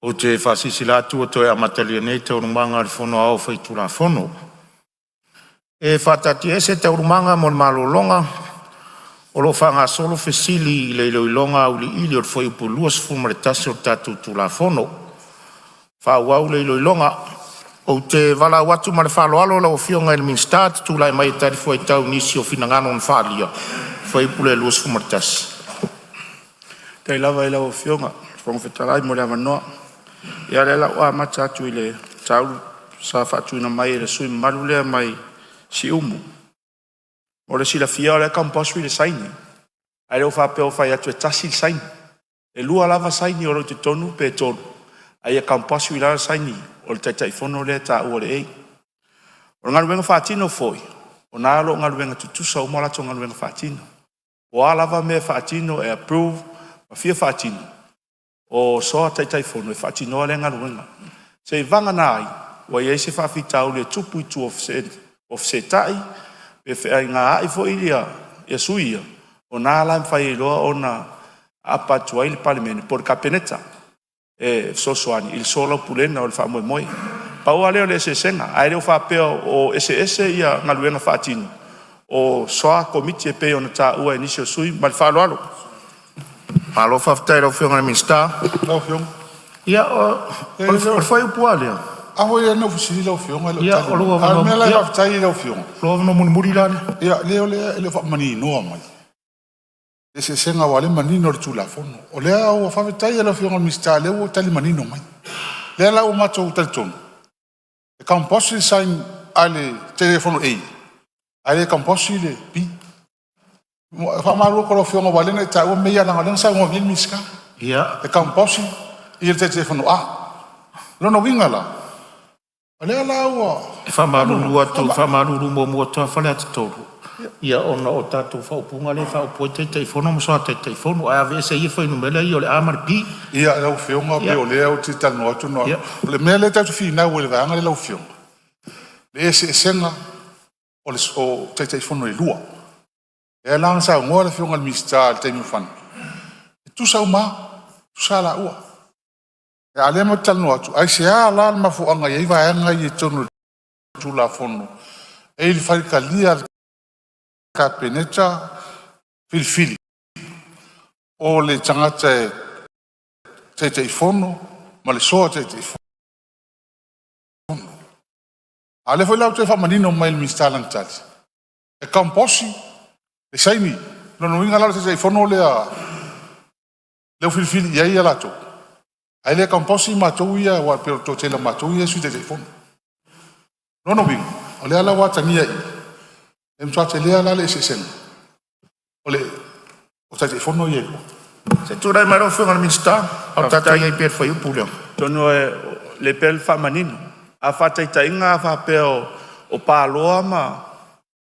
O te whasisi la tua toi amatalia nei te urumanga le whono au whaitu la whono. E whatati ese te urumanga mo le malolonga, o lo whanga solo whesili i le iloilonga uli ili o le whai upo luas fumare tasi o tatu tu la whono. Whauau le iloilonga, o te wala watu ma le whaloalo la o fionga il minstad tu lai mai tari fwai tau nisi o finangano on whalia. Whai upo le luas fumare tasi. Kei lava i lau o fionga, whangwhetarai mo le amanoa. Ia le la o amata atu i le taulu sa whatu ina mai le sui maru lea mai si umu. O le sila fia o le kamposu i le saini. Ai leo whapeo whai atu e tasi le saini. E lua lava saini o lo te tonu pe tonu. Ai e kamposu i la saini o le taitaifono le ta ua le ei. O ngaru wenga whatino foi. O nalo ngaru wenga tutusa o malato ngaru wenga whatino. O alava me whatino e approve ma fia whatino. O soa taitaifono e whatinoa le ngaruenga. Se i vanga nai, wa i eise whawhitau le tupu i tu ofsetai, e whai ngā ai fo ilia, e suia, o nā laim whai loa o na apatua i le palimene, por kapeneta, e sosoani, il solo pulena o le wha moe moe. Paua leo le ese senga, ai leo whapeo o ese ia ngaruenga whatino, o soa komiti e peo na tā ua inisio sui, ma le whaloalo. Alo whaftai rau whionga na minsta. Lau whionga. Ia, o whai upua lea. Aho ia na ufusiri lau whionga. Ia, o lua wano. Almea lai whaftai lau whionga. Lua wano muni muri lane. Ia, leo ele whamani noa mai. E se senga wale manino le tula fono. O lea o whaftai lau whionga minsta leo o tali manino mai. Lea lau mato o tali tonu. E kamposi sain ale telefono ei. Ale kamposi le pi. Whamaru ko lo whionga wale na ta ua mea langa langa sa ua mil miska. Ia. E kamposi i le telefono a. Lono winga la. Alea la ua. E whamaruru atu, whamaruru mo mua toa whale atu tōru. Ia ona o tātou whaupunga le whaupo te teifono mo soa te teifono. Ai ave se ia whainu mele i o le amari pi. Ia lau whionga pe o lea o te tano atu noa. Le mea le tatu whina ua le vanga le lau whionga. Le ese senga o te teifono i lua. E lang sa ngoa le whionga le mista le teimu whanu. E tu sa uma, tu sa la ua. E ale mo tano atu. Ai se a la mafuanga i eiva anga i tonu tu la fono. E ili wharika lia ka peneta filfili. O le tangata te teifono, ma le soa te teifono. Ale foi lau te whamanino mai le mista lang tali. E kamposi, e saini, lono inga lau te teifono lea filfili ia ia lato. Ai le kamposi matou ia, wa pero to tela matou ia sui te teifono. Lono winga, o lea lau watania i. E mtua te lea la le se sena. O le, o te teifono ia iko. Se tu rai maro whionga na minsta, au tata ia i per whai upu leo. Tono e le pel whamanino. A whataita inga a whapeo o pāloa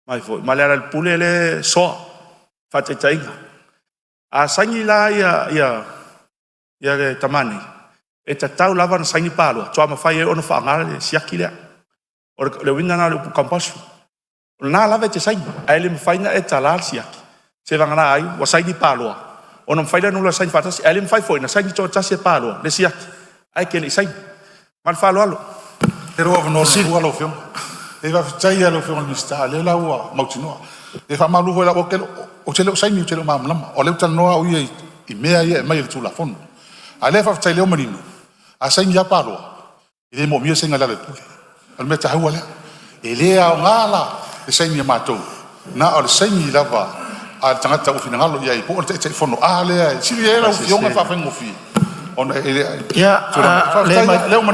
mai foi. Ma lera le pule le soa. Whataita inga. A sangi la ia le tamani. E ta tau lava na sangi pāloa. Toa ma whai e ono whaangara le siaki lea. O le winga na le upu kampasu. O nā lava e te sangi. Ai le mwhaina e ta la siaki. Se vangana ai, wa sangi pāloa. O na mwhaina nula sangi whatasi. Ai le mwhai foi na sangi toa tasi e pāloa. Le siaki. Ai ke le sangi. Mal whalo alo. E roa vano ua lau whionga. E whaftai lau whionga mista, le lau ua mautinoa. E whamalu hoi lau o te leo saini o te leo maamalama. O leo tanoa o ia i mea ia e mai le tūla fono. A le whaftai leo marino. A saini ia pāloa. E le mo mia sainga lale pule. Al mea tahua lea. E lea o ngāla e saini ia mātou. Na o le saini lava a tangata o finangalo ia i po o te fono. A lea, siri e lau whionga whawhengo fi. Ia,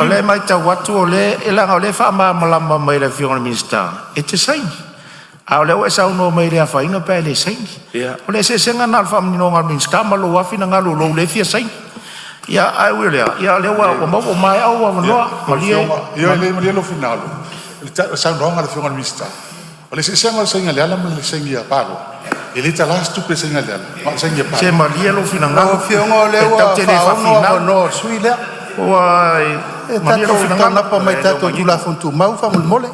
le mai tau watu o le elanga o le wha malama mai le whionga na minsta. E te saini. A o leo e sau no mai rea whainga pēr le saini. O le se senga nal whamanino ngā minsta ma lo wafina ngā lo le fia saini. Ia, ai ui lea. Ia leo wa mau o mai au wa manoa. Ia le maria lo finalo. Le sau noanga le whionga na minsta. O le se senga le sainga le alama le sainga ia pālo. E le tala stupe sainga le alama. Ma sainga pālo. Se maria lo fina ngā. O whionga leo a whaonga no sui lea. Oai. E tato tanapa mai tato tula fontu mau whamul mole.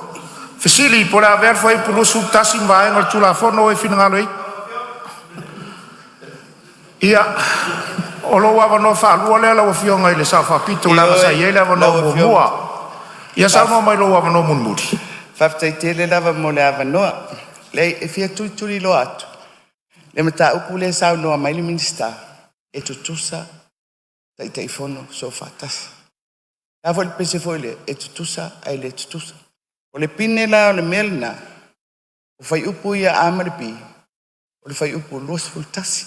Fesili, por a ver foi por usu tasi vaenga tula fono e fina ngā loi. Ia, O lo wa no fa lu le la fionga ile sa fa pito la sa ye la no mua. Ia sa no mai lo wa no mun muri. Fa te le lava mo le ava no. Le e fia tu lo atu. Le mata upu le sa no mai le minista. E tutusa tai fono so fatas. La vol pese foile e tutusa ai le tutusa. O le pinela o le melna. O fai upu ia amaripi. O le fai upu los fultasi.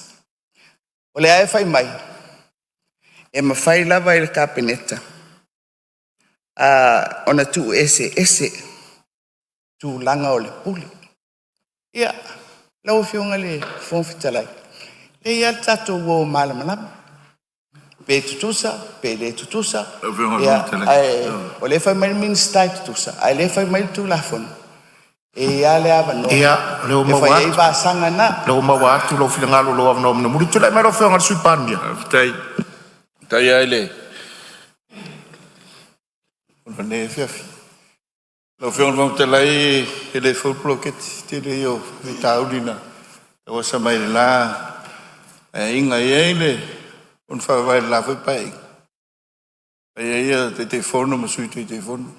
O le ae fai mai. E ma fai lava i le kapeneta. Ona tu ese. Tu langa o le puli. Ia, lau fionga le fonfitalai. Le ia tato wo malamalama. Pe tutusa, pe le tutusa. Ia, o le fai mai minsta tutusa. Ai le fai mai tu lafon. E ia le ava no. Ia, leo E fai ei va sanga na. Leo mawa atu lo filangalo lo ava no mna muri tu le mero fionga sui pambia. Tai ai le. Ona ne fiafi. Lo fion vang te lai e le full blocket te le yo vi taulina. O sa mai la inga ele on fa vai la foi pai. E te forno ma sui te forno.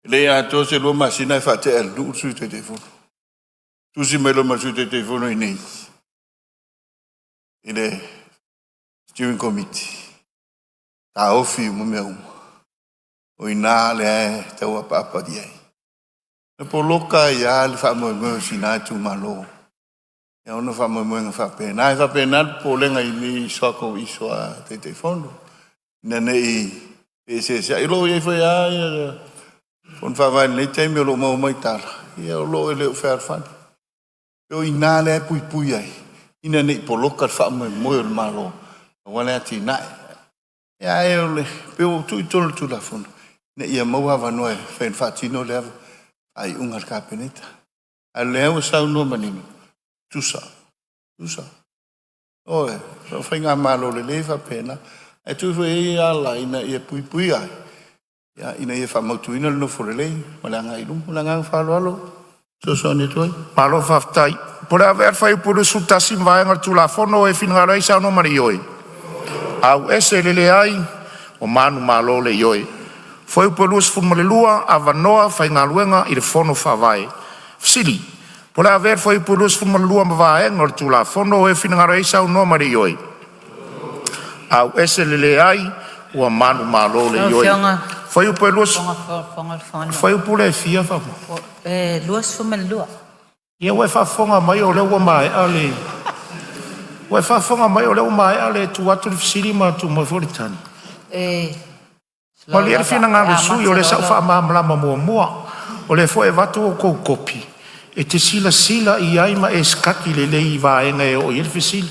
Le a to se lo masina fa te el du sui te forno. Tu si me lo ma sui te forno nei. Ile steering committee. Ta ofi mo me o ina le tau apa dia. Le poloka ia le fa mo sina tu malo. Ya ono fa mo fa pena po le ngai ni soko iswa te fondo. Nene e se ilo ye foi ya on fa vai le te me lo mo mai tar. Ya lo le fer fan. Yo ina le pui ai. Ina ne poloka fa mo malo. Wala ati na. Ya le pe tu la fondo. Ne ia mau hava noe, whain whatino le hava, ai ungar kapeneta. A leo sau no manino, tusa. Oe, whain ngā malo le lewa pena, ai tu whai ala ina ia pui ai. Ia ina ia whamautu ina lino forelei, malanga ilum, malanga whaloalo. So ne toi. Malo whaftai. Pore a ver whai puru sutasi mwaenga tu la fono e whingarai sau no mari oi. Au ese lele ai, o manu malo le ioi. Foi o pelus fumalelua a vanoa fai ngā luenga i le fono whawai. Fsiri, pole a ver foi o pelus fumalelua ma vae ngor tu la fono e whinangara isau no mari ioi. Au ese lele ai ua manu malo le ioi. Foi o pelus... Foi o pule fia whamu. Luas fumalelua. Ia ue whafonga mai o lewa mai ale. Ue whafonga mai o lewa mai ale tu atu fsiri ma tu maforitani. Ma le fina ngā sui o le sau wha mamlama mua. O le fo e watu o kou kopi. E te sila i aima e skaki le lei vaenga e o ilfi sila.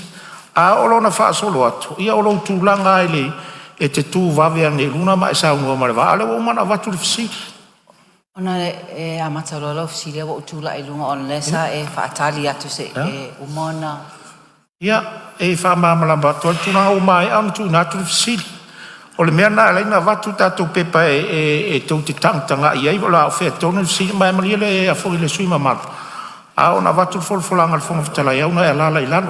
A olo na wha solo atu. Ia olo tūlanga e le e te tū vavea ne luna ma e sau ngua marewa. Ale o mana watu le fisili. Ona e amata lolo fisili wa utula i lunga on lesa e whaatali atu se e umona. Ia e wha mamlama atu. Tūna o mai anu tūna atu le fisili. O le mea nā leina watu tātou pepa e tau te tangtanga i ai wala o whea tonu si mai maria le a whoi le sui mamatu. A o na watu wholwholanga le whonga whatalai au na e lala i lalo.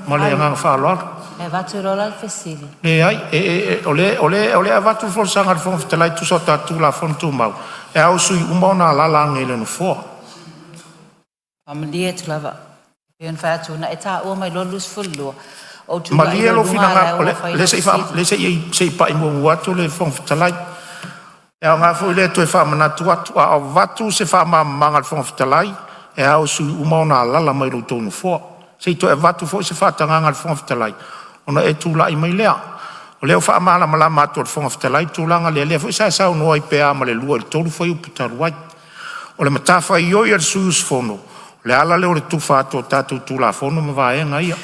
Ma le anganga whaaloalo. E watu rola le fesili. Le ai, o le a watu wholsanga le whonga whatalai tu so tātou la whonu tū mau. E au sui umau nā lala anga i le no whoa. Pamalia tu lava. Pion whaatu na e tā ua mai lolus fulua. Malia lo finanga le se i pa i mo watu le fong fitalai. E nga fo le to e fa mana tu atu a watu se fa ma manga fong fitalai. E au su umau na lala mai lo tonu fo. Se to e watu fo se fa tanga fong fitalai. Ona e tu la i mai lea. O leo fa mala mala ma to fong fitalai tu langa le fo sa sa no i pe ama le lua tonu fo i putaruai. O le matafa i oi al suus fono. Le ala le o le tu fa to tatu tu la fono ma va e ngai.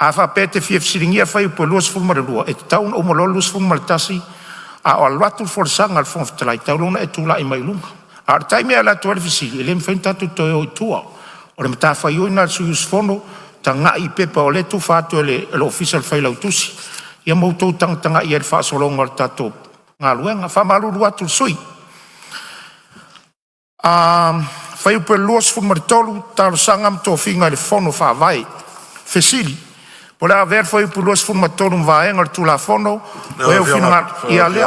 A wha pete fia fsiringia whai upo luas fulmarelua. E te taun o malo luas fulmaretasi. A o alwatu forsanga al fong fitalai. Taulona e tula i mai lunga. A ar taimea la tuare fisili. E le mwhaintatu toi o tua. O le mta whai oi nal suyus fono. Ta nga i pepa o le tu whātu e le official whai lautusi. Ia mautou tanga i e whaasolonga al tato. Ngā luenga. Wha maluru atu sui. Whai upo luas fulmaretolu. Talo sangam to whinga le fono wha vai. Fisili. O le aver foi pulos fu matonu vaenga tu la fono. O e fina nga ia le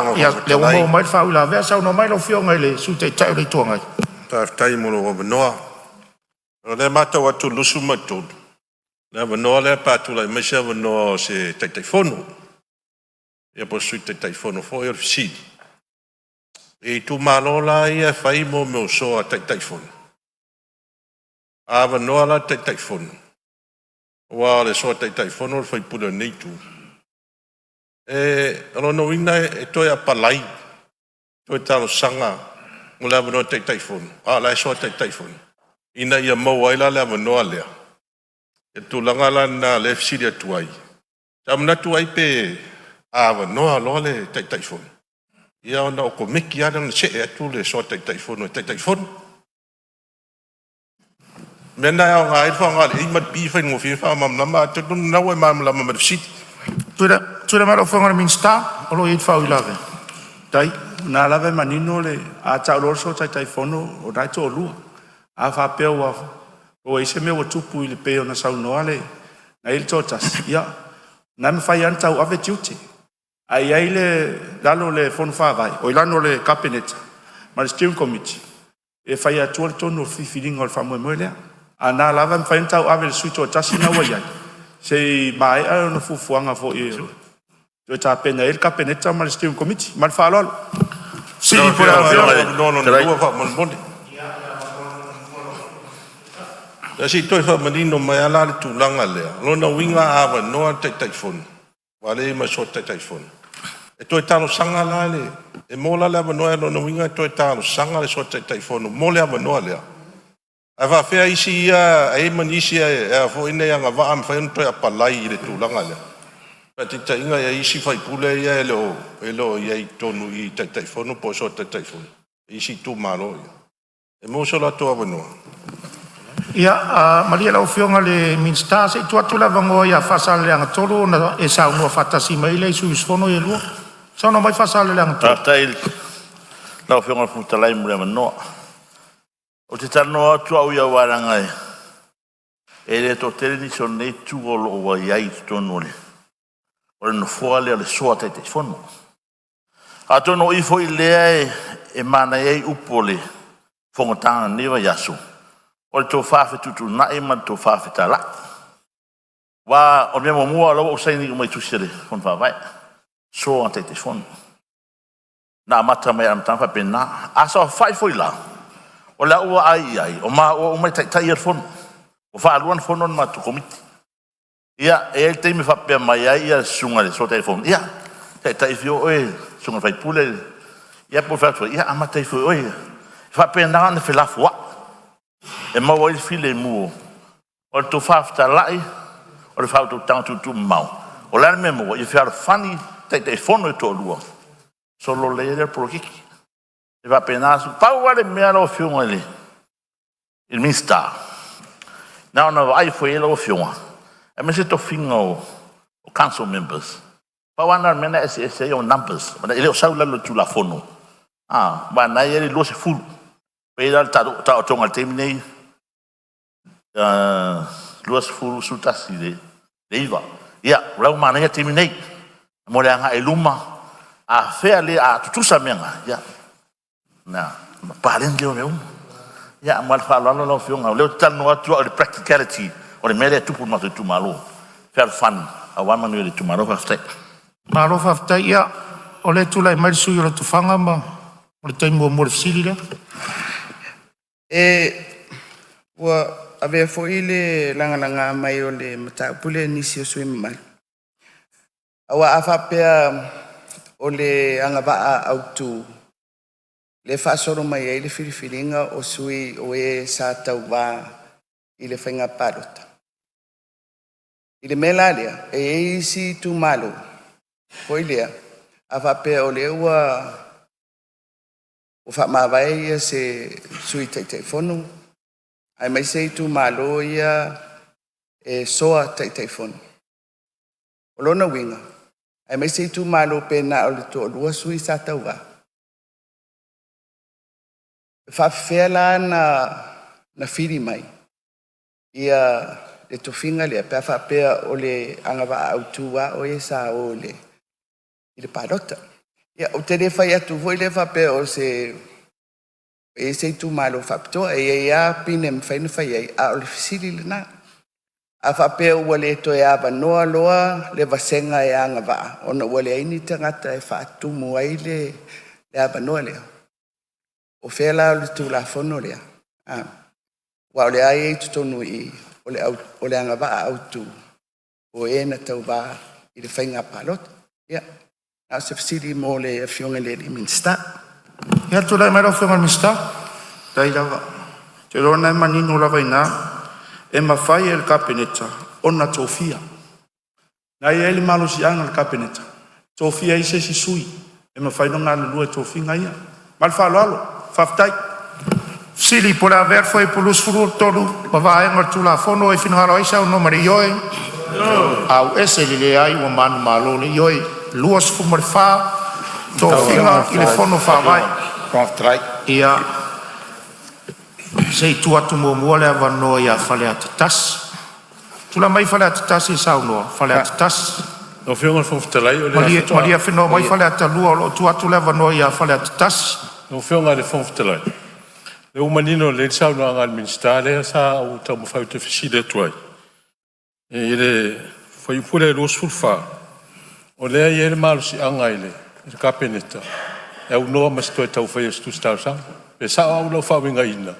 o mo mai fa la ver sa no mai lo fionga le su te tai le tonga. Tai mo lo noa. O le mata wa tu lusu matu. Le noa le pa tu la mesha no se tai fono. E po su tai fono fo e si. E tu malola ia fai mo me so a tai fono. Ava noa la tai fono. Wa le so tai fono fai pula nei tu. E no ina e toi a palai. Toi talo sanga. Mo la no tai fono. La so tai fono. Ina ia mo ai la no le. E tu langa la na le fsiria tuai. Tamna tuai pe ava no lo le tai fono. Ia ona o ko meki ana se e tu le so tai fono Mena au ngai fa ngai i mat bi fa ngo fi fa mam nama te na we mam la mam sit. Tu maro fa ngara min sta o lo it fa ulave. Tai, na lave manino le a tau lorso tai fono o dai to lua. A fa pe o e se me o tupu i le pe ona sau noa le. Na il totas, ia. Na me fai anta o ave tiuti. Ai ai le lalo le fono fa vai. O ilano le cabinet. Ma le steering committee. E fai a tuol tono fifilinga o le famoe moelea. Ana lava me fai anta o ave le suito tasi na wai ai. Se mai a no fufuanga fo e. Yo ta pena el cabinet ma le steering committee. Ma le fa lolo. Si por no fa mon bon. Da si toi fa manino mai ala tu langa le. Lo na winga ava no tai phone. Wale ma so tai phone. E toi talo sanga la le. E mola le ava no na winga toi talo sanga le so tai phone. Mole ava no le. Ava fea isi ia e manisi e fo ine nga va am fa toi apalai le tu langa le. Pati ta inga ia isi fai pule ia elo ia i tonu i tai phone po so tai phone. Isi tu malo. E mo so la to ava no. Ia, Maria lau fionga le minsta se tu atu la vango ia fasal le anga tolu na e sa unua fatasi mai le isu isfono e lua. Sa no mai fasal le anga tolu. Tai lau fionga futalai mure manoa. O te tano atu au ia waranga e. E le to tere ni son nei tu o lo wa iai tonu le. O le no fua le soa te fono. A tono i foi lea e mana iai upole. Fongotanga niwa yasu. O le tō whawhi tutu nai ma tō whawhi tā la. Wa o mea mua lawa o saini umai tusere kon whawai. So an te fono. Nā mata mai am tāwha pena. Asa whai foi la. O la ua ai. O ma o umai tai ar fono. O whaaluan fono ma tu komiti. Ia e el teimi whapea mai ai ia sunga le so te fono. Ia tai fio oe sunga whai pule. Ia po whai ia ama tai fio oe. Whapea nāna whilafu wa. E mau ai file muo. O le tō whawhita lai, o le whawhita tangu tu mau. O lana me mua, i whiara whani te whono e tō lua. So lo le ere porokiki. E wa penasu, pau wale mea lo whiunga le. Il minsta. Nā ona wa ai fwe lo whiunga. E me se tō whinga o council members. Pau ana mena SSA o numbers. Ele o saulalo tu la whono. Wa nai ere lo se fulu. Pera ta o tonga terminei luas furu sutasi de iva. Ia, lau mana ia terminei. Mo le anga e luma a fea le a tutusa menga. Ia. Na, paren leo leo. Ia, mo le whalala lau fionga. Leo tanu atu o le practicality o le mele tupu matu tu malo. Fea fun. A wamanu le tu malo haftai. Malo haftai ia. O le tula i marisu i o le tufanga ma. O le taimu o mo le fisili le. Wa ave foi le langa mai o le mata pule nisi o sui mai. Awa afapea o le anga va autu le fasoro mai ai le filifilinga o sui o e sa tau va i le whainga parota. I le melalia e isi tu malo foi lea afapea o le ua o whamawai ia se sui te whonu. Ai mai se tu malo ia e soa te whonu. O lona winga. Ai mai se tu malo pena o le to lua sui sa tauwa. Whawhea la na whiri mai. Ia le tofinga le pe fa pe o le anga va autua o e sa o le i le palota ia o te le fai atu voi le fa pe o se e se tu malo fa to e ia pine me fai no fai ai a o le fisili le na a fa pe o le to ia va no loa le vasenga e anga va ona o le ini tangata e fa tu mo ai le va no le o fela le tu la fono le wa le ai tu tonu i o le anga va autu o e na tau va i le fainga palot ia a se fisili mo le fionga le minsta Ia tu lai mai rau whenga mista. Tai lava. Te rona e manino lava ina. E mawhai e le kapeneta. Ona tofia. Nai e le malo si anga le kapeneta. Tofia i se si sui. E mawhai no ngā lua e tofi ngai ia. Mal whalo alo. Whaftai. Sili po la ver foi pulus furu tolu. Pava e ngar tula fono e finhara isa o nomari yoe. Au ese le ai o manu malo le yoe. Luas fumar wha. Tofinga i le fono wha vai. Ia sei tu atu mua le avanoa ia whale atatas. Tula mai whale atatas i saunoa. Whale atatas. O whionga whawhitalai o le atatas. Maria whenua mai whale atalua o tu atu le avanoa ia whale atatas. O whionga le whawhitalai. Le umanino le saunoa ngal minsta le sa au tau mawhau te whisile tuai. E le whaipule lo sulfa. O lea i ele malu si angaile. Le kapeneta. E au noa mas toi tau whai astu stau sang. Pe sa au lau whawinga ina.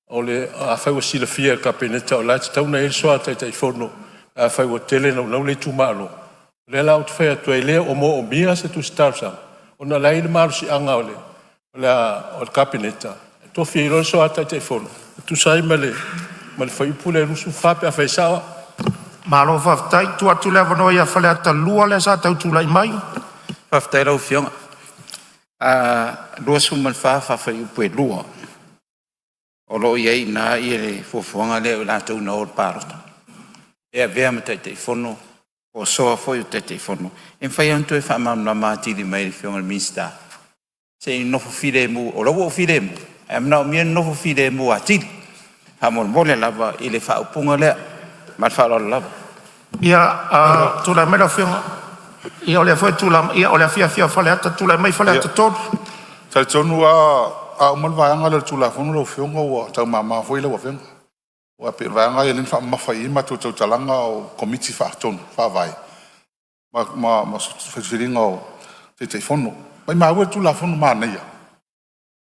O le a whai wa sila fia kapeneta o lai te tauna e soa tai tai whono. A whai wa tele nau le tu malo. Le lau te whai atu e lea o mo o mia se tu stau sang. O na lai le malu si anga o le. O le kapeneta. E to fia ilo soa tai tai whono. Tu sai ma le whai upule rusu whape a whai sawa. Malo whaftai tu atu le avanoa ia whale atalua le sa tau tulai mai. Whaftai rau whionga. Lua suman whawhai upu e lua. O lo iei nā i e fuafuanga leo la tau na ol parota. E a vea ma tai te whono. O soa foi o tai te whono. E whai antu e whamam na mātiri mai le whionga minsta. Se i nofo whire mu, o lau o whire mu. E mnau mia nofo whire mu a tiri. Hamon mole lava i le whaupunga lea. Mat whaolala lava. Ia tula mera whionga. Ia ole foi tula, ia ole fia whale ata tula mai whale ata tonu. Tai tonu a umal vaanga le tula fono lo fionga ua tau mama foi le wafenga. Ua pe vaanga e lin wha mawhai ima tau talanga o komiti wha tonu, wha vai. Ma whiringa o te fono. Mai ue tula fono maa neia.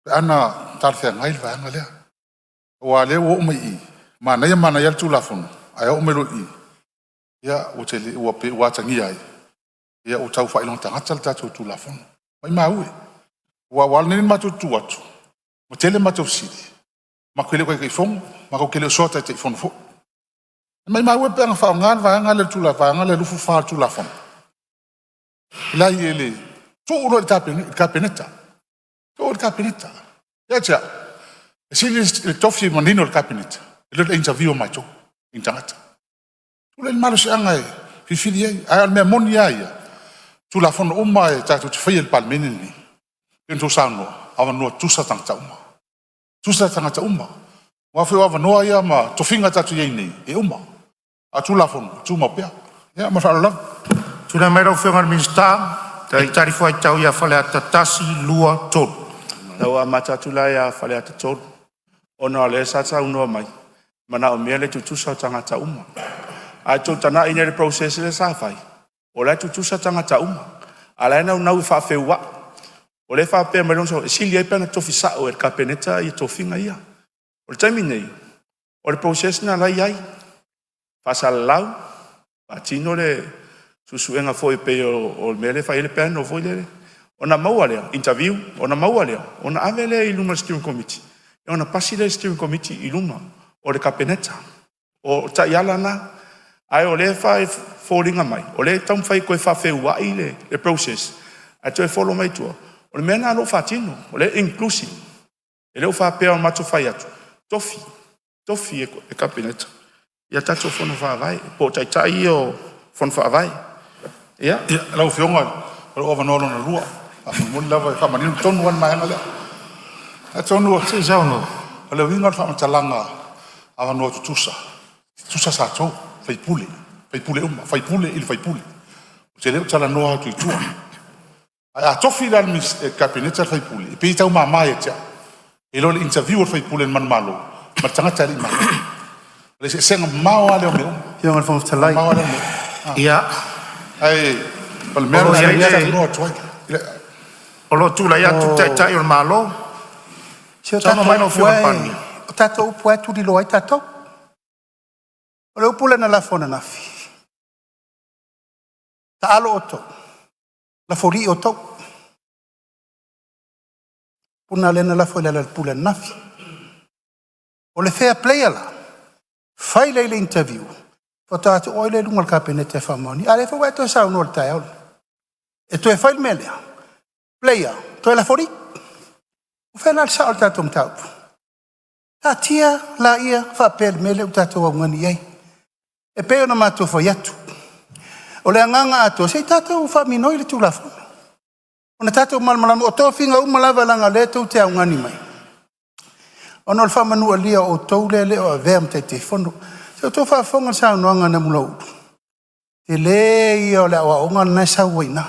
Pe ana tarthea ngai le vaanga lea. Ua lea ua umai i. Maa neia le tula fono. Ai o mero i. Ia ua pe ua tangi ai. Ia o tau whailong tangata le tātou tū la whono. Mai ue. Ua wala nini mātou tū atu. Ma tele mātou siri. Ma kwele koe kei whongo. Ma kau kele o sota te whono fo. Mai ue pe anga whao ngāna vāanga le tū la vāanga le lufu whaa tū la whono. Lai e le. Tō uro le kāpeneta. Tō le kāpeneta. Ia tia. E siri le tofi manino le kāpeneta. E le interview mai tō. Intangata. Tū le malo si anga e. Fifiri ai. Ai al mea moni ai ia. Tu la fono uma e tātou te whaia le palmeni ni. Pento sānoa, awa noa tusa tangata uma. Tusa tangata uma. Wawhi awa noa ia ma tofinga tātou iei nei, e uma. A tu la fono, tu ma pia. Ia, ma whaala lau. Tuna mai rau whionga minsta. Tai tari whai tau ia whale ata tasi lua tonu. Tau a matatula ia whale ata tonu. Ona le sa tau noa mai. Mana o mea le tutusa tangata uma. Ai tō tana ina le process le sa whai. O le tutusa tangata uma. A le nau nau whawheua. O le whawhea mai ronso. E sili ai pēna tofi sao e kapeneta i tofinga ia. O le taimi nei. O le process na lai ai. Whasala lau. Patino le susuenga foi pe o le mele whai le pēna o foi le. O na maua lea. Interview. O na maua lea. O na ave lea i luma steering committee. E o na pasi le steering committee i luma. O le kapeneta. O ta iala na. Ai o le whai fōringa mai. O le taum whai koe whawheua i le process. Ai toi follow mai tua. O le mena alo whatino. O le inclusive. E leo whapea o mato whai atu. Tofi. Tofi e kapeneta. Ia tato whono whaavai. Po tai tai o whono whaavai. Ia? Ia, lau whionga. O ova nolo na lua. A muni lawa e whamaninu tonu an mai anga lea. A tonu. Se sauno. O le winga whamatalanga awa noa tutusa. Susa sa tau, fai pule uma, fai pule ili fai pule. Se leo tala noa tu tua. A tofi la mis kabineta fai pule. Pe tau mama e tia. E lo le interview fai pule man malo. Ma tanga tali ma. Le se senga mau ale o meu. Yo ngal fong talai. Mau ale o meu. Ia. Ai, pal mero ia ia noa tua. o lo tu la ia tu tai o malo. Se Sa no mai no fio pani. O tato upu atu di loai tato. O le upu le na la fona nafi. Ta alo oto. La fori oto. Puna le na la fo le la pula nafi. O le fair play ala. Fai le interview. Fo tato o le lungal kabinete famoni. Ale fo weto sa no tai ol. E tu e fai melea. Player, tu e la fori. O fe la sa o tato mtau. Ta tia la ia fa pel mele o tato wa ngani ai. E pe ona mato fo yatu. O le anganga ato se tato fa minoi le tu la fo. Ona tato mal malam o to finga malava langa le tu te ngani mai. Ona le fa manu alia o to le o verm te fondo. Se to fa fonga sa no ngana mulo. Te le ia le wa onga na sa wina.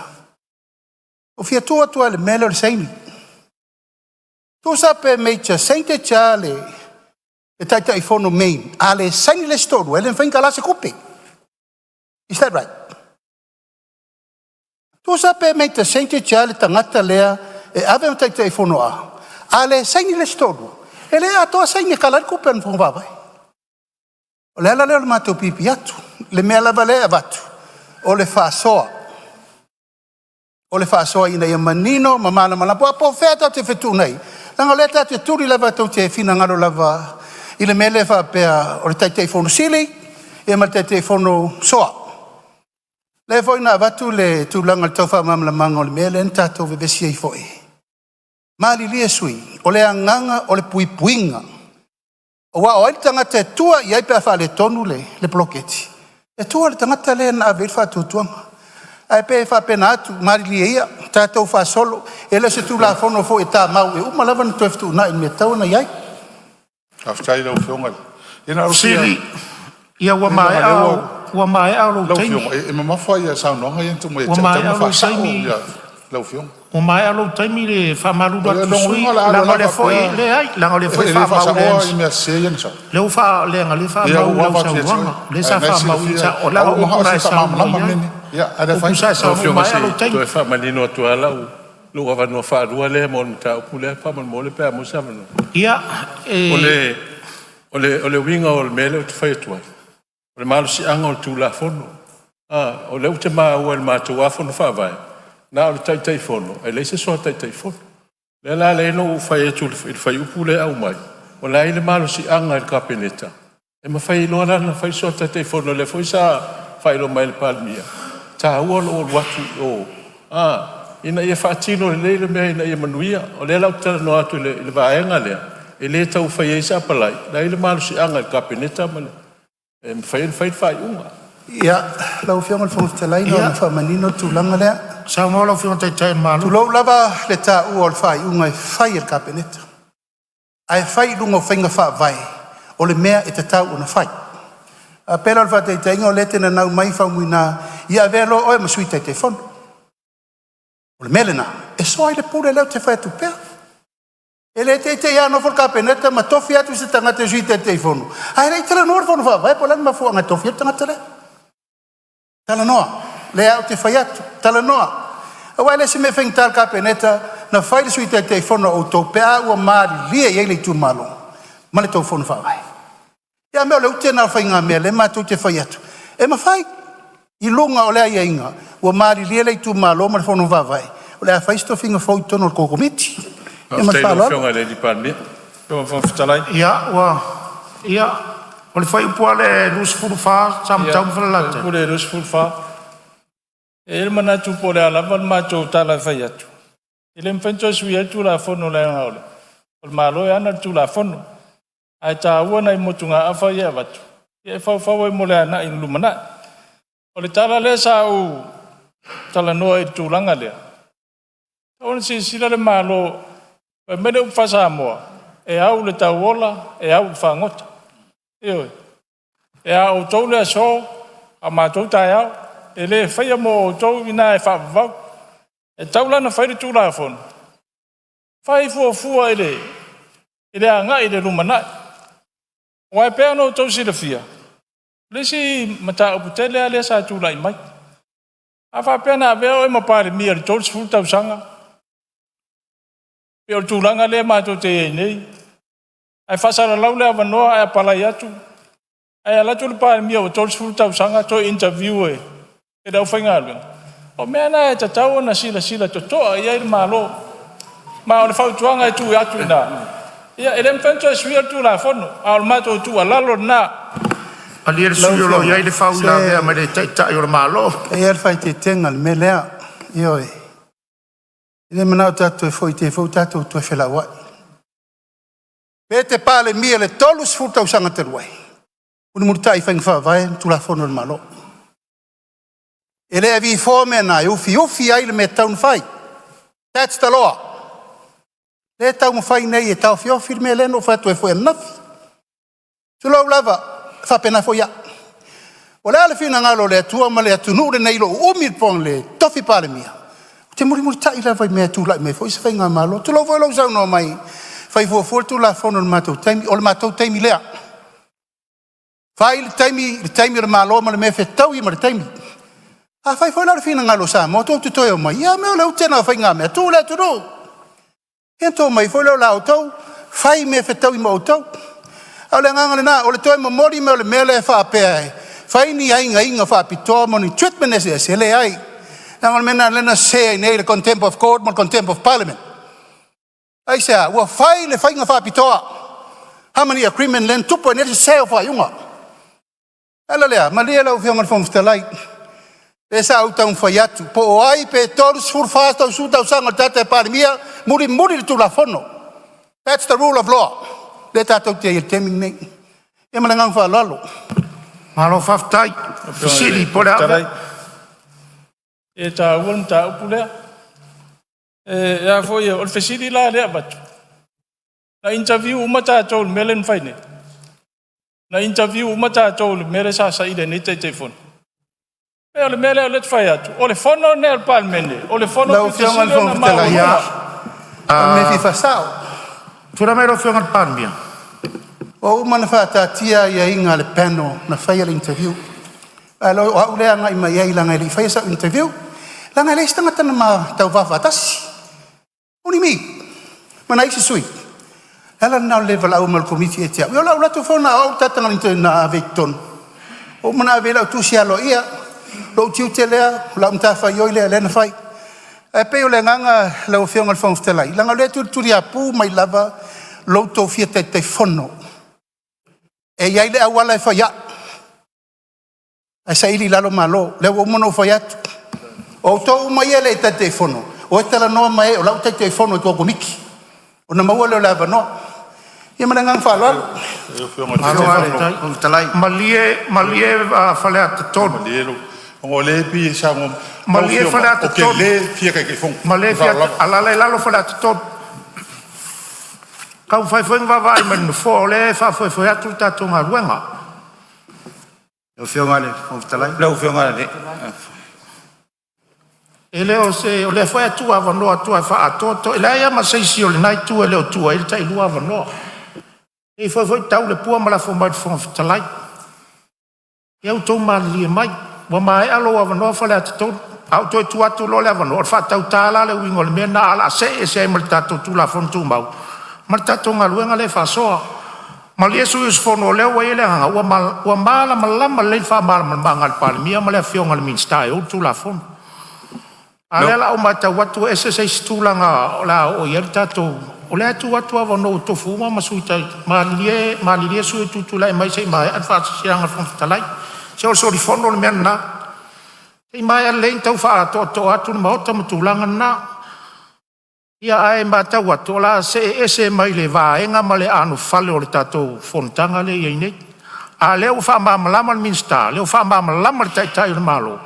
O fia tua tua le mele o seini. Tu sape mecha sente chale. E taita I fono main. Ale seini le storu. Ele finka la se kupe. Is that right? Tu sape mecha sente chale tangata lea. E ave taita I fono a. Ale seini le storu. Ele atoa seini kalar kupe an fonga vai. O le ala leo le mato pipi atu. Le mea lava lea vatu. O le fa soa. O le whaasoa ina ia manino, mamala malapo, a po wheta te whetu nei. Langa leta te turi lava tau te whina ngaro lava, i le mele whapea o le taitei whono sili, e ma taitei whono soa. Le whoina watu le tūlanga le tau whamamala manga o le mele, en tātou vevesi ei whoi. Mali lia sui, o le anganga o le puipuinga. O wa oai tangata e tua, iai pia wha le tonu le bloketi. E tua le tangata le na avil whatutuanga. Ai pe fa pena atu marili ia tatou fa solo ele se tu la fono fo eta mau e uma lava no teftu na me tau na iai Aftai lo fionga. Ina Sili. Ia wa mai au lo taimi. E mama fa ia sa no nga yentu mo e Wa mai au lo taimi. Lo fionga. O mai au lo taimi le fa maru do tu sui. La le foi le ai, la le foi fa mau le. Me se yensa. Le fa le nga le fa mau lo sa wanga. Le sa fa mau sa o la o na sa mau. Ya, ada fai. Sa sa mai au lo taimi. Tu fa manino tu ala u. Lu ava no fa rua le mon ta pule fa mon le pe mo sa no. Ia ole winga o le mele o te fai tu. O le malu si anga o tu la fono. O le te ma o le ma tu wa fono fa vai. Na o tai fono. E le se so tai fono. Le la le no fai tu il fai upule au mai. O la ile malu si anga il kapineta. E ma fai lo na fai so tai fono le foi sa fai lo mai le palmia. Ta o watu o. Ina ia whaatino le mea ina ia manuia. O le lau tala no atu le vaenga lea. E le tau whai eisa apalai. Na ile malu si anga il kapineta ma le. E whai unga. ia lau fionga le fonga talai no na fa manino tu langa lea sa mo lo fionga tai malu. tu lo lava le ta u ol fai unga fai il kabineta. Ai fai lungo finga fa vai. O le mea e te tau una fai. A pera al fate te ingo lete na nau mai fa muina ia velo o e masui te fondo. O le melena e so ai le pure leo te fai tu pea. E le te ia no for kabineta ma tofi atu se tangata sui te fondo. Ai le tala no fondo fa vai po lan ma fu anga tofi tangata le. Tala noa le au te fai atu tala noa. Wa le se me feng tal kabineta na fai le sui te fondo o to pea o ma lia ye le tu malo. Ma le to fondo fa vai. Ia mea le ute na whainga mea le mātou te whai atu. E ma whai, I lunga o lea ia inga, ua maari lia lei tu mā loma le whono whawai. O lea whaisto whinga whau tono o kokomiti. E ma whalo. Whionga le di pānia. Whionga whawhitalai. Ia, o le whai upua le lus furu wha, sam tau mwhalate. Upua le lus furu wha. E ele mana tu po le alama le mātou tala whai atu. Ele mwhentua sui atu la whono le ngaole. O le mālo e ana tu la whono. Ai ta wana I motunga afa ia watu. E whau e mole ana I lumana. O le tala le sa u tala noa I tūlanga lea. Tawana si sila le malo e mene upasa moa. E au le tauola, e au le whangota. E E a o tau lea so, a mātou tai au, e le whaia mo o tau ina e whaavavau. E tau lana whaire tūla a whonu. Whai fua e le a ngai le rumanai. O ai pēa no tau sila fia. Lesi mata upu tele a lea sa tūla i mai. A wha pēa na veo e mapare mia le tōru sifu tau sanga. Peo tūlanga lea mātou te e nei. Ai whasara lau lea wanoa ai apalai atu. Ai alatu le pare mia o tōru sifu tau sanga to interview e. E dau whainga luenga. O mea na e tatau na sila to toa i aire malo. Ma o le whautuanga e tū atu na. Ia, e lem whentua suia tū la whono. A o le mato tū a lalo na. Ali e sui lo iai le whau la mea ma le taitai o le malo. E ar whai te tenga le me lea. Ioi. I le manau tātou e fwoi te fwoi tātou tu e whela wai. Pe te pāle mia le tolu sfurtau sanga te ruai. Uni murutai whainga whawai tū la whono le malo. E lea vi fōmea nā, ufi ai le me taun whai. That's the law. Le tau mo whai nei e tau whiofi le me leno whatu e fwoi anafi. Tulau lava, whapena fwoi a. O le ale whina ngalo le atua ma le atunu le nei lo umir pong le tofi pāle mia. Te muri tai la vai mea tūlai me fwoi sa whainga malo. Tulau voi lau sau no mai. Whai fuafua tu la whono le mātou taimi, o le mātou taimi lea. Whai le taimi le malo ma le me whetau i ma le taimi. A whai whai lara whina ngalo sa mo tō tutoe o mai. Ia mea leo tēnā whainga mea tū le tūru. Hien tō mai whai leo la o tau. Whai me whetau i ma o tau. Au le ngangale nā, o le toi ma mori mea o le mea le whapea e. Whai ni ainga inga whapitoa mo ni treatment e se le ai. Ngangale mena lena se nei le contempt of court mo contempt of parliament. Ai sea, ua whai le whainga whapitoa. Hamani a crimen len tupo e neti seo whaiunga. Ala lea, ma lea lau whionga whomstalai. E sa au taun whai atu. Po o ai pe tōru sfur whātau sūtau sanga tata e pārimia, muri le tūla whono. That's the rule of law. Le tātou te i teming nei. E malangang whalalo. Malo whaftai. Sili pole ave. E tā uam tā upu lea. E a fwoi o le whesiri la lea batu. Na interview umata tōu le mele nwhaine. Na interview umata tōu le mele sa ile nei te whono. E o le mele o le te whai atu. O le whono ne al palmene. O le whono Lau whionga le whomtala ia. Me fi whasau. Tura mero whionga le pānmia. O umana whātātia ia inga le panel na whai le interview. Alo o au lea ngai mai ai langa li whai sa interview. Langa le istangata na ma tau whawhatasi. Uni mi. Mana isi sui. Hala nao level au mal komiti e tia. Io lau latu whona au tatanga lintu na aveiton. O mana ave lau tusi alo ia. Lau tiu te lea. Lau mtafa ioi lea lena whai. E peo le nganga lau whionga le whongftelai. Langa lea turi a pū mai lava. Lau tau fia te whono. E iai le awala e whai a. E sa ili lalo malo. Leo o mono whai atu. O tau mai ele e te whono. O e tala noa mai o lau te whono e tōko miki. O na maua leo lava noa. Ia mana ngang whalalo. Malie whale ata tonu. O le pi sa ngom. Malie whale ata tonu. O ke le fia kai fong. Malie fia alala lalo whale ata tonu. Kau whai whainga wawai manu fo le whai atu tatunga ruenga. Lau whionga le whomtalai. Lau whionga le. E leo se o le whai atu awanoa tua e wha atoto. E lea ma seisi o le nai tua leo tua. E le tai lua awanoa. E whai tau le pua ma la whamai whomtalai. E au tau mali e mai. Wa mai alo awanoa whale atu tonu. Au toi tu atu lo le awanoa. Wha tau tāla le wingo le mena ala se e se mali tato tu la whontu mau. Mali tato ngā luenga le whasoa. Mali esu is whono leo wa ele hanga. Ua mala malama le wha mala malama le pale. Mia ma le whionga le minstai. O tu la whono. A lela o mata watu ese se stulanga la o ieri tato. O le atu watu awanoa tofu uma masuita. Malilie su e tutulai mai se mai. Advasa siranga whomtalai. Se o sori whono le mea na. Ei mai a lein tau wha ato atu ni maota matulanga na. Ia ae mata watu la se ese mai le vaenga ma le anu whale o le tatou whontanga le iei nei. A leo wha mamalama le minsta. Leo wha mamalama le taitai le malo.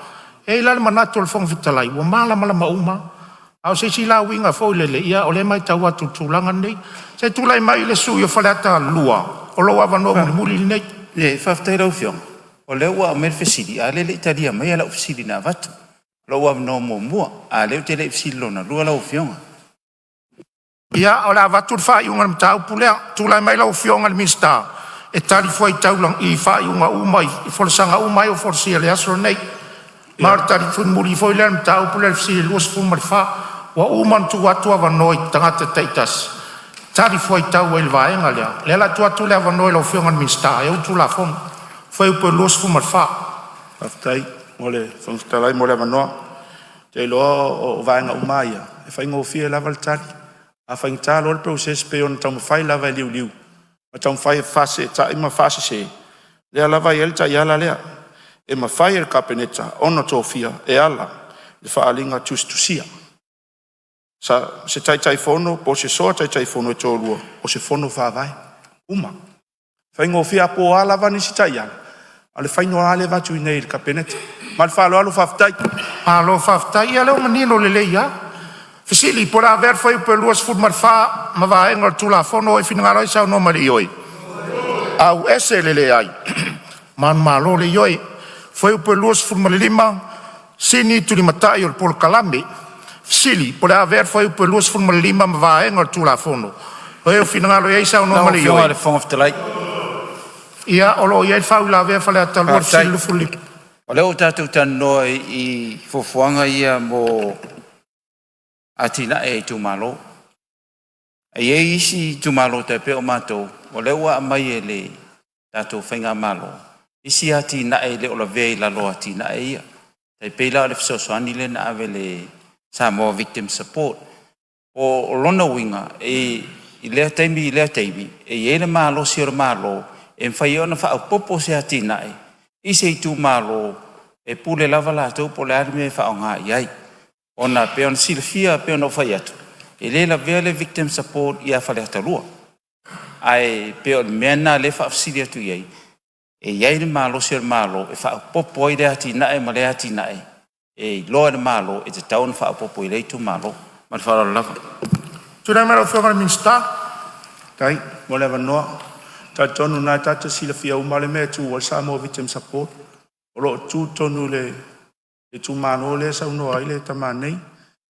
E lale manatu le whongfitalai. Ua mamalama uma. Au se si la winga fo le ia o le mai tau atu tulanga nei. Se tulai mai le sui o whale ata lua. O lo awanoa muli nei. Le whaftai rau whionga. o le ua mer fesili a le italia mai ala fesili na vatu lo ua no mo mua a le te le fesili lona lua la fionga Ia o la vatu fa iunga mtau pulea tula mai la fionga le mista e tali foi taulang I fa iunga umai I forsanga umai o forsia le asro nei Marta di fun muri foi le mtau pulea fesili luas fu mar fa wa uman tu watu ava noi tangata teitas tali foi tau el vaenga le la tu atu le ava noi la fionga le mista e tu la fon foi o luas fu mar fa Aftai, mole, whangtalai mole manoa. Te loa o vaenga umaia. E whaingo fia lava le tari. A whaingta loa le proses pe on tamu whai lava liu liu. Ma tamu whai fase, ta ima fase se. Lea lava I elta I ala lea. E ma whai el kapeneta, ono tō fia, e ala. Le whaalinga tusia. Sa se tai fono, po se soa tai fono e tō lua. O se fono whawai. Uma. Whaingo fia po ala vani si tai ala. Ale faino ale vatu nei il kapeneta. Mal falo alo faftai. Alo faftai ale o manino le leia. Fisili por haver foi per luas fut marfa ma va engol tu la fono e finanga roi sa no mari oi. Au ese le le ai. Man malo le oi. Foi per luas fut malima sini tu li matai o por kalambi. Fisili por haver foi per luas fut malima ma va engol tu la fono. O finanga roi sa no mari oi. le fong of the light Ia olo ia fau la ve fale ata luar silu fuli. o le o tatu tano I fofuanga ia mo atina e tu malo e isi tu malo te pe o mato o le ua mai e le tatu whainga malo isi atina e le o la vei la lo atina e ia te peila le fisosoani le na ave le Samoa Victim Support o lona winga I lea teimi e ele malo si o malo e fai ona fa popo se atina I se tu malo e pule lava la tu po le arme fa nga yai ona pe on silfia pe on fai atu e le la vele Victim Support ia fa le talua ai pe on mena le fa silia tu yai e yai le malo se malo e fa popo i le atina e male atina e lo le malo e te taun fa popo I le tu malo ma fa lava Tu na mero fionga minsta. Tai, mole manoa. Ta tonu na tata sila fia umale me tu o Samoa Victim Support. Olo tu tonu le tu mano le sa uno ai le tamanei.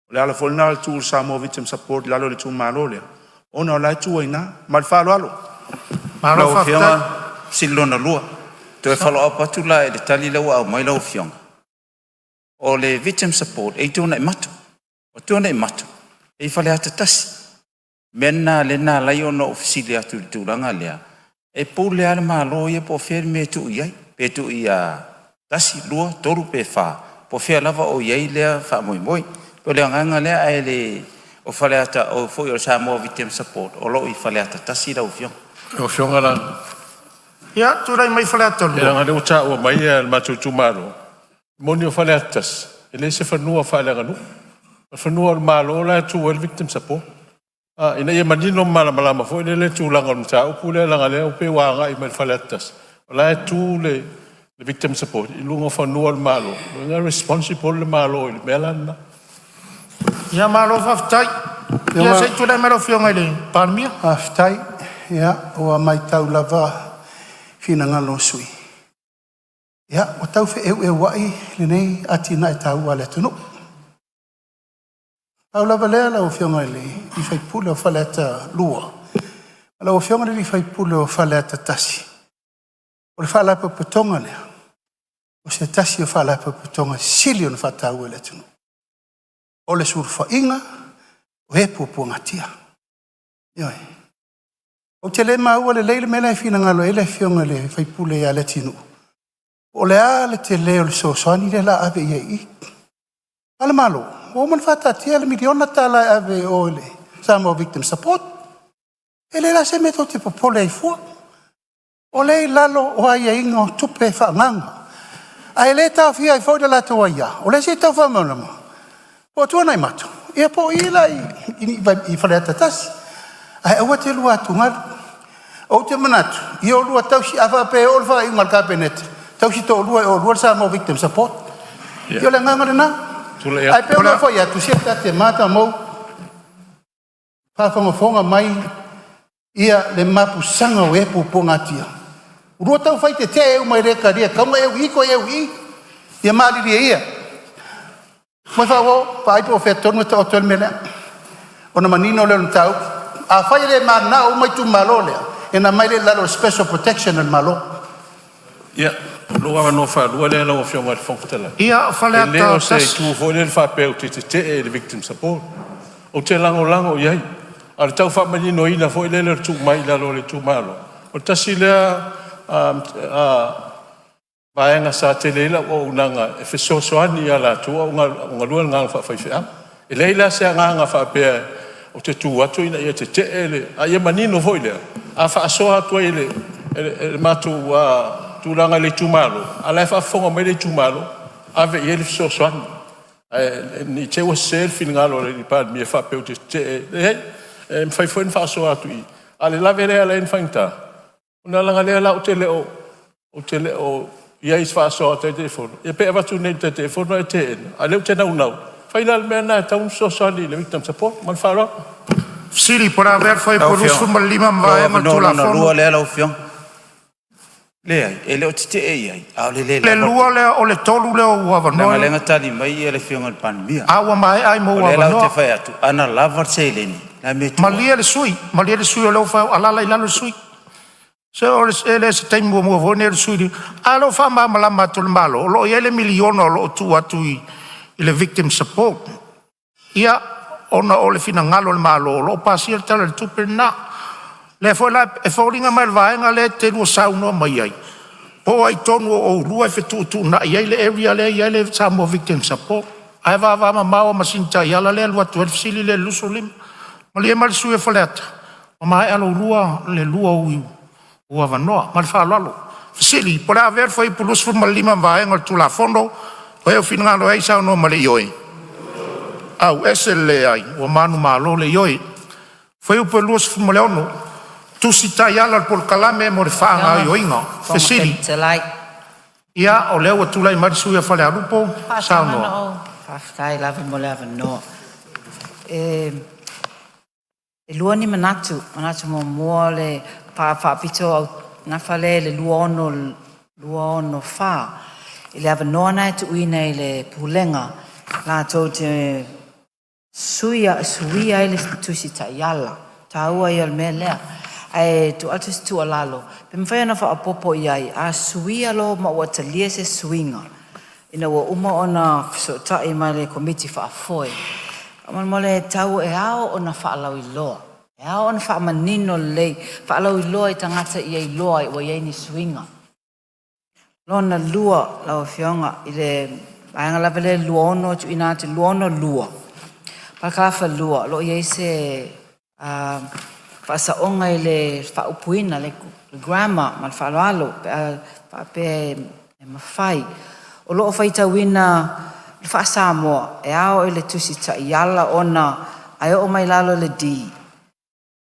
Le ala folna tu Samoa Victim Support lalo le tu mano le. Ona la tu ina mal falo alo. Malo Lau faftai. fionga silona lua. Te follow up atu la e tali lau au mai lau fionga. O le Victim Support e tūna I matu. O tūna I matu. E fale ata tasi. Mena le nā lai o no ofisili atu tūranga lea. E pou le ala malo ia po fere me tu iai. Pe tu ia tasi lua toru pe fa. Po fere lava o iai lea fa moi moi. Po le anganga lea e le o fale ata o foi o Samoa Victim Support. O lo I fale ata tasi lau fionga. O fionga la. Ia tu rai mai fale ata E lua. nga leo ua mai e matu tumaro. Moni o fale atas. E le se whanua fale nganu. Whanua o malo la tu el Victim Support. Ina ia manino malama foi le tu langa mta o pule langa le o pe wanga I mal fale atas. Ola tu le Victim Support. I lunga whanua o malo. Nga responsible le malo I le melana. Ia malo faftai. Ia se tu na mero fionga le palmia. Aftai, ia, o mai tau lava fina ngalo sui. Ia, o tau fe e wai le nei atina e tau ale tunu. Tau lava lea la o fionga le I fai pule o faleta lua. La o fionga le I fai pule o faleta tasi. O le fala pa putonga lea. O se tasi o fala pa putonga sili o na fatau ele tunu. O le surfa inga, o he pupunga tia. Ioi. O te le maua le leile mele fina ngalo ele fionga le fai pule ia le tinu. O le ale te leo le sosoani le la ave ia I. Ala malo, o man fata tia le miliona tala ave o le Samoa Victim Support. Ele la se meto te popole ai fua. O le lalo o ai ingo tupe fa nganga. Ai le tau fia I fauda la tua ia. O le se tau fa maunama. Po tua nai matu. Ia po ila I faleta tasi. Ai aua te lua tungaru. O te manatu. I o lua tau si afa pe o lua ingal kapenete. Tau si to lua o lua Samoa Victim Support. Io le nganga le na. Ai pe o lua fai atu si te mata mou. Whawhangafonga mai ia le mapu sanga o epu ponga tia. Urua tau whai te te eu mai reka ria, kaunga eu i ko eu i. Ia maari ria ia. Mai whawo, whaipo o whetonu ta o tuel mele. Ona manino leo tau. A whai re mana o mai tu malo lea. E na mai le lalo special protection al malo. Ia, loa wano whalua lea lau whionga te whongtala. Ia, whale ata leo se tu fo le whapeo te e le victim support. O te lango iai. Ar tau whamani no ina fo le tu mai lalo le tu malo. O tasi lea vaenga sa te leila o unanga e whesosoani a la tua o ngā lua ngā whawhaiwhea. E leila se ngā whapea o te tu atu ina ia te ele. A ia manino fo lea. A whaasoa atua ele matu tūranga le tūmalo. A lai whaafonga mai le tūmalo. A ve i ele whesosoani. Ni te wa self in ngalo le pad mi fa pe te e fai foi fa so atu I ale la vere ala in fainta una la ngale la o tele o ia is fa so te telefono e pe va tu ne te telefono e te ale te na una final me na ta un so sali le victim support man fa ro Siri para ver fai por uso mal lima vai ma tu la fono le la fion le ele o te ai le lua le o le tolu le o wa no le ngatali mai ele fion al pan mia awa mai ai mo wa no te fai atu ana lava seleni la me malia le sui o le fa ala la le sui se o ele se tem mo vone le sui alo fa ma la ma tu malo lo ele miliono lo tu atu I le victim support ia ona o le fina ngalo le malo lo pasir tala le tupena le foi la e foringa mai vaenga le te lu sauno mai ai po ai tonu o lua fe tu na ia le area le ia le samo victim support ai va ma masinta ia la le lu tu sili le lusulim mali mal su e faleta ma alo lua le lua o va no mal fa lalo sili por haver foi plus for malima vaenga tu la fondo o e fina ngalo ai sauno mali yoi au esele ai o manu malo le yoi foi o pelus for maleono tu si tayala por kalame mo fanga yo inga fesili ia o leo tu lai mar suia fale arupo sa no fai lava mo lava no e luoni manatu mo le pa pito na fale le luono fa ele ava no na tu ina le pulenga la to te suia ele tu si tayala taua ia me lea ai tu altus tu alalo pem fai na fa popo iai a suia lo ma wa talia se swinga ina wa uma ona so ta I mai le committee fa foi amal mole tau e ao ona fa lau I lo e ao ona fa manino le fa lau I lo I tangata iai lo I wa iai ni swinga lona lua lau fionga I le anga la vele luono tu ina te luono lua pa ka fa lua lo iai se Fasa onga I le whaupuina le grandma mal whaloalo pa pe mawhai. O loo whaitawina le whaasamoa e ao I le tusi ta iala ona ai o mai lalo le di.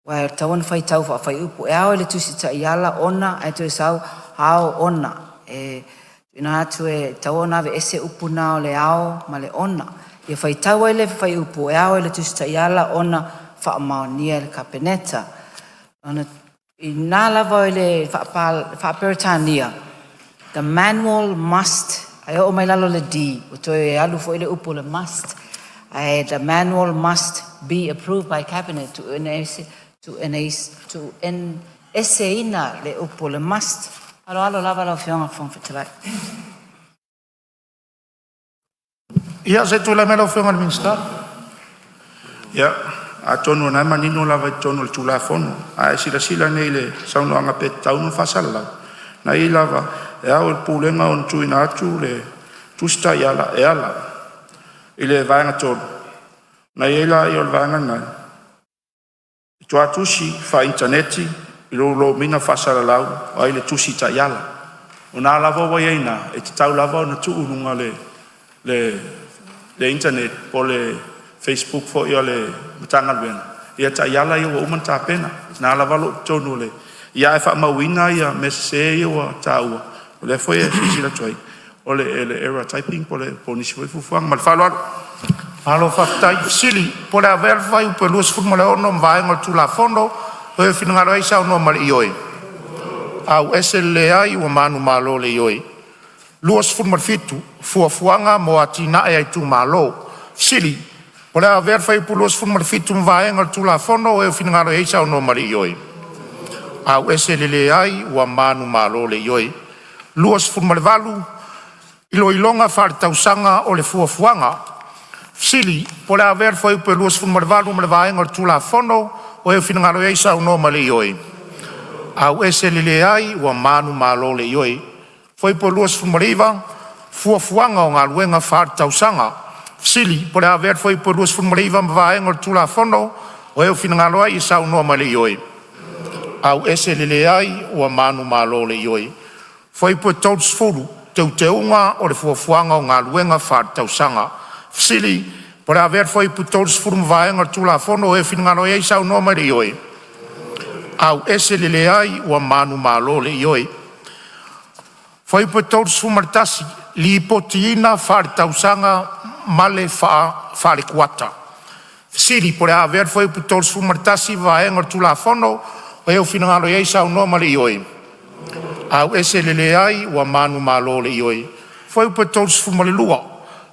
Wai tawan whaitau whai upu e ao I le tusi ta iala ona ai tu e sau hao ona. E ina hatu e tawana ve ese upu nao le ao ma le ona. Ia whaitau I le whai upu e ao I le tusi ta iala ona whaamaonia le kapeneta. Ona I nā lava le whaaperitania. The manual must, ai o mai lalo le di, o toi e alu fo I le upo le must. The manual must be approved by cabinet to ese ina le upo le must. Alo lava lau whionga whongwhitalai. ia se tu la melo fe mal minsta ia a tonu na manino lava tonu le tula fono a sila nei le sauno anga pe tau no fasala na I lava e au le pulenga on tu ina atu le tusta yala e ala ile vanga tonu na ila I ol vanga na tu atusi fa interneti lo mina fasala lau ai le tusi ta yala ona lava wa ina e tau lava na tu ununga le internet po le Facebook fo ia le matanga ben ia ta yala ia o man ta pena na lava lo tonu le ia e fa mawina ia mese ia ta u le foi e sila toi o le error typing po le ponisi fu fang mal falo alo fatai sili po la ver vai u pelus fu mala no vai ngol tu la fondo o e fina ngalo isa no mal ioi au ese le ai ua manu malo le ioi. Luas fulmarfitu, fuafuanga mo atina e ai tu malo. Sili, o le aver fai pu luas fulmarfitu mvaenga tu la fono e finangaro eisa o no mari ioi. Au ese le ai ua manu malo le ioi. Luas fulmarvalu, ilo ilonga fartausanga o le fuafuanga. Sili, po le aver fai pu luas fulmarvalu mvaenga tu la fono o e finangaro eisa o no mari ioi. Au ese le ai ua manu malo le ioi. Foi po luas fumariva, fuafuanga o ngā luenga whārtausanga. Sili, po le aver foi po luas fumariva mwaenga tu la fono, o eo finangaloa i sau noa male ioi. Au ese lele ai ua manu malo le ioi. Foi po tauts furu, teu teunga o le fuafuanga o ngā luenga whārtausanga. Sili, po le aver foi po tauts furu mwaenga tu la fono, o eo finangaloa i sau noa male ioi. Au ese lele ai ua manu malo le ioi. Foi po tautu sumartasi, li potiina whaartausanga male whaare kuata. Siri, por a ver foi po tautu sumartasi vaenga tu la fono, o eo finangalo iei sau noa male ioi. Au ese lele ai, ua manu malo le ioi. Foi po tautu sumale lua,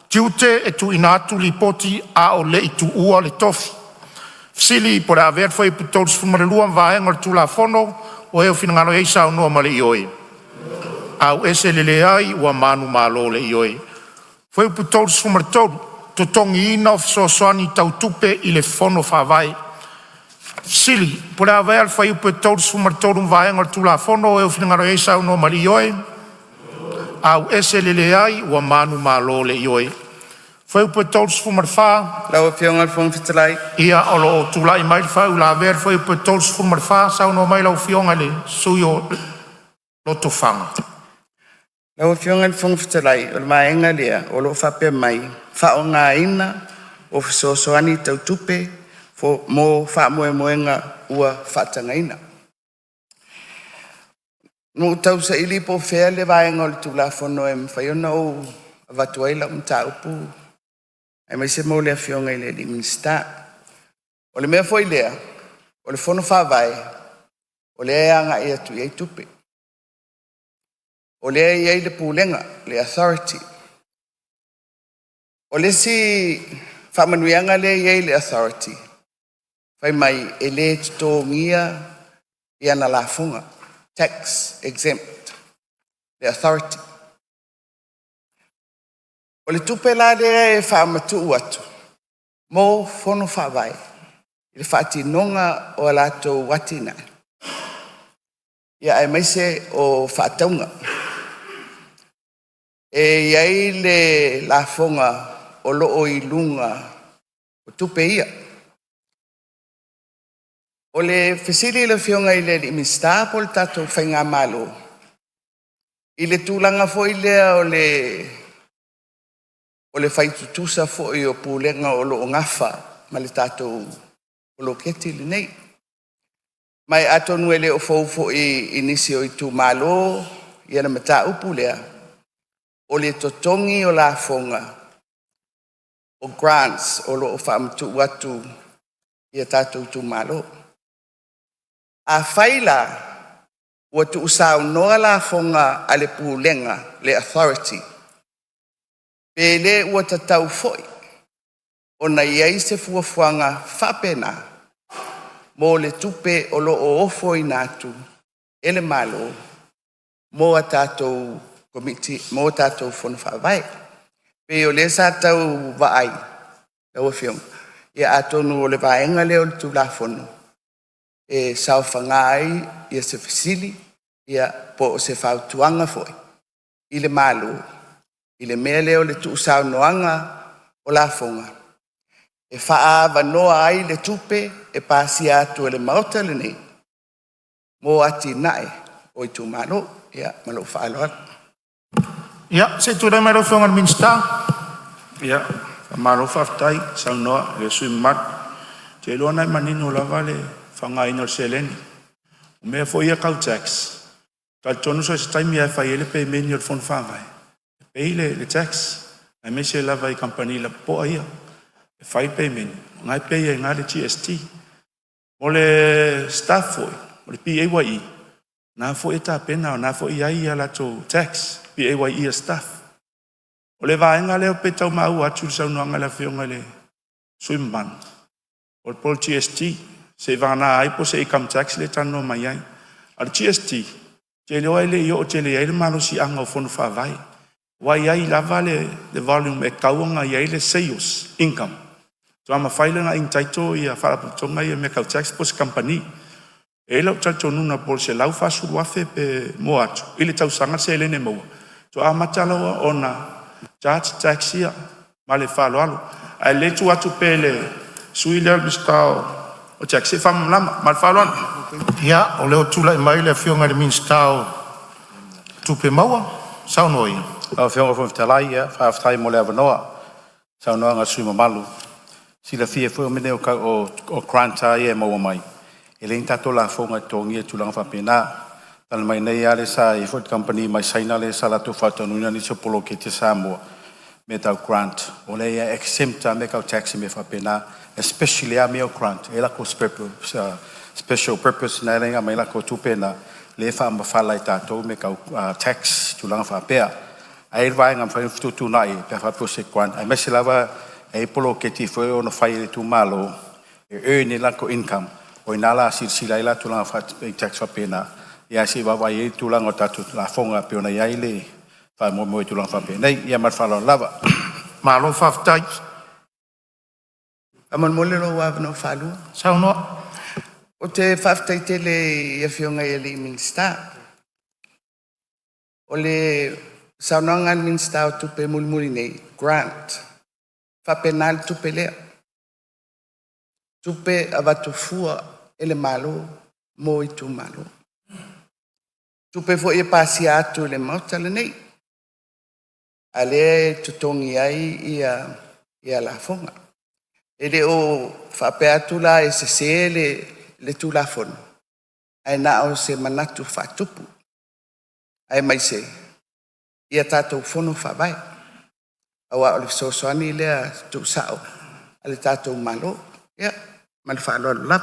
tiute e tu inatu li poti a o le itu ua le tofi. Siri, por a ver foi po tautu sumale lua vaenga tu la fono, o eo finangalo iei sau noa male ioi. Au ese lele ai ua manu malo le ioi. Foi pu tolu sumartoru, to tongi ina o fisoasoani tau tupe i le fono whawai. Sili, pure a vea fai pu tolu sumartoru mvaenga tu la fono e o finangaro e sau no mali ioi. Au ese lele ai ua manu malo le ioi. Foi pu tolu sumarwha. Lau fionga fong fitalai. Ia olo o tulai mai whau la vea foi pu tolu sumarwha sau no mai lau fionga le sui o loto whanga. Lau fionga fong fitalai, o le maenga lea, o lo whape mai, wha o ngā ina, o fisosoani tau tupe, mo wha moenga ua whatanga ina. No tau sa ili po whea le vaenga o le tula whono e mwhaiona o watuaila mta upu. Ai mai se mo lea fionga i le li minsta. O le mea foi lea, o le whono whawai, o le anga i atu i tupe. O le iei le pūlenga, le authority. O le si whamanuianga le iei le authority. Whai mai e le tutongia i ana la funga. Tax exempt. Le authority. O le tupe la le whamatu atu. Mo whono whawai. I le whatinonga o alato watina. Ia ai maise o whataunga. E iai le la fonga o loo i lunga o tupe ia. O le fesili le fionga i le mista po le tato whainga malo. I le tūlanga fo i lea o le whaitutusa fo i o pūlenga o loo ngafa ma le tato o lo keti le nei. Mai ato nuele o fo i inisi o i tu malo i ana mata upu lea. O le totongi o la fonga, o grants o lo o whaamtu watu i a tātou tu malo. A whaila, ua tu usau noa la fonga a le pūlenga, le authority. Pele ua tatau foi, o na iai se fuafuanga whapena, mo le tupe o lo o ofo i nātu, ele malo, mo a tātou komiti mo tātou whono whawai. Pe o le sa tau waai, tau whiong. Ia atonu o le vaenga leo le tu la whono. E sau whangai, ia se fasili, ia po o se whautuanga foi. I le malu, i le mea leo le tu sau noanga o la whonga. E whaa wanoa ai le tupe, e pasi atu le mauta le nei. Mo ati nae, o i tu malo, ia malo whaaloa. Ja, se tu mero whonga minsta. Ia, maro whaftai, sau noa, e sui mat. Te loa nai manino lava le whangai no seleni. O mea fo ia kau tax. Tal tonu so se taimi ai whai ele pe meni o le whon whawai. Pei le tax. Ai me se lava i kampani la poa ia. E whai pe meni. Ngai pei e ngā le GST. O le staff foi, o le PAYE. Nā fo e tā pena o nā fo i ai ala tō tax, PAYE staff. O le vaenga leo pe tau mau atu sa unuanga la whionga le swimman. O le pol GST, se vana ai po se income tax le tano mai ai. Al GST, te leo ai le i o te le ai le malo si anga o whonu whawai. Wai ai lava le volume e kauanga i ai le sales income. Tua ma whailanga in taito i a wharaputonga i a me kau tax po se company. E lau taito nuna pol se lau whasuru afe pe mo atu. I le tau sanga se ele ne maua. Tua amatalawa o na charge taxia ma le whalo alo. Ai le tu atu pe le sui leo mistao o taxi wham lama ma le whalo alo. Ia, o leo tula i mai le whionga le minstao tupe maua, sao noi. Au whionga fwm talai ia, whaaftai mo le avanoa. Sau noa ngā sui mamalu. Sila fia fweo mene o granta ia maua mai. E le intato la whonga tongia tulanga whapena. Tala mai nei ale sa i Ford Company mai saina le sa latu whatanuna ni so polo ke te Samoa. Me tau grant. O le ia exempta me kau taxi me whapena. Especially a meo grant. E lako special purpose na renga mai lako tupena. Le wha mawhala i tātou me kau tax tulanga whapea. Ai vai ngam whai tutu nai pe whapo se grant. Ai mesi lava e polo ke ti fweo no whai le tu malo. E earn e lako income. O inala sila ila tulanga whai tax whapena. Ia si wawai e tulanga o tatu la whonga pe ona iai le whai moe tulanga whapena. Nei, ia marwhala lava. Malo whaftai, Amon mole ro wa no falu. sao noa. O te whaftai te le ia whionga ia le minsta. O le saunangan minsta o tupe mulmuli nei, grant. Whapenal tupe lea. Tupe avatu fua ele malo, mo i tu malo. Tupe fo ia pasi atu le mautala nei. Ale tutongi ai ia la fonga. Ele o whape atu la e se le tu la fono. Ai na o se manatu whatupu. Ai mai se. Ia tātou fono whawai. Awa o le sosoani lea tu sao. Ale tātou malo. Ia, mali whaalo alu lap.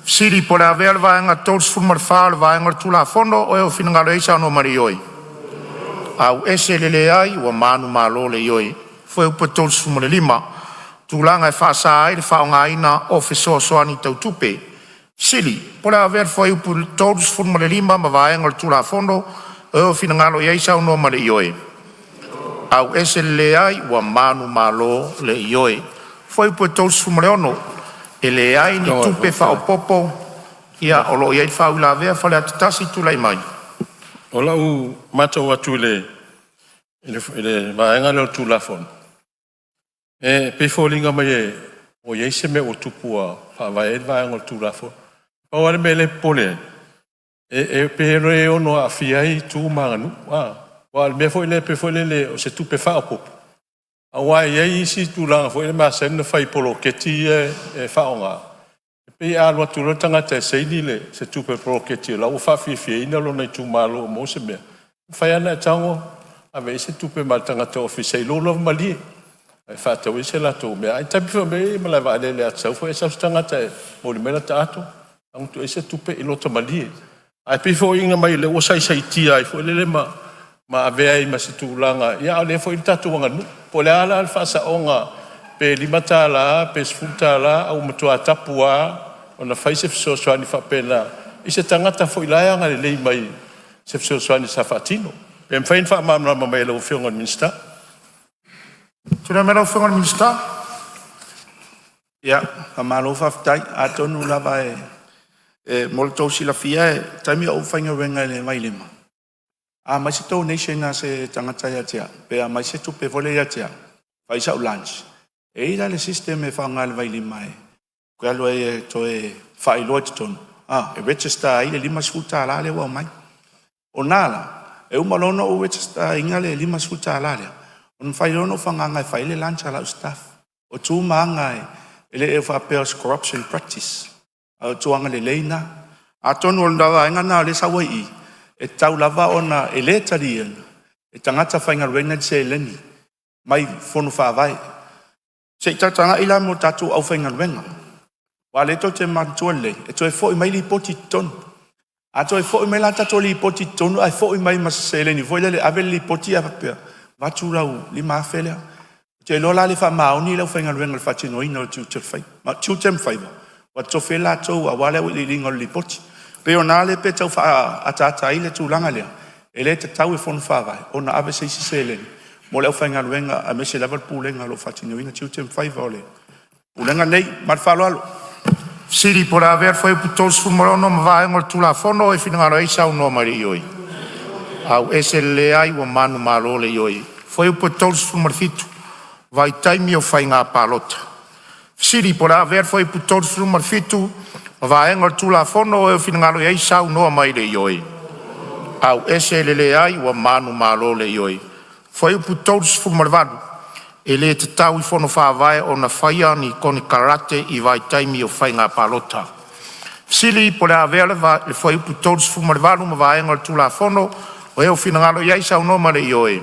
Siri po le avea le vaenga tōs fulmar wha le vaenga tula fondo o eo whinangaro eisa no mari oi. Au ese le le ai ua manu malo le ioi. Fue upa tōs fulmar le lima. Tūlanga e whaasa ai le whaonga ina o whesoasoani tau tupe. Siri, po le avea fue upa tōs fulmar le lima ma vaenga tula fondo o eo whinangaro eisa no mari ioi. Au ese le ai ua manu malo le ioi. Fue upa tōs fulmar le ono. E le ai ni tupe whao popo ia o lo iai whao la vea whale atatasi tulai mai. O lau matau atu le vaenga leo tu lafon. E pe fōlinga mai e o iei se me o tupua whawai e vaenga tu lafon. Pawale me le pole. E pe re ono a fiai tu manganu. Wa me fo ile pe fo le o se tupe whao popo. Awai iei isi tu langa fo ile ma sena whai polo keti e whaonga. Pe a lua tu rotanga te seini le se tupe polo keti la o whawhiwhia ina lo nei tu malo o mo se mea. Whai ana e tango a vei se tupe ma tanga te ofisei lo lo mali. Ai whatau i se lato mea. Ai tabi wha mei ma lai waale le atau fo e sa tanga te mori mena ta ato. Ang tu e se tupe i lo ta mali. Ai pe fo inga mai le o sai tia ai fo le ma avea i ma se tūlanga. Ia le fo i tatu wanga nu. Po le ala al whasa onga pe limata la, pe sfuta la, au matua tapua, o na whaise fisosoani whapena. I se tangata fo i laianga le lei mai se fisosoani sa whatino. Pe mwhain wha mamrama mai lau whiongan minsta. Tuna me lau whiongan minsta? Ia, ka malo whaftai, a tonu lava e mole tau sila fia e taimi au whainga wenga le mai lima. A mai se tau nation na se tangata ia tia, pe a mai se tupe vole ia tia, whai sa u lunch. E ira le system e whaonga le vai lima e, kua lua e to e whai loa te tonu. E register ai le lima sfuta ala le wau mai. O nala, e umalono o register inga le lima sfuta ala le. On whai lono whanganga e whai le lunch ala u staff. O tū maanga e le e whapeos corruption practice. O tuanga le leina. A tonu o ndawa inga na le sawai i. E tau lava ona e le tari ana. E tangata whainga reina se leni. Mai whonu whawai. Se i tatanga ila mo tatu au whainga renga. Wa le to te mantua le. E to e fo i mai li poti tonu. Ato e fo'i mai lata to li poti tonu ai fo'i mai masele ni fo'i le ave li poti a papea. Vaturau li mafelea. Te lola le fa maoni le fa ngal fa tino ina le tu fai. Ma tu tem fai. Wa to fe la to a wale li ngol li poti. Pe ona le pe tau fa atata ile tu langa le. Ele te tau e fon fa vai. Ona ave se sele. Mo le fa ngal a me se level pulenga lo fa tino ina tu tem fai vole. Pulenga nei mar fa lo. Siri por haver foi putos fumorono ma vai ngol tula fono e fina ngaro isa no mari yoi. Au ese le ai o manu malo le yoi. Foi putos fumarfitu. Vai taimi o fai ngā palota. Siri por haver foi putos fumarfitu ma vai ngol tula fono e fina ngaro isa no mai le yoi. Au ese le ai o manu malo le yoi. Foi putos fumarvadu. E le te tau I fono whāwae o na whaia ni koni karate I vai taimi o whai ngā palota. Sili po le avea le whai upu tōrus fumarewaru ma vaenga le tūla fono o eo whinangalo iai sau no mare ioe.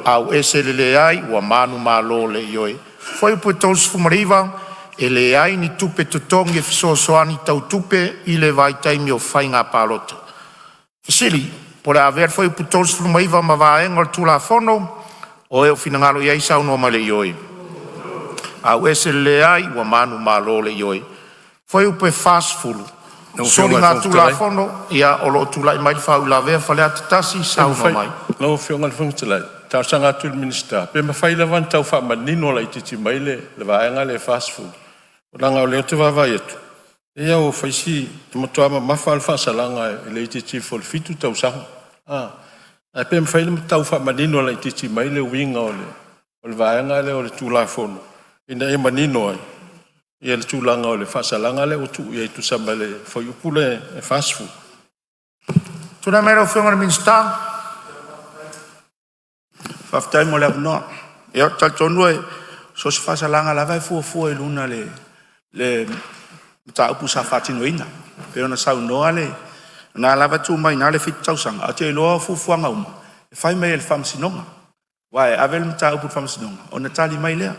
Au ese le ai ua manu malo le ioe. Whai upu tōrus fumariwa e le ai ni tupe tutongi e fisosoani tau tupe I le vai taimi o whai ngā palota. Sili po le avea le whai upu tōrus fumariwa ma vaenga le tūla fono o eo whinangalo iai sau no male ioe. Au ese le ai ua manu malo le ioe. Foi upe fast food. Soli ngā tūla whono, ia o lo tūla I mai whau la vea whale atatasi sau no mai. Lau whionga le whungutalai. Tau sanga atu le minister. Pe ma whaile wan tau wha manino la I titi mai le vaenga le fast food. O langa o leo te wawai atu. Ia o whaisi, I motoa ma mawha alfa salanga e le titi fol fitu tau sanga. Ai pe ma whaile ma tau wha manino la I titi mai le winga o le vaenga le o le tūla whono. Ina e manino ai. Ia le tūlanga o le whasalanga le o tu ia I tu samba le whaiupule e fast food. Tuna mera o whionga le minister. Whaftai mo le apnoa. Ia tal tonu e so se whasalanga la vai fua luna le ta upu sa whatino ina. Pero na sau noa le na lava tu mai na le fit tausanga. A te loa fuanga uma. E whai mai le whamsinonga. Wae avel mta upu whamsinonga. O na tali mai lea.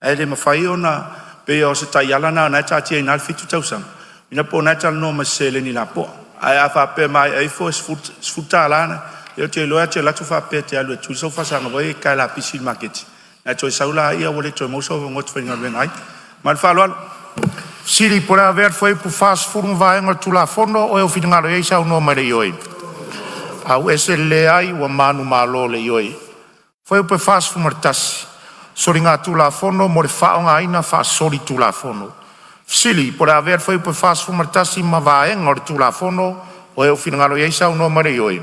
E le mawhai o na pe o se tai alana na ta tia ina fitu tausang ina po na tal no ma sele ni la po ai afa pe mai ai fo sfuta alana yo te loa te la tu fa pe te alu tu so fa sa no e ka la pisil market na to saula ia wole to mo so ngot fenga ben ai mal fa lo Siri por haver foi pu fast food vai ngol tula fono o eu finangalo ia sau no mare ioi. Au ese le ai ua manu malo le ioi. Foi pu fast food martasi. Sori ngā tūla whono, mo re whaonga ina wha sori tūla whono. Sili, por haver whai upe whaasfu martasi ma vaenga o re tūla whono, o eo whinangalo iei sau no mare ioi.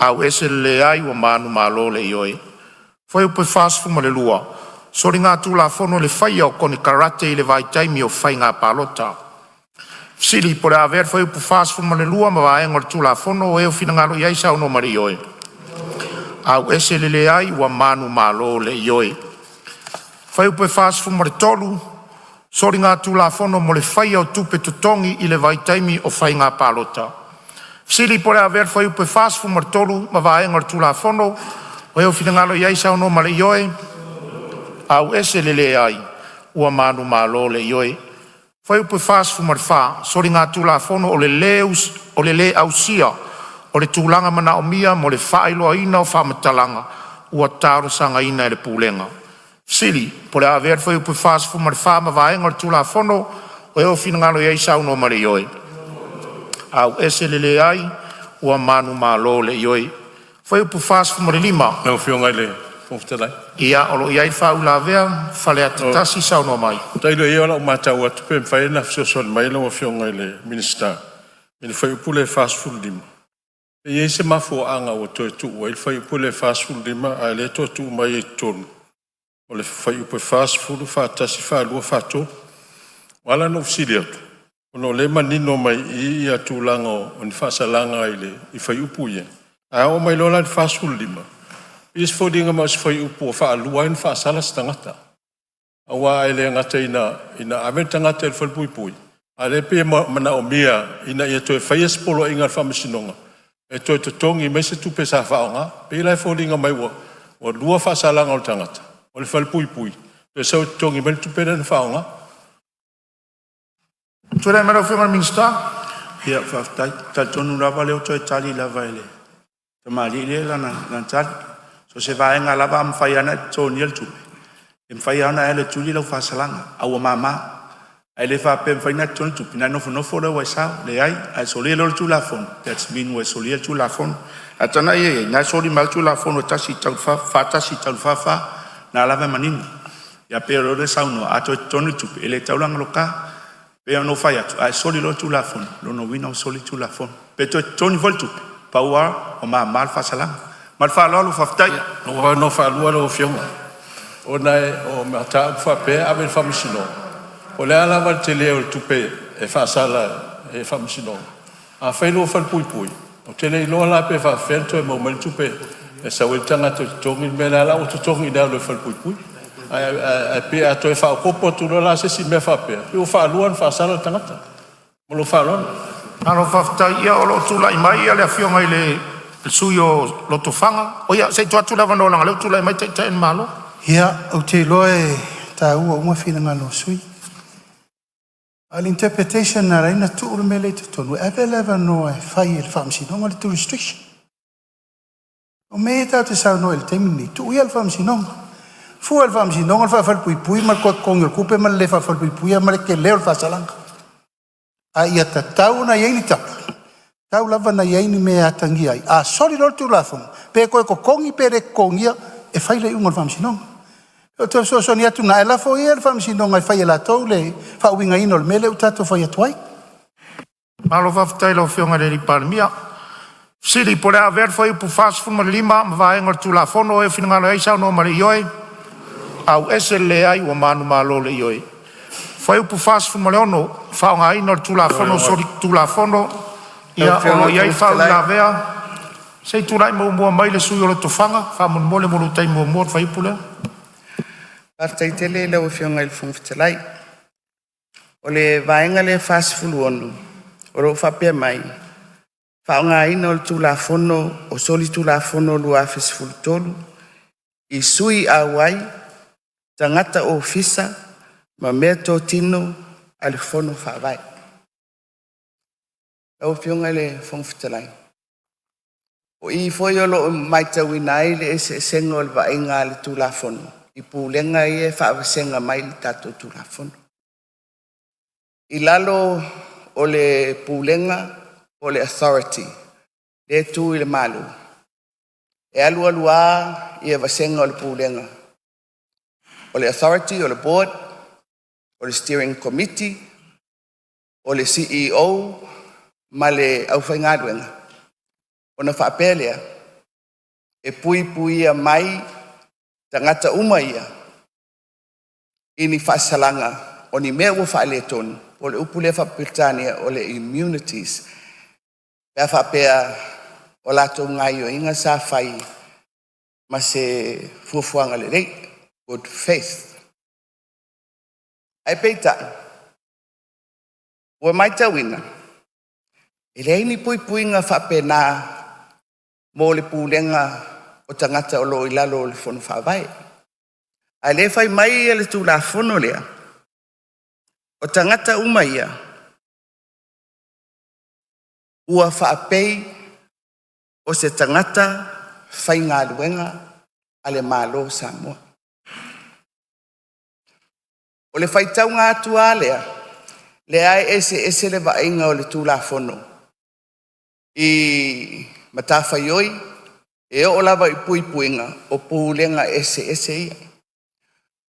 Au ese le ai wa manu malo le ioi. Whai upe whaasfu ma le lua. Sori ngā tūla whono le whai au koni karate I le vai taimi o whai ngā palota. Sili, por haver whai upe whaasfu ma le lua ma vaenga o re tūla whono, o eo whinangalo iei sau no mare ioi. Au ese le ai wa manu malo le ioi. Whai upe whaasfu mare tolu, sori ngā tūla whono mo le whai au tupe tutongi I le vai taimi o whai ngā palota. Siri pore a ver whai upe whaasfu mare tolu, ma vaenga tūla whono, o eo whinangalo iai sau no male ioi. Au ese le ai wa manu malo le ioi. Whai upe whaasfu mare wha, sori ngā tūla whono o le le au sia, o le tūlanga mana o mia mo le whaeloa ina o whamatalanga ua tāro sanga ina le pūlenga. Sili, po le aver whai upe whaasfu mare whaama vaenga le tūla whono o eo whinangalo iei sau no mare ioi. Au ese le ai ua manu malo le ioi. Whai upe whaasfu mare lima. Nau whionga le whoftalai. Ia olo iai whau la vea, whale atatasi sau no mai. Tailo ia ola o mātau atu pe mwhae na fsioson mai la o whionga le minister. Mene whai upule fast food lima. E se mafo anga o to tu o il fai pole fast food lima a le to tu mai ton o le fai po fast food fa tasi fa lu fa to wala no fsilia no le manino mai I atu langa on fa salanga ile I fai upu ye a o mai lola fast food lima is fodinga mas fai upu fa lu in fa sala stangata awa ile ngata ina ametanga tel fal pui ale pe mana o mia ina ia to fai espolo inga fa masinonga e toi te tongi me se tupe sa whaonga, pe lai fōringa mai o lua whasalanga o tangata, o le whalpui. Te sau te tongi me le tupe na whaonga. Ture mera o whionga minister. Ia whaftai, tonu lava leo toi tali lava ele. Tamali le lana tali. So se vaenga lava am whai ana tōni el tupe. E mwhai ana ele tuli lau whasalanga, aua mama. Ai le whape mwhai na tōni tupi, na nofo leo wai sao, le ai, ai soli elo tu la fon. That's mean we soli el tu la fon. Atana ie, na soli mal tu la fon, o tasi tau wha, na lava manini. Ia pero le sao no, ato tōni tupi, ele taulanga loka, pe no fai atu, ai soli lo tu la fon, lo no wina o soli tu la fon. Pe to tōni vol tupi, paua o mal whasalanga. Mal whalalo whaftai. No whalua lo fionga. O nai o mata whape ave whamisino. O le alawa te leo tupe e whasala e whamisino. A whailo whalpui. O te le iloa la pe whawhentu e maumali tupe. E sa wetanga te tongi me la o te tongi nao le whalpui. A pe ato e whaopopo tu no la se si me whape. Pe o whaaluan whasala tangata. Molo whaaluan. Ano whaftai ia o lo tula i mai ia le fionga i le sui o loto whanga. O ia, se tua tula wanoa leo tula i mai te en malo. Ia, au te loe ta ua uma whina ngalo sui. Al interpretation na reina tu uru me le te tonu. Ewe lewa noa e whai e le whamsi nonga le tu restriction. O me e tau te sau noa e le teimini. Tu ui al whamsi nonga. Fu al whamsi nonga le whawhal pui ma le koe kongi o kupe ma le whawhal pui ma le ke leo le whasalanga. A ia ta tau na yeini tau. Tau lava na yeini me atangi ai. A sori lor tu lafong. Pe koe ko kongi pe re kongia e whai le unga le whamsi nonga. O te so ni atu na e lafo ia le whamsi nonga e whai e la tau le whauinga ino le mele utato whai atuai. Malo whaftai lo fionga le riparimia. Siri po rea ver whai upu whasfun ma lima ma vaenga tu la fono e whinangalo e sao no ma le ioi. Au ese le ai wa manu malo le ioi. Whai upu whasfun ma le ono whaonga ino tu la fono sori tu la fono ia ono iai whau la vea. Sei tu lai mua mai le sui o le tofanga whamun mole molu tai mua whai upu lea. Partai tele le o fionga il fung fitalai. O le vaenga le whasfulu onu. O ro whapea mai. Whaonga ino le tu la fono o soli tu la fono lua whasfulu tolu. I sui awai tangata o fisa ma mea tō tino ale fono whawai. Le o fionga le fung fitalai. O i foi o lo maitawina ai le ese sengo le vaenga le tu la fono. I pūlenga i e whaawasenga mai li tātou tu la fono. I lalo o le pūlenga o le authority, le tū i le malu. E alua i e wasenga o le pūlenga. O le authority, o le board, o le steering committee, o le CEO, ma le auwhaingaruenga. O na whaapelea, e pui a mai tangata uma ia ini whaasalanga o ni mea ua whaale tonu o le upule whapirtania o le immunities pea whapea o lato ngai o inga sa whai ma se fuafuanga le rei good faith ai peita ua mai tawina e le ini puinga whapena mo le pulenga o tangata o lo ilalo o le fono whawai. A le whai mai e le tū la fono lea. O tangata umaia. Ua whaapei o se tangata whai ngā luenga a le malo Samoa. O le whai tau ngā atua lea. Le ai ese le vainga o le tū la fono. I matawhai oi. E o lava i puinga o pūlenga ese ia.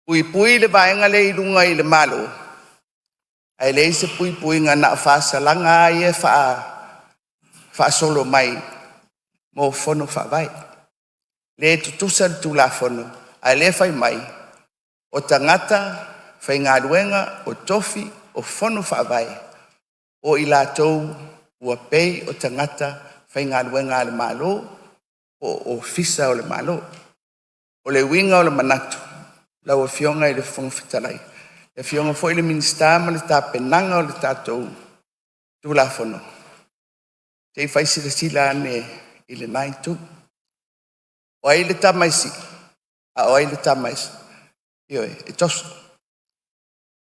Pui le vaenga le irunga i le malo. Ai le ise puinga na whaasalanga i e whaasolo mai mo fono whawai. Le tutusa le tū la fono. Ai le whai mai o tangata whai ngā ruenga o tofi o fono whawai. O i lātou ua pei o tangata whai ngā ruenga le malo. O fisa o le malo. O le winga o le manatu. La o fionga i le fonga fitalai. Le fionga foi le minister ma le tāpenanga o le tātou tu la fono. Te i whaisi le sila ane i le nai tu. O ai le tamaisi. A o ai le tamaisi. Ioe, e tosu.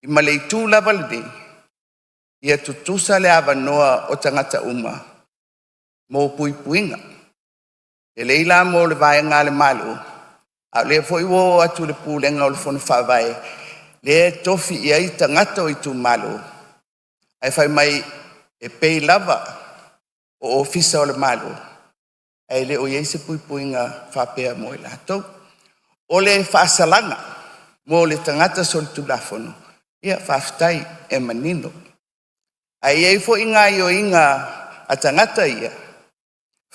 I ma le i tū lava le nei. ia tutusa le avanoa o tangata uma mo puipuinga. E leila mo le vaenga le malu. A le foi wo atu le pulenga o le fono whawai. Le tofi ia i tangata o i tu malu. Ai whai mai e pei lava o ofisa o le malu. Ai le o iei se puipuinga whapea mo i latou. O le whaasalanga mo le tangata so le tulafono. Ia whaftai e manino. Ai ei fo inga i o inga a tangata ia.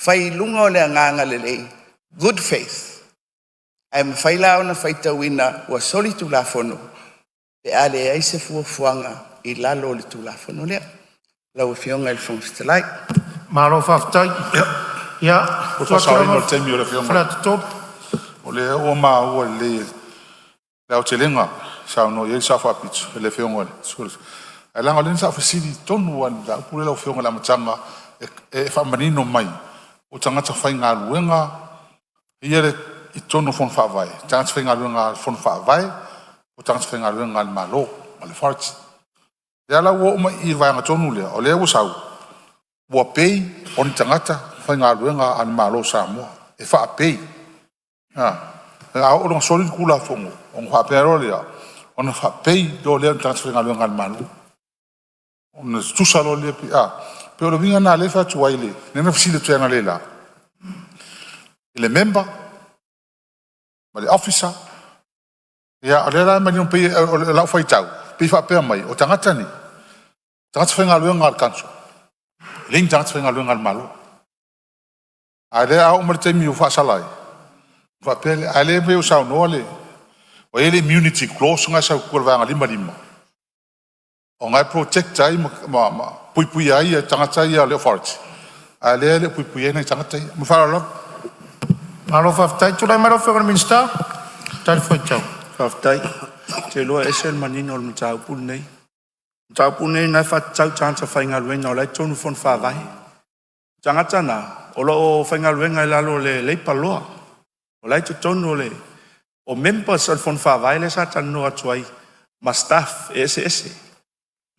Whai lunga o le anganga le lei. Good faith. Ai mawhai lao na whai tauina ua soli tulafono. Pe ale ai se fuafuanga i lalo le tulafono lea. Lau fionga il fongfitalai. Malo whaftai. Ia. O whasau ino le temi o le whionga. Flat top. O le o maa ua le leo te lenga. Sao no iei sa whapitu e le whionga le. Ai langa lena sa whasiri tonu wan da upule lau whionga la matanga e whamanino mai. O tangata whai ngā ruenga ia le i tonu fon whawai. Tangata whai ngā ruenga fon whawai o tangata whai ngā ruenga le malo ma le wharti. Lea lau o mai i vaianga tonu lea o lea usau. Ua pei o ni tangata whai ngā ruenga ane malo Samoa. E wha pei. A o longa soli kula fongo. O ngā pero lea. O na wha pei do lea ni tangata whai ngā ruenga ane malo. O na tusa lo lea pi a. Pero le vinga na le fa tu waile, nena fisile tu na le la. Le member, ma le officer, ya ole la ma ni pe la fa tau, pe fa pe mai, o tangata ni. Tangata fenga lu ngal kanso. Le tangata fenga lu ngal malo. Ale a o mo te mi fa salai. Fa pe ale pe o sa no le. O ele immunity clause nga sa ko va ngali lima. O ngai protect ai ma pui ai e tangata ia le forte. A le pui ai na tangata ia. Mo fara lo. Malo whaftai. Tulai maro whakar minsta. Tai whai tau. Whaftai. Te loa esel manino o le mtaupu nei. Mtaupu nei nai whatau tangata whainga luenga o lai tonu fon whawai. Tangata na. O lo whainga luenga i lalo le leipaloa. O lai tonu le. O members o fon whawai le sa tanu atuai. Ma staff ese.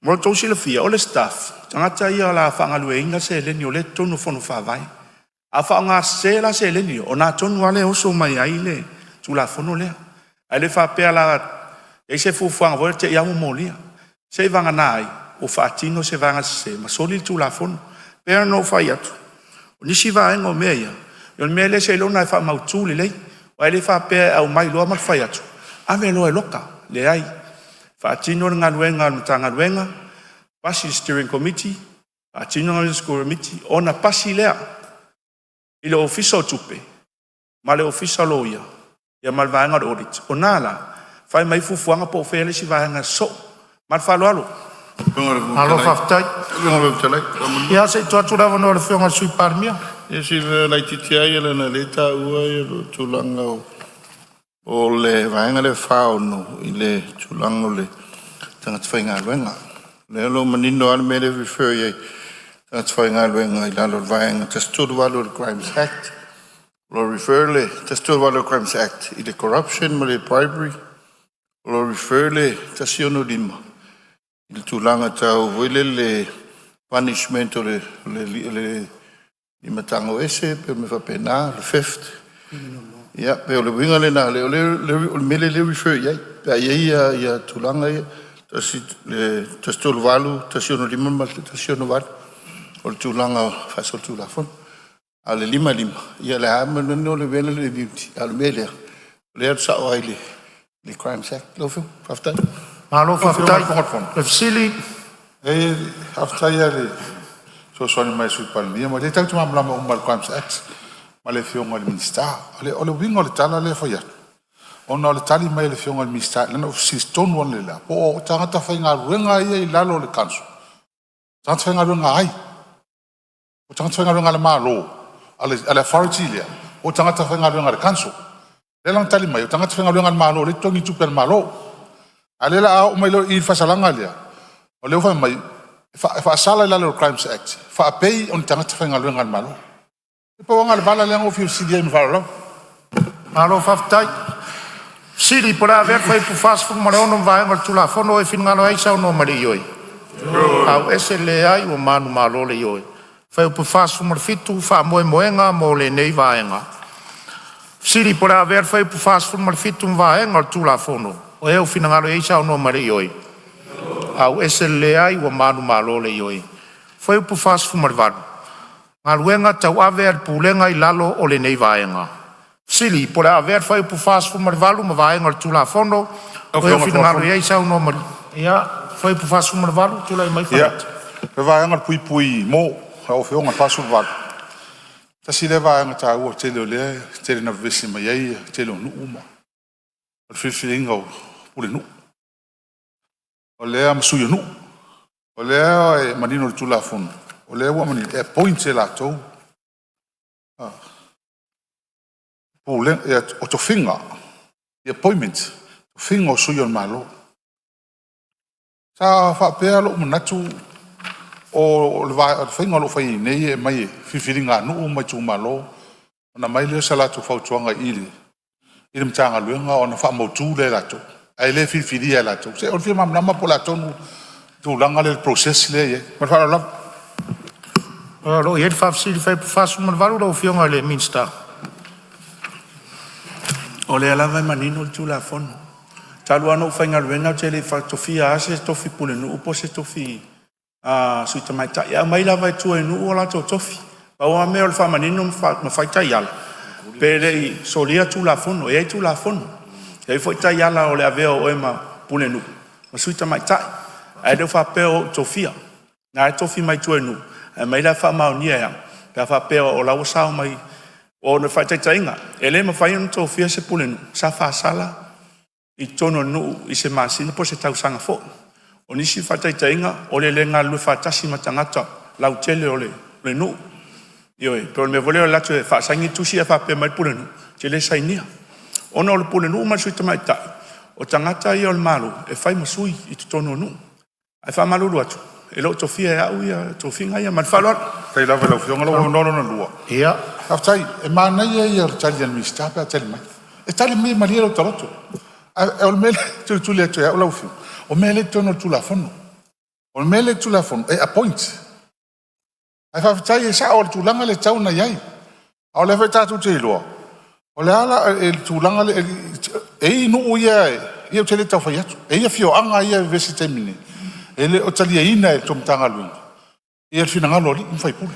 Moro tau sila fia o le staff. Tangata ia la whangalue inga se leni o le tonu whanu whawai. A whaanga se la se leni o nā tonu ale oso mai ai le tu la whanu lea. Ai le whapea la e se fufuanga voe te iau molia. Se vanga nai o whaatino se vanga se masoli tu la whanu. Pea no whai atu. O nisi vaenga o mea ia. Yon mea le se lona e wha mautuli lei. O ai le whapea au mai loa mat whai atu. Ame loa e loka le ai. Whaatino ngā luenga ngā luenga, pasi steering committee, whaatino ngā school committee, o na pasi lea, i le ofisa o tupe, ma le ofisa loia, ia ma le vaenga audit. O nāla, whai mai fufuanga po whele si vaenga so, ma le whalo alo. Malo whaftai. Ia se tuatu rawa no le whionga sui parmia. Ia si lai titi ai ele na leta ua i lo tūlanga o le vaenga le whaono i le tūlanga o le tangata whainga luenga. Le alo manino ane me le refer iei tangata whainga luenga i lalo vaenga tastoru walo le Crimes Act. Lo refer le tastoru walo le Crimes Act i le corruption ma le bribery. Lo refer le tasiono lima. I le tūlanga tau wile le punishment o le imatango ese pe me whapena le fifth. Ja, pe o le winga le na, le mele le refer iei. Pe iei ia tūlanga ia. Tastoru walu, tasiono lima ma tasiono walu. O le tūlanga whasol tūlafon. A le lima. Ia le hama no le wena le beauty. A le mele. Le atu sa o ai le Crimes Act. Lo fiu, whaftai. Malo whaftai. Le fisili. E haftai ia le soani mai sui palmia. Ma le tau tumamlama umma le Crimes Act. Ma le fionga le minista. O le winga o le tala le whaiat. Ona o le tali mai le fionga le minista. Lena o siston wan le la. Po o tangata whainga ruenga ia i lalo le kansu. Tangata whainga ruenga ai. O tangata whainga ruenga le malo. Ale authority lea. O tangata whainga ruenga le kansu. Le lang tali mai. O tangata whainga ruenga le malo. Le tongi tupe le malo. Ale la o mai lo i whasalanga lea. O leo whai mai. Fa sala i lalo le Crimes Act. Fa pei on tangata whainga ruenga le malo. E pa wanga le bala leang o fiu CDA mi whara lau. Malo whaftai. Siri pora ver fai pu fast food mo le ono vai ngal tula fono e fin ngalo ai sa no mari yoi. Au ese le ai o manu malo le ioi. Fai upu fasu marfitu, fa moe moenga mo le nei vaenga. Siri por haver fai upu fasu marfitu vaenga tu la fono. O eu finangalo eisa o no mare ioi. Au ese le ai o manu malo le ioi. Fai upu fasu marvaru. Ngaluenga tau aver pulenga i lalo o le nei vaenga. Siri por haver fai upu fasu marvaru ma vaenga tu la fono. O eu finangalo eisa o no mare. Ia, fai upu fasu marvaru tu la i mai fai. Ia, le vaenga pui mo, o whionga fasu marvaru. Tasi le vaenga ta ua tele o lea, tele na vesi mai ai, tele o nu uma. O whiwhiringa o pule nu. O lea masui o nu. O lea e manino le tula funu. O lea ua manino, e point e la tou. Pule, e o to finga, the appointment, finga o sui o malo. Sa whapea lo manatu o le whainga lo whai nei e mai whiwhiringa nuu mai tū malo. O na mai leo sa latu whautuanga ili. Ili mtanga luenga o na whamautu le latu. Ai le whiwhiria latu. Se o le whima mnama po latu nu tūlanga le process le ye. Ma whala lava. Lo i whafsiri whai pufasu manvaru lau whionga le minsta. O le alava manino le tūla fono. Talu ano whainga ruenga te le whaktofia ase tofi pule nu upo se tofi sui tamaita. Ia mai lava e tua e nu o lato tofi. Paua mea o le whamanino ma whaitai ala. Pere i solia tūla fono, e tūla fono. E whaitai ala o le avea o ema pule nu. Ma sui tamaita. E leo whapea o tofia. Nga e tofi mai tua e nu. E mai la whamao nia ea. Pea whapea o lau sao mai o ne whaitai tainga. E le ma whainu tofia se pule nu. Sa whaasala. I tono nuu i se masina po se tausanga fo. O nisi whatai tainga o le lenga lue whatasi matangata lau tele o le nuu. Ioe, pero me voleo lato e whaasangi tusi e whape mai pule nu. Te le sainia. Ona o le pule nuu masui tamai tai. O tangata i o le malu e whai masui i tu tono nuu. Ai wha malulu atu. E lo tofia e au ia tofinga ia man whalot. Kei lawe lau whionga lau nono na lua. Ia. Haftai, e mānei e ia tali an mista pia tali mai. E tali mai maria lau taroto. E o mele tuli atu e au lau fiu. O mele tono tula fono. O mele tula fono. E appoint. Ai whawhitai e sa o le tūlanga le tau na iai. O le whai tātou te iloa. O le ala e tūlanga le e i nuu ia e. Ia o te le tau whai atu. E ia fio anga ia vesi te mine. E le o tali e ina e tomtanga luenga. Ia le fina ngalo li mwhai pule.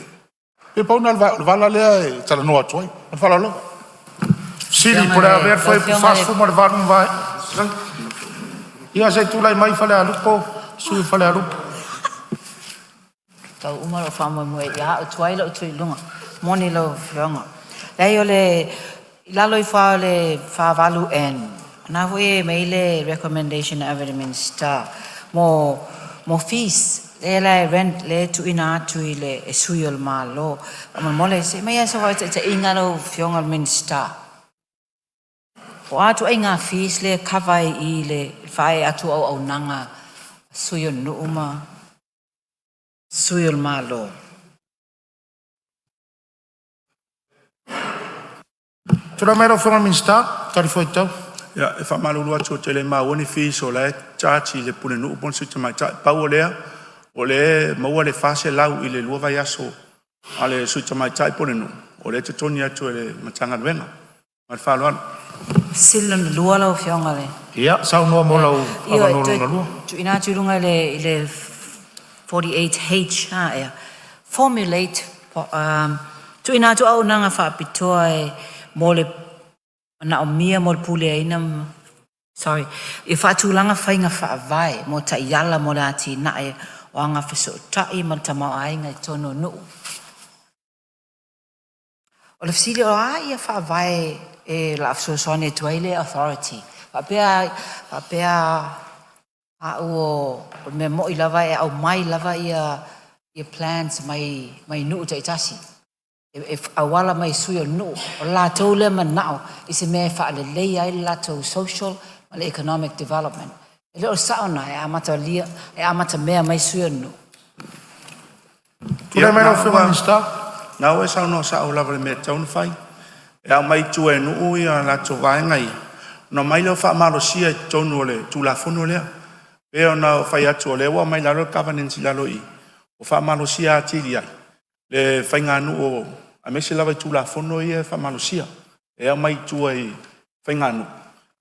E pauna le vala lea e tala noa tuai. An whala loa. Siri por haver fai pufasu marvaru vai. Ia se tulai mai whale alupo. Sui whale alupo. Tau umaro whamoe moe ia o tuaila o tui lunga. Moni lau whionga. Lei o le lalo I wha le whavalu en. Nā hui mei le recommendation evidence star. Mo fees. Le la rent le tu ina atu I le e sui o le malo. O mole se mei asa wai te ingaro whionga minsta. O atu ai ngā fees le kawai I le whae atu au nanga sui o nuuma. Sui o malo. Tura mero whionga minsta, tari foi tau. Ia, e whamalulu atu o te le maoni fees o le chachi le pune nuu pon sui tamai tai. Pau o lea, o le maua le fase lau I le lua vai aso a le sui tamai tai pune nuu. O le te toni atu e le matanga luenga. Ma le whaaloan. Sila na lua lau whionga le. Ia, sau noa mo lau awanolo na lua. Tu ina turunga le 48H ha ea. Formulate tu ina tu au nanga whaapitoa e mo le na o mia mo le pule aina sorry. I whaatulanga whainga whaavai mo ta iala mo le ati na e o anga whiso tai mo le tamau ainga I tono nuu. O le fsili o a ia whaavai e la afsosone tuaile authority. Wapea a o me mo I lava e au mai lava ia plans mai nuu te itasi. E awala mai sui o nuu. O la tau le manao I se mea wha le leia I la tau social ma le economic development. E leo saona e amata lia e amata mea mai sui o nuu. Tura mero whionga minsta. Nau e sauna sa au lava le mea taunu whai. E au mai tu e nuu ia la tau vaenga I. No mai leo wha amaro sia I tonu o le tūla fono lea. Pe ona fai atu o le ua mai lalo governance lalo i. O wha malosia atiri ai. Le whainganu o a mese lawa i tūla whono i e wha malosia. E a mai tua i whainganu.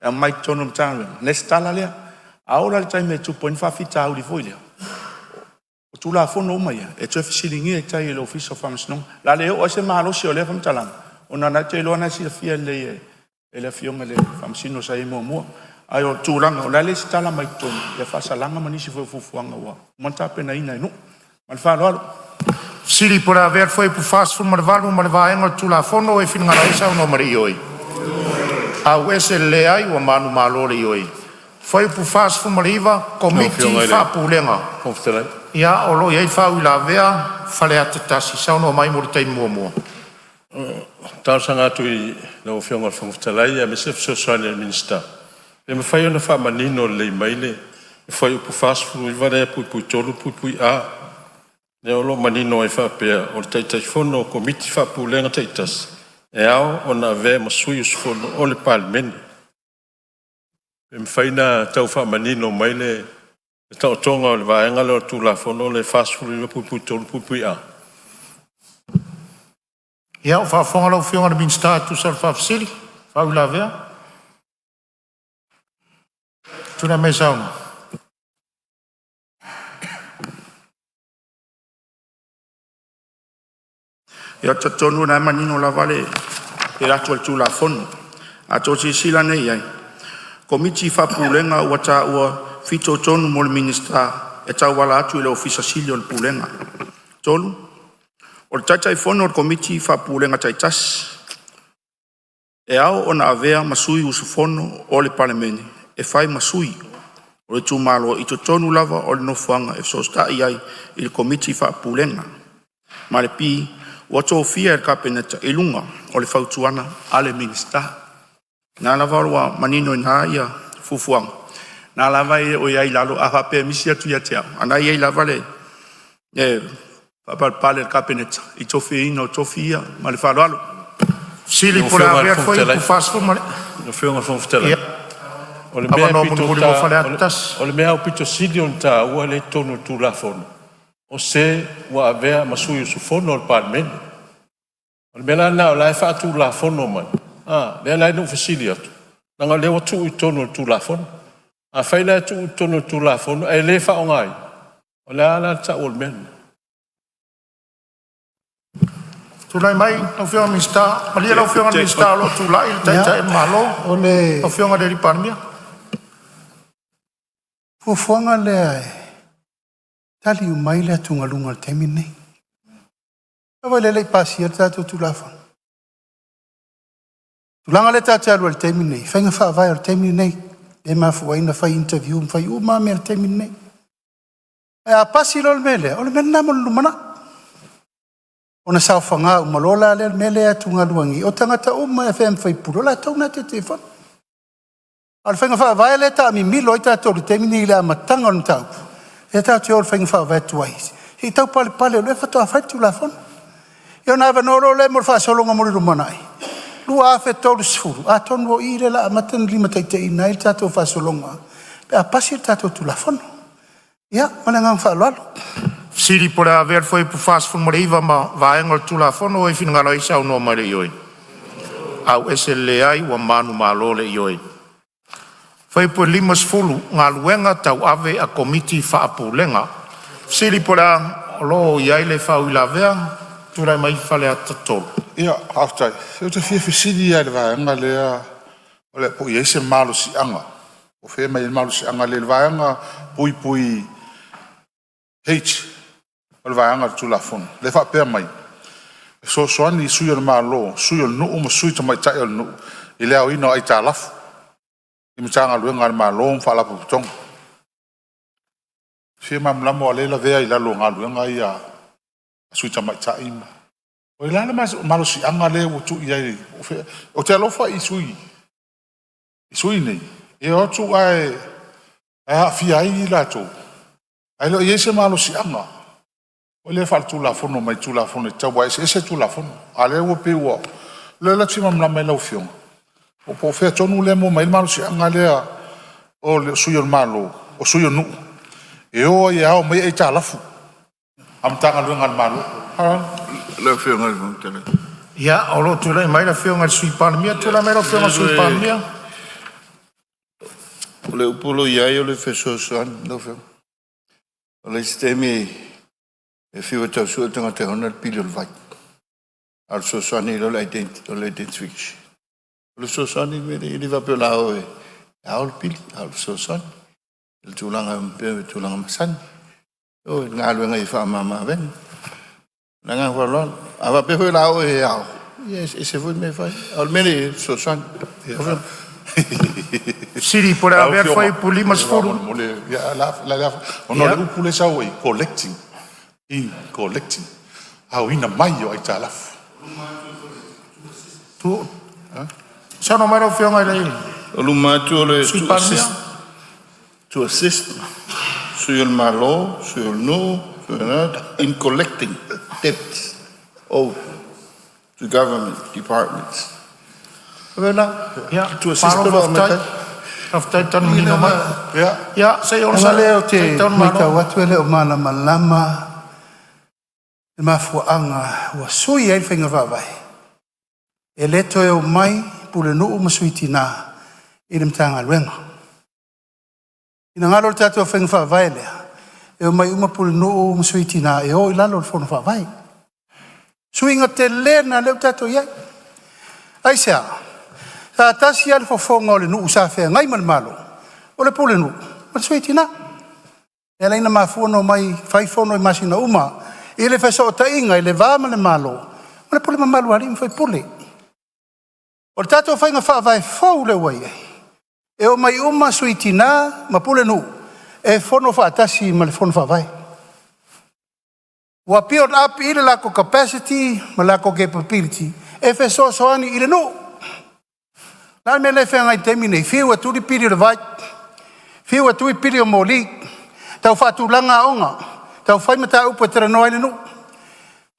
E a mai tono mtanga. Nes tala lea. Aora le taime 2.5 fita auri foi lea. O tūla whono mai ia. E tue fisiringi e tai e le office of Farmers. La le o se malosia o le whamtalanga. O nana te loa nasi la fia le e le fionga le Farmers sa i mua. Ai o tūranga o lale si tala mai tonu. Ia whasalanga manisi foi fufuanga ua. Manta pena ina inu. Man whalo. Siri pora ver foi pu fast food marvalu marvaenga tula fono e finngara isa no mari oi. Au ese le ai o manu malore oi. Foi pu fast food mariva committee fa pulenga. Ia o lo ia fa ula vea fale atasi sa no mai mo tai mo. Tau sanga tu i no fionga fonfutalai a mesef social minister. E me fai ona fa manino le maile. E foi pu fast food i vare pu tolu pu a. Ne olo manino e whapea o te teifono o komiti whapulenga teitas. E ao o na ve masui usfono o le palmeni. E mwhaina tau wha manino maile e tau tonga o le vaenga leo tūla fono le whasfuru i pupui a. Ia o whafonga lau whionga na minsta tu sal whafsiri. Whaula vea. Tuna me sauna. Ia tatonu na manino la vale e rato al tūla fono. A tōsi sila nei ai. Komiti whapulenga ua tā ua fito tonu mo le ministra e tau wala atu i le ofisa sili o le pulenga. Tolu, o le taitai fono o le komiti whapulenga taitas. E au o na avea masui usu fono o le palemeni. E whai masui o le tūmalo i tonu lava o le nofuanga e sosta i ai i le komiti whapulenga. Ma le pi ua tōwhia e kapeneta e lunga o le whautuana a le minista. Nā lava roa manino i nā ia fufuanga. Nā lava e o iai lalo a hape misi atu ia te au. Ana iai lava le e papalpale le kapeneta. I tōwhia ina o tōwhia ma le whaloalo. Sili pura vea foi pu fast food mare. No whionga fonfutalai. O le mea o pito sidi on ta ua le tonu tūla fono. O se ua avea masui usu fono al parmen. O le mea na o lai whaatu la fono mai. Lea lai no fasili atu. Nanga lewa tu i tonu tu la fono. A whaila tu i tonu tu la fono. E le wha o ngai. O le ala ta o le mea. Tulai mai, o whionga minsta. Malia lau whionga minsta lo tulai il taitai malo. O whionga de riparmia. Fufuanga lea e. Tali u mai le tunga lunga te mine. Awa le lei pasi ar tātou tūlawha. Tulanga le tātou alu ar te mine. Whainga wha vai ar te mine. E maa fuwaina whai interview. Whai u maa me ar te mine. E a pasi lo le mele. O le mele namo lumana. O na sao whanga u malola le mele a tunga luangi. O tangata o mai a whaim whai puro. La tauna te te whan. Ar whainga wha vai le tā mi milo i tātou le te mine i le amatanga o na taupu. E tau te ol whainga wha vai tuai. He tau pale o le whatoa whai tu la whanu. Io na ava noro le mor fa solonga mori rumanai. Lua afe tolu sfuru. A tonu o ire la amatan lima taite ina il tato fa solonga. Pe a pasi il tato tu la fono. Ia, manangang fa loalo. Siri pora aver foi pu fast food mori iwa ma vaenga tu la fono e finngara isa o no mare ioi. Au ese le ai wa manu malole ioi. Foi pu limas fulu ngā luenga tau ave a komiti fa apulenga. Siri pora lo iai le fa uila vea. Turai mai fale a tatolo. Ia, haftai. Se o te fia fisidi ia le vaenga lea, o le po iese malo si anga. O fea mai malo si anga le vaenga pui H. O le vaenga tu la fon. Le fa pea mai. So soani sui o malo, sui o nuu ma sui ta mai tai o nuu. I lea o ino ai ta lafu. I mitanga luenga le malo mfa lapu putong. Fea mamlamo a leila vea i lalo ngā luenga ia sui ta mai ta ima. O ilana malo si anga le o tu iai. O te alofa i sui. I sui nei. E o tu ai a fia ai la tu. Ai lo iese malo si anga. O le fal tu la fono mai tu la fono e tau ese ese tu la fono. A le o pe ua. Le la tima mla me la ufiong. O po fea tonu le mo mai malo si anga le o le sui o malo. o sui o nuu. E o e ao mai e talafu. Am tanga lunga malu. Le whionga le mutele. Ia, o lo tula mai la whionga le sui palamia, tula mai la whionga sui palamia. O le upolo iai o le whesosoan, no whionga. O le sistemi e whiwa tau sua tanga te hona pili o le vai. Al sosoan i lo le identification. O le sosoan i mele i li vape o lao e ao le pili, al sosoan. Le tūlanga mpe, tūlanga masani. O ngā luenga i wha mama ven. Nanga whalon. Awa pe hoi lao e ao. Yes, e se vui me whai. Al mele sosoan. Siri, por haver foi pulimas forum. Ono le upule sau i collecting. In collecting. Au ina mai o ai talafu. Tu, sa no mai la whionga i lei. O lumatu o le Sui palamia. to assist Suyul Malo, Suyul Nu, in collecting debts owed to government departments. Ja, To assist the government. of tijd dan niet normaal. Ja, sei ons Nga leo te maita watu ele o mana malama e mafuanga wa sui ai whainga wawai. E leto e o mai pule nuu masuiti nā i le mtanga luenga. Ina ngalo le tatua whainga wawai lea. E o mai uma pule nuu masuiti nā e o i lalo le whono wawai. Sui inga te lena leo tatua iai. Ai sea, sa tasi ale fofonga o le nuu sa whea ngai man malo. O le pule nuu. Masuiti nā. E leina mafuano mai whaifono i masina uma. I le whesa o ta inga i le vāma le malo. O le pule ma malo ali mwhai pule. O le tatua whainga whaavai fau le wai ai. E o mai uma suiti nā ma pule nuu. E fono whaatasi ma le fono whaavai. Wa build up i le lako capacity ma lako capability. E wheso soani i le nuu. Nā me le whenga i temi nei. Whiu atu li piri o le vai. Whiu atu i piri o mōli. Tau whatu langa onga. Tau whaimata upa tera noa i le nuu.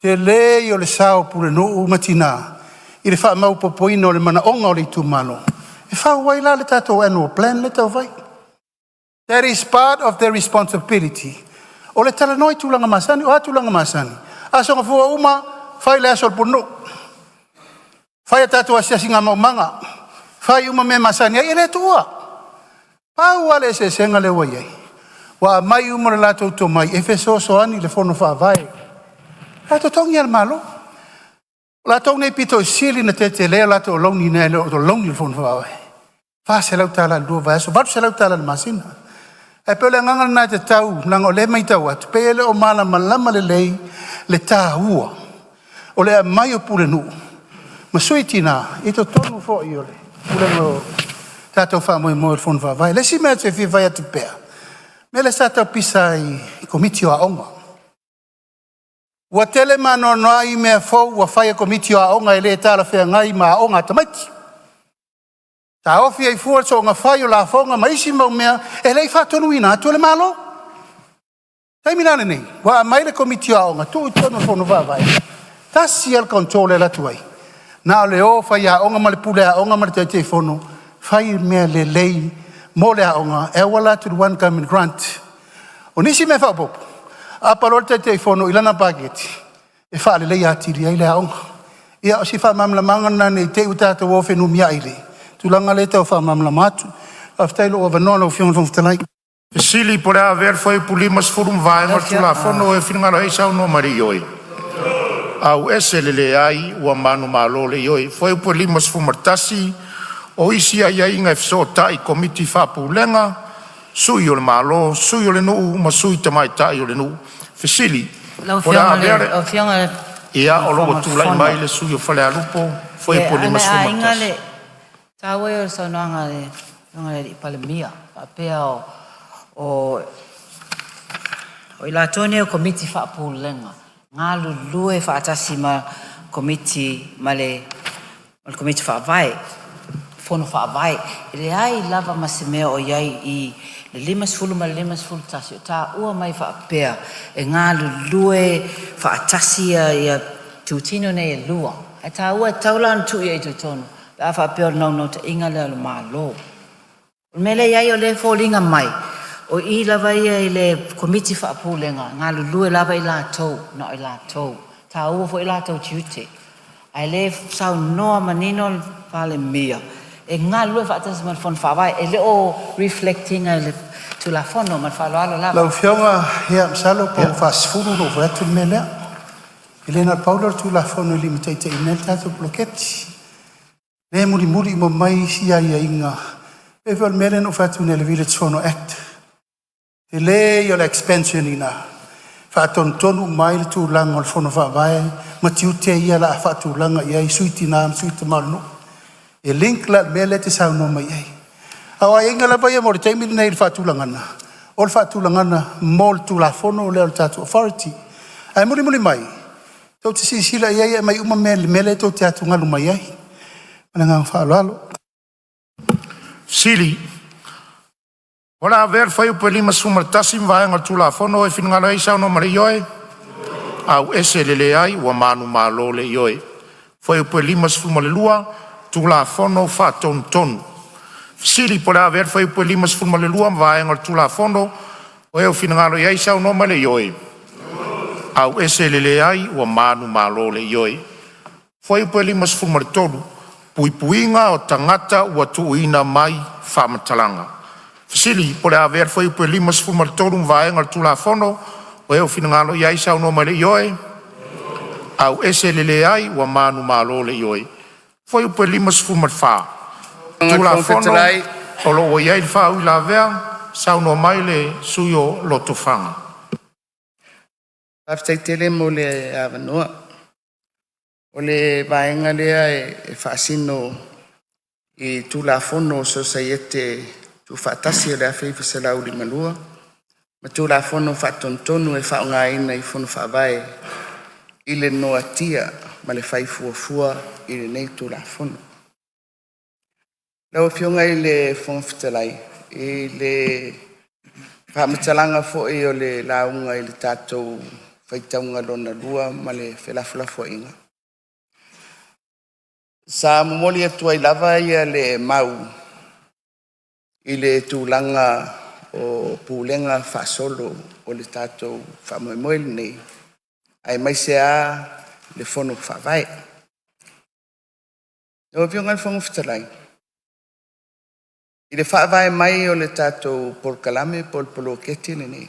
Te le i o le sao pule nuu matina. I le wha mau popoina o le mana onga o le tu mano. E wha wai la le tato annual plan le tau vai. That is part of their responsibility. O le tala noi tūlanga masani, o ha tūlanga masani. Asonga fua uma, whai le asol punu. Whai a tato asiasi ngā maumanga. Whai uma me masani, ai ele tua. Pau ale se senga le wai ai. Wa mai uma le lato to mai, e feso soani le fono wha vai. Lato tongi al malo. Lato nei pito sili na te lea lato o longi nei leo o longi le fono wha vai. Wha se lau tala lua vai aso, vatu se lau tala le masina. E pe le nganga na te tau, nanga o le mai tau atu. Pe le o mana malama le lei, le tā ua. O le mai o pule nuu. Ma sui tina, i to tonu fo i ole. Pule no tātou wha moe moe le fono wha vai. Le si mea te fi vai atu pea. Me le sa tau pisa i komiti o a onga. Ua tele mano noa i mea fau ua whaia komiti o a onga e le tala whea ngai ma a onga tamaiti. Ta ofi ai fua so ngā whai o la whaunga ma isi mau mea e lei whatonu ina atu le malo. Taimi nane nei, wa a mai le komiti o a onga tu i tonu whono wawai. Tasi al kontrole la tuai. Nā le o whai a onga ma le pule a onga ma le te whono. Whai mea le lei mo le a onga e wala to the one government grant. O nisi me whapopo. A parol te whono ilana pageti. E wha le lei atiri ai le a onga. Ia o si wha mamla mangana nei te utata wo whenu mia ile. Tulanga le tau wha mamla matu. Aftailo o vanono o whionga whangtalai. Sili por haver foi pulimas forum vai mar tula fono e finngaro e sau no mari oi. Au eselele ai ua manu malo le oi. Foi pulimas fumartasi o isi ai ai ngai fso tai komiti fa pulenga. Sui o le malo, sui o le nuu, ma sui tamai tai o le nuu. Sili. Por haver ia o logo tulai mai le sui o fale alupo. Foi pulimas fumartasi. Tawe o sonanga le i palemia. Apea o i la tone o komiti wha pulenga. Ngā lulue wha atasi ma komiti ma le komiti wha vai. Fono wha vai. I le ai lava ma se mea o iai i le limas fulu ma le limas fulu tasi. O tā ua mai wha apea. E ngā lulue wha atasi ia tūtino nei e lua. E tā ua taulana tu ia i tu tonu. A wha apea o nau te inga lea le malo. Me le iai o le fōlinga mai. O I lava ia I le komiti whaapulenga, ngā lulue lava I lātou, no I lātou. Tā ua fo I lātou tiute. Ai le sau noa manino pale mia. E ngā lue whaatasa man whon whawai, e le o reflecting ai le tula whono man whaloalo lava. Lau whionga hea msalo po whaasfuru no whatu me lea. Elena Paula tula whono li mtaita I nel tātou bloketi. Le muri muri mo mai si ai inga. E wal mele no whatu ne le Village Whono Act. Te le yo la expansion ina. Whaaton tonu mai le tūlanga o le whono whaavai. Ma tiute ia la whaatūlanga ia I suiti nām, suiti marunu. E link la mele te sauno mai ai. Awa inga la bai mo le taimi nei le whaatūlangana. O le whaatūlangana mo le tūla whono o le tātou authority. Ai muri muri mai. Tau te sisila ia mai uma mele tau te atu ngalu mai ai. Mana ngā whaalalo. Sili. Ora ver fai o pelima sumar tasim vai ngal tula fono e fin ngala isa no mari yoe. Au ese lele ai wa manu malo le yoe. Fai o pelima sumar lua tula fono fa ton ton. Sili pora ver fai o pelima sumar lua vai ngal tula fono o e fin ngala isa no mari yoe. Au ese lele ai wa manu malo le yoe. Fai o pelima sumar tolu puipuinga o tangata ua tuuina mai whamatalanga. Fasili, pole a ver foi upe limas fumartorum vaenga tula fono, o eo finangalo iai sau no mare ioe, au ese lele ai ua manu malo le ioe. Foi upe limas fumarfa. Tula fono, o lo o iai fa ui la vea, sau no mai le suyo lotofanga. Aftaitele mo le avanoa. O le vaenga lea e whaasino I tula fono so saiete tu whaatasi o le awhi whasalau li malua. Ma tula fono whaatontonu e whaonga ina I fono whaavae I le noa tia ma le whaifuafua I le nei tula fono. Lau whionga I le whongwhitalai I le whaamatalanga fo I o le launga I le tātou whaitaunga lona lua ma le whelafulafua inga. Sa momoli atua I lava ia le mau I le tūlanga o pūlenga whaasolo o le tātou whamoemoe nei. Ai mai se a le whono whawai. Nau pionga le whongo whitalai. I le whawai mai o le tātou porkalame polpolo keti le nei.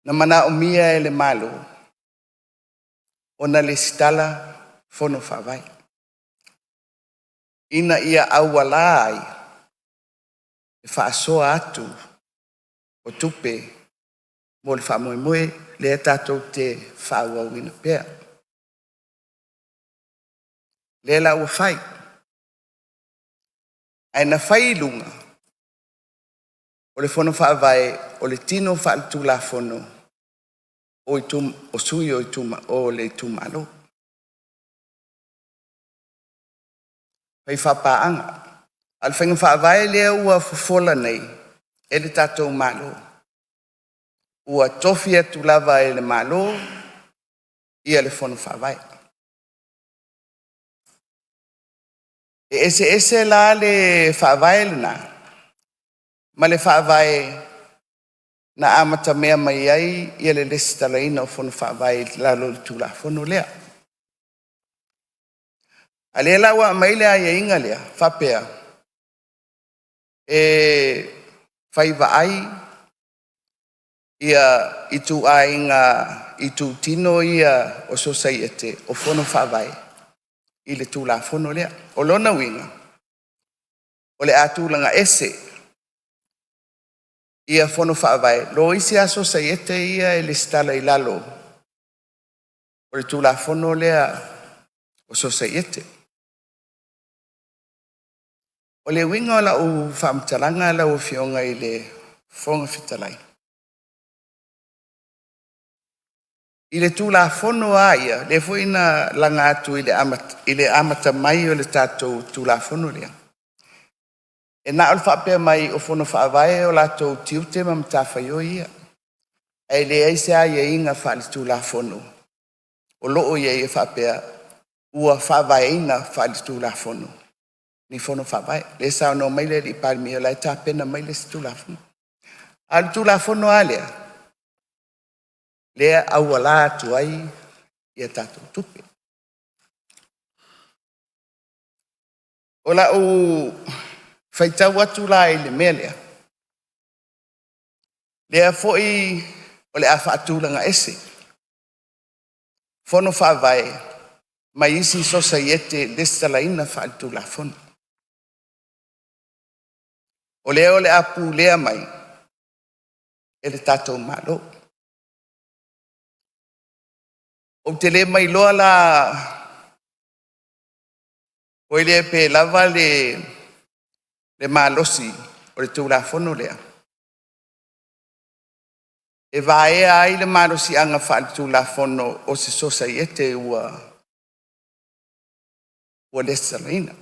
Na mana o mia e le malo. Ona le sitala fono whawai. Ina ia awala ai, e whaasoa atu o tupe mo le whamoemoe le tātou te whaauawina pēr. Le la ua whai. Ai na whai lunga o le fono whaawai o le tino whaaltula fono o sui o le tumalo. Pai whapaanga. Al whainga whaavae lea ua fufola nei, e le tātou malo. Ua tofi atu lava e le malo, ia le whono whaavae. E ese la le whaavae le na, ma le whaavae na amata mea mai ai, ia le lesi talaina o whono whaavae lalo le tula whono lea. Ale la wa mai le ai inga lea, whapea. E whaiva ai, ia itu ainga, itu tino ia o societe, o whono whawai, I le tūla whono lea. O lona winga, o le atūlanga ese, ia whono whawai, lo isi a societe ia e le stala I lalo, o le tūla whono lea o societe. O le winga o la u whaamtalanga la u whionga I le whonga whitalai. I le tūla whono aia, le fuina langa atu I le amata mai o le tātou tūla whono lea. E na ol whapea mai o whono whaavae o lātou tiute ma mtawhaio ia. E le eise aia inga whaali tūla whono. O loo ia I whapea ua whaavae ina whaali tūla whono. ni fono whawai. Le sao no mai le i pari mi o lai tā pena mai le si tulafono. Al tulafono alea. Lea au ala atu ai ia tātou tupe. O la o whaitau atu la i le mea lea. Lea foi o le a whaatulanga ese. Fono whawai mai isi societe destalaina whaatulafono. O le apu lea mai e le tātou malo. O te le mai loa la o le pe lava le malosi o le tulafono lea. E vae ai le malosi anga wha tulafono o se societe ua le salina.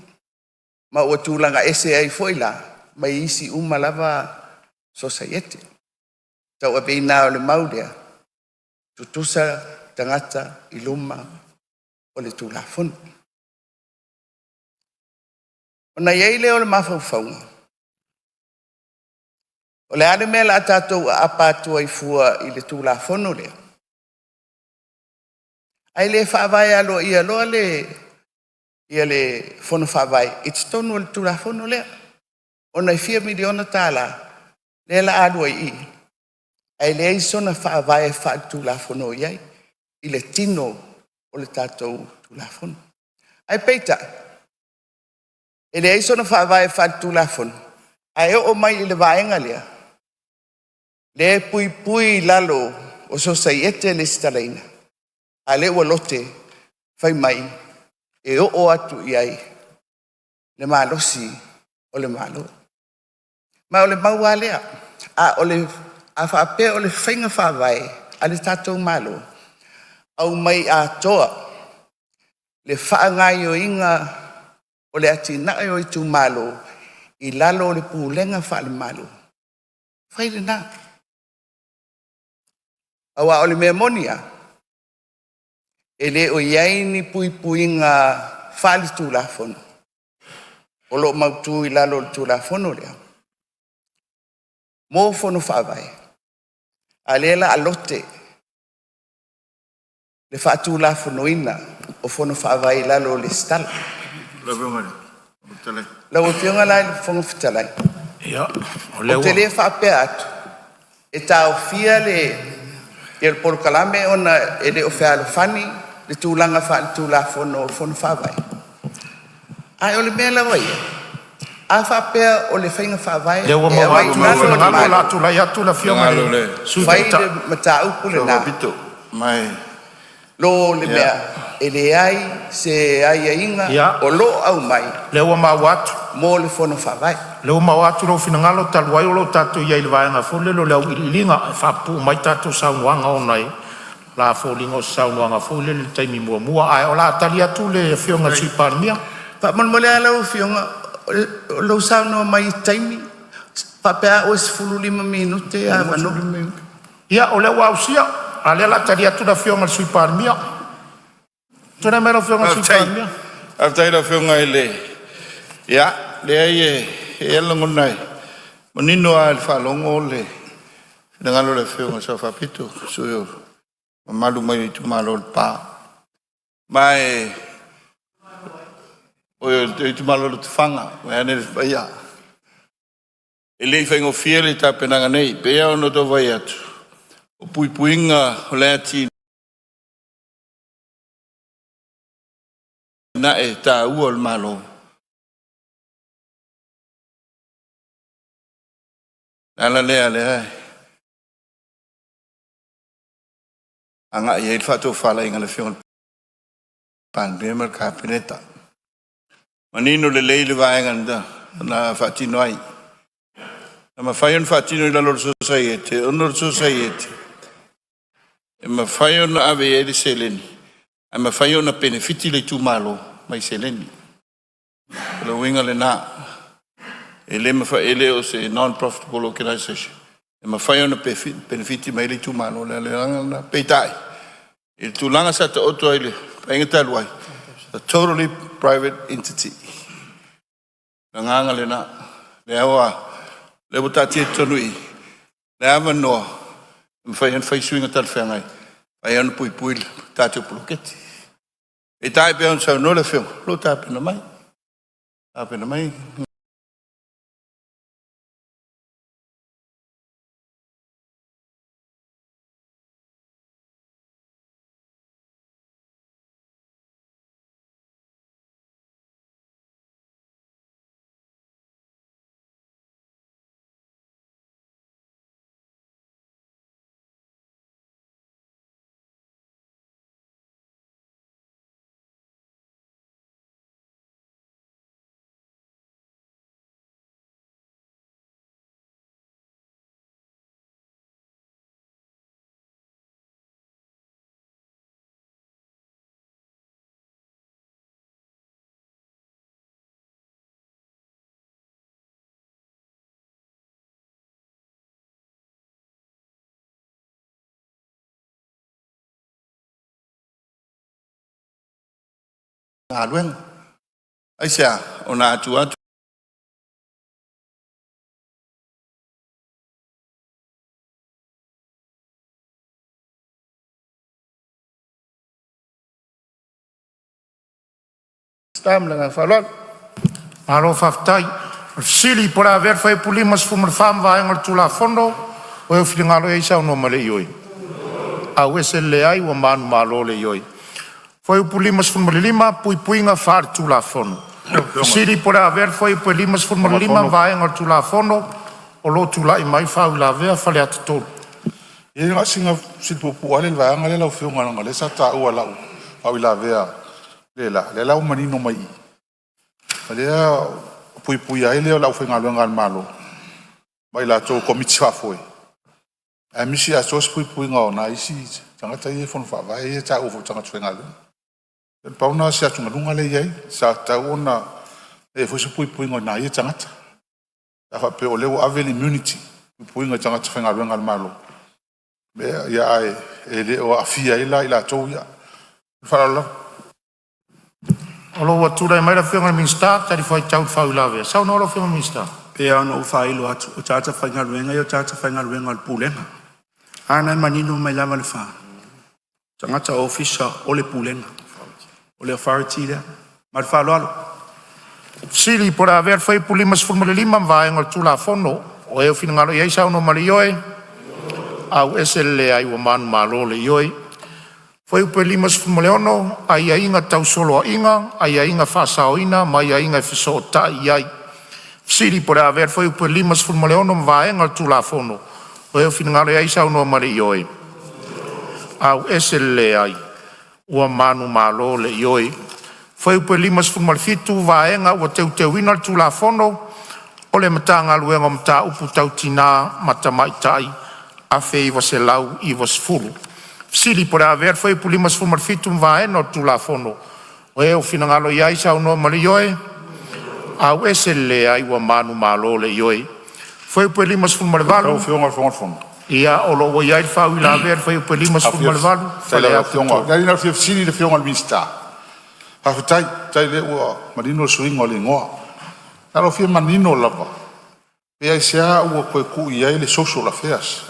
Ma ua tūlanga ese ai foi la mai isi uma lava societe. Tau a beina o le maulea tutusa tangata i luma o le tulafono. O na iei leo le mawhauwhaunga. O le ale mea la tātou a apātua i fua i le tulafono lea. Ai le whaavai alo ia loa ia le fono whaavai. It's tonu o le tulafono lea. O na i 4 miliona tāla le la alua i. Ai le ei sona whaavai wha tulafono iai. I le tino o le tātou tulafono. Ai peita, e le eisona whaavai wha tulafono, ai o mai i le vaenga lea, le pui lalo o societe le stalaina, a le ua lote whai mai, e o atu i ai, le malosi o le malo. Ma o le maua lea, a whaapea o le whainga whaavai, a le tātou malo, au mai a toa, le whaangai o inga o le ati nai o i tu malo, i lalo o le pūlenga wha le malo. Whaire nā. Awa o le mea monia, e le o iai ni puinga wha le tūlafono. O lo mautu i lalo le tūlafono lea. Mō fono whaavai, a lela alote, le whaatulafono ina o fono whaavai lalo le stala. La o fionga lai le fonga fitalai. O te le whaapea atu. E tau fia le polokalame ona e le o whea alofani le tūlanga wha le tūlafono o fono whaavai. Ai o le mea la wai. A whaapea o le whainga whaavai. Le ua mawai ngalo la tūlai atu la fionga le. Whai le mataupu le nā. Mai. Lo le mea, e le ai se ai inga o lo au mai. Le ua mawatu. Mo le fono whawai. Le ua mawatu lo finangalo taluai o lo tatu iai le vaenga fole lo leo ilinga whapu mai tatu saunuanga o nai. La folingo saunuanga fole le taimi mua. Ai o la tali atu le fionga suiparmia. Pa monmole ala o fionga lo saunua mai taimi. Pa pea o es 15 minute a vano. Ia o le ua usia. Ale la taria tu da fionga sui parmia. Tu na mero fionga sui parmia. Aftai da fionga ile. Ya, le ai e longo nai. Monino al fa longo le. Dengan le fionga sa fa pitu suyo. Malu mai tu malo pa. Mai o tu malo tu fanga, wa ne ya. Ele fengo fiele ta penanga nei, pe o no to vai atu. O puinga o le ati na e ta ua o malo. Nala lea lea. Anga i e whato whala inga le whionga pandemia kabineta. Manino le leile vaenga na whatino ai. Na mawhaion whatino i lalo society, honor society. E mawhaion ave e le seleni. E mawhaion na benefiti le tu malo mai seleni. Le winga le na. E le mawhaele o se non-profitable organization. E mawhaion na benefiti mai le tu malo le langa na peitai. E tu langa sa te oto ai le painga taluai. A totally private entity. nganga le na le awa le bota te tonui le ava no fai swinga tal fengai ai an pui ta te pluketi e tai pe on sa no le feo lo ta pe na mai Alwen Aisha ona atu stam la falon Alo faftai. Sili por haver fai pulimas fumerfam vai ngol tula fondo. O eu fingalo e sa no male yoi. A wesele ai o man malo le yoi. Foi pulimas fumerlima puinga far tula fondo. Sili por haver foi pulimas fumerlima vai ngol tula fondo. O lo tula i mai fa la vea fale atto. E nga singa silpupu ale va ngale la fiunga ngale sa ta u ala fa la vea le la manino mai ale pui ai le la fenga lo ngal malo mai la to komiti fa foi a misi a sos pui nga na isi tanga tai fon fa vai ta u fo tanga fenga lo el pauna sia tunga lunga le ai sa ta ona e fo se pui nga na i tanga ta fa pe o le ave immunity pui nga tanga fenga lo ngal malo be ya ai ele o afia ila to ya fa la Olo watura mai la fianga minsta tari fai tau fau lave. Sao no lo fianga minsta. pe ana o fai lo atu o tata fanga luenga yo tata fanga luenga al pulenga ana manino mai lava le fa tangata officer o le pulenga o le authority le mal fa lo Sili por haver fai pulimas formule lima vai ngol tula fono. O eu finangalo iai sao no malioe. Au esele ai o manu malo le ioi. Foi o pelimas fumoleono, ai inga tau solo inga, ai inga fasao ina, mai inga fiso ta iai. Siri por haver foi o pelimas fumoleono vaenga al tula fono. O eu finangalo iai sao no mari ioi. Au esele ai, ua manu malo le ioi. Foi o pelimas fumolefitu vaenga ua teu ina al tula fono. O le matanga luenga mata upu tau tina matamaitai. Afe iwa se lau iwa se fulu. Sili por haver foi pulimas fumarfitum vai no tula fono. O eu finangalo iai sao no malioe. Au esele ai wa manu malo le ioi. Foi pulimas fumarvalu. o fiunga fono Ia o lo iai fa ila haver foi pulimas fumarvalu. Fale a fiunga. Ya ina sili le fiunga minsta. Ha tai le o marino swing o le ngoa. Alo fi manino lava. Pe ai sia o ku iai le social affairs.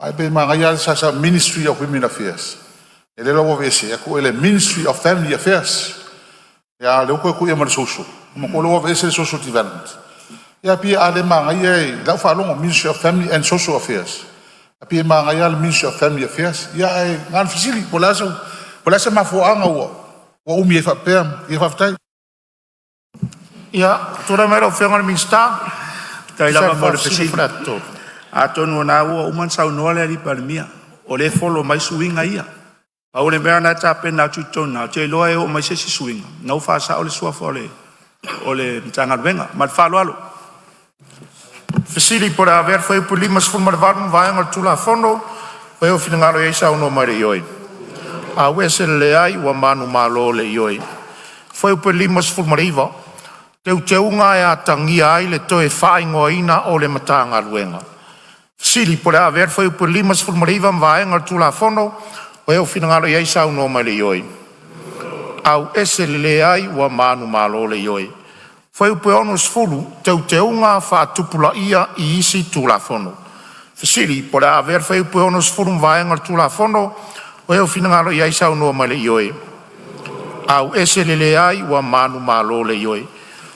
Ai be manga sa Ministry of Women Affairs. Ele lo vese ku ele Ministry of Family Affairs. Ya le ku ia mar social. Mo ko lo vese social development. Ya pi ale manga ia la fa lo Ministry of Family and Social Affairs. Pi manga ia le Ministry of Family Affairs. Ya ai ngan fisili polasa ma fo anga o umi fa pem ia fa tai. Ia tora mero fianga minsta. tai lava mo le fisili fratto. atonu na o man sau no le ali palmia o le folo mai suinga ia pa o le mea na ta pena tu tona te lo e o mai se suinga no fa sa o le sua fole o le tanga venga mal fa lo alo Fisili por haver foi pulimas fumarvalu vai ngol tula fono. O eu finangalo iai sao no mari ioi. Au esele ai wa manu malo le ioi. Foi pulimas fumariva. Teu unga e a tangia ai le toe whaingoa ina o le matanga luenga. Sili por haver foi por limas formariva vaenga tula fono o eu finangalo iai sao no mali ioi. Au esele ai wa manu malo le ioi. Fai upe ono sfulu, te unga wha tupula ia I isi tulafono. Fasiri, po le aver fai upe ono sfulu mvaenga tulafono, o eo finangalo I aisau noa male ioe. Au ese lele ai wa manu malo le ioe.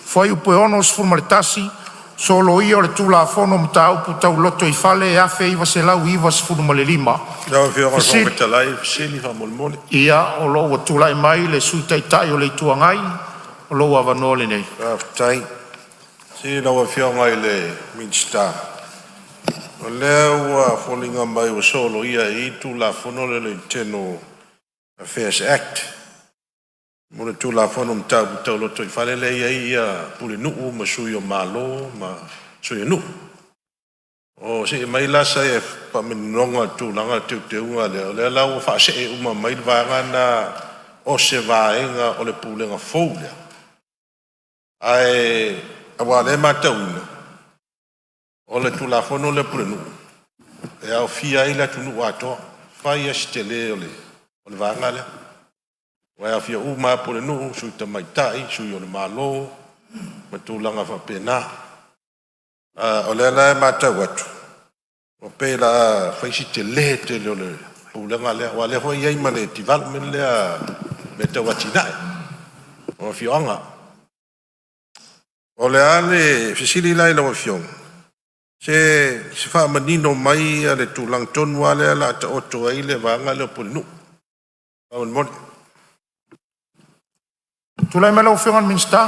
Fai upe ono sfulu maletasi, solo ia o le tulafono mta upu tau loto I fale e afe iwa se lau iwa sfulu male lima. Ia, o lo wa tulai mai le sui taitai o le tuangai, o lo wa vanole nei. Tai. Si na wa fionga I le minsta. O leo wa fallinga mai o solo ia I tulafono le teno Affairs Act. Mona tulafono mta tau loto I fale le ia pule nuu ma sui o malo ma sui nuu. O si mai la sa e pa minonga tulanga te unga le la o fa se uma mai vanga na o se vaenga o le pulenga foule. Ai awa le matauna. O le tulafono le pule nuu. E au fia ila tunu ato fai stele o le vanga le. Wa au fia uma pule nuu sui ta mai tai sui o le malo ma tulanga fa pena. O le la matau atu. O pe la faisi te le pulanga le wa le ho ia ma le development le me te watina. O fionga. O le ale fisili lai lo fiong. Se fa manino mai le tulang ton wale la ta oto ai le vanga le pulnu. On mod. Tulai mai lo fionga minsta.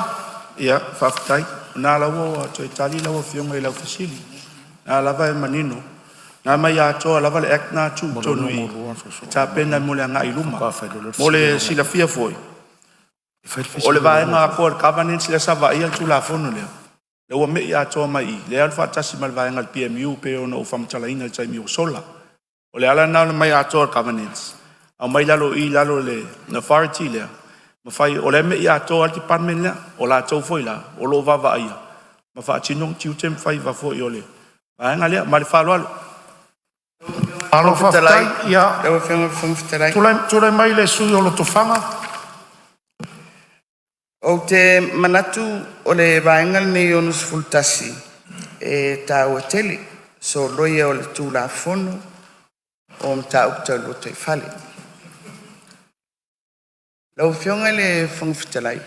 Ia, whaftai. Nā lawa to Itali lawa fionga I lau fasili. Nā lava e manino. Nā mai atoa lava le act nā tū tonu I. Tā pena mole anga I luma. Mole sila fia foi. O le vaenga a koa governance le sava ia tū la fono lea. Le ua me I atoa mai I. Le alfa tasi mal vaenga le PMU pe ona o whamtalaina le taimi o sola. O le ala nā mai atoa governance. Au mai lalo I lalo le authority lea. Ma fai o le me I atoa al department lea. O la tau foi la. O lo vava ia. Ma fa atinong tiu tem fai va foi o le. Vaenga lea. Ma le whalo alo. Alo whaftai, ia. Lewa whangawhangawhitarai. Tulai mai le sui o lo tofanga. O te manatu o le vaenga nei onus fultasi e tau a tele. So loia o le tūla fono o mta ukta lo te fale. Lau fionga le whangawhitarai.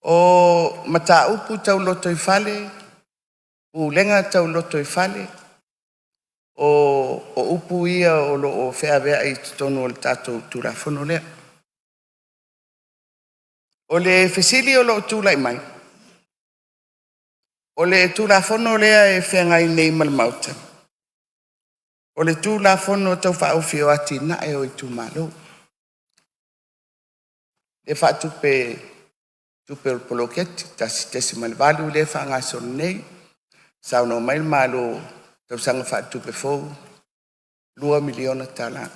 O mata upu tau loto I fale, u lenga tau loto I fale, o upu ia o lo o whea vea I tonu o le tātou tūla fono lea. O le fesili o lo tūla I mai. O le tūla fono lea e whea ngai nei malmauta. O le tūla fono tau whaofi o ati na e o I tū malo. Le whaatupe tupe poloketi tasi tesi malvalu le whanga son nei. Sau no mai malo tau sanga whaatupe fou. 2 miliona tala.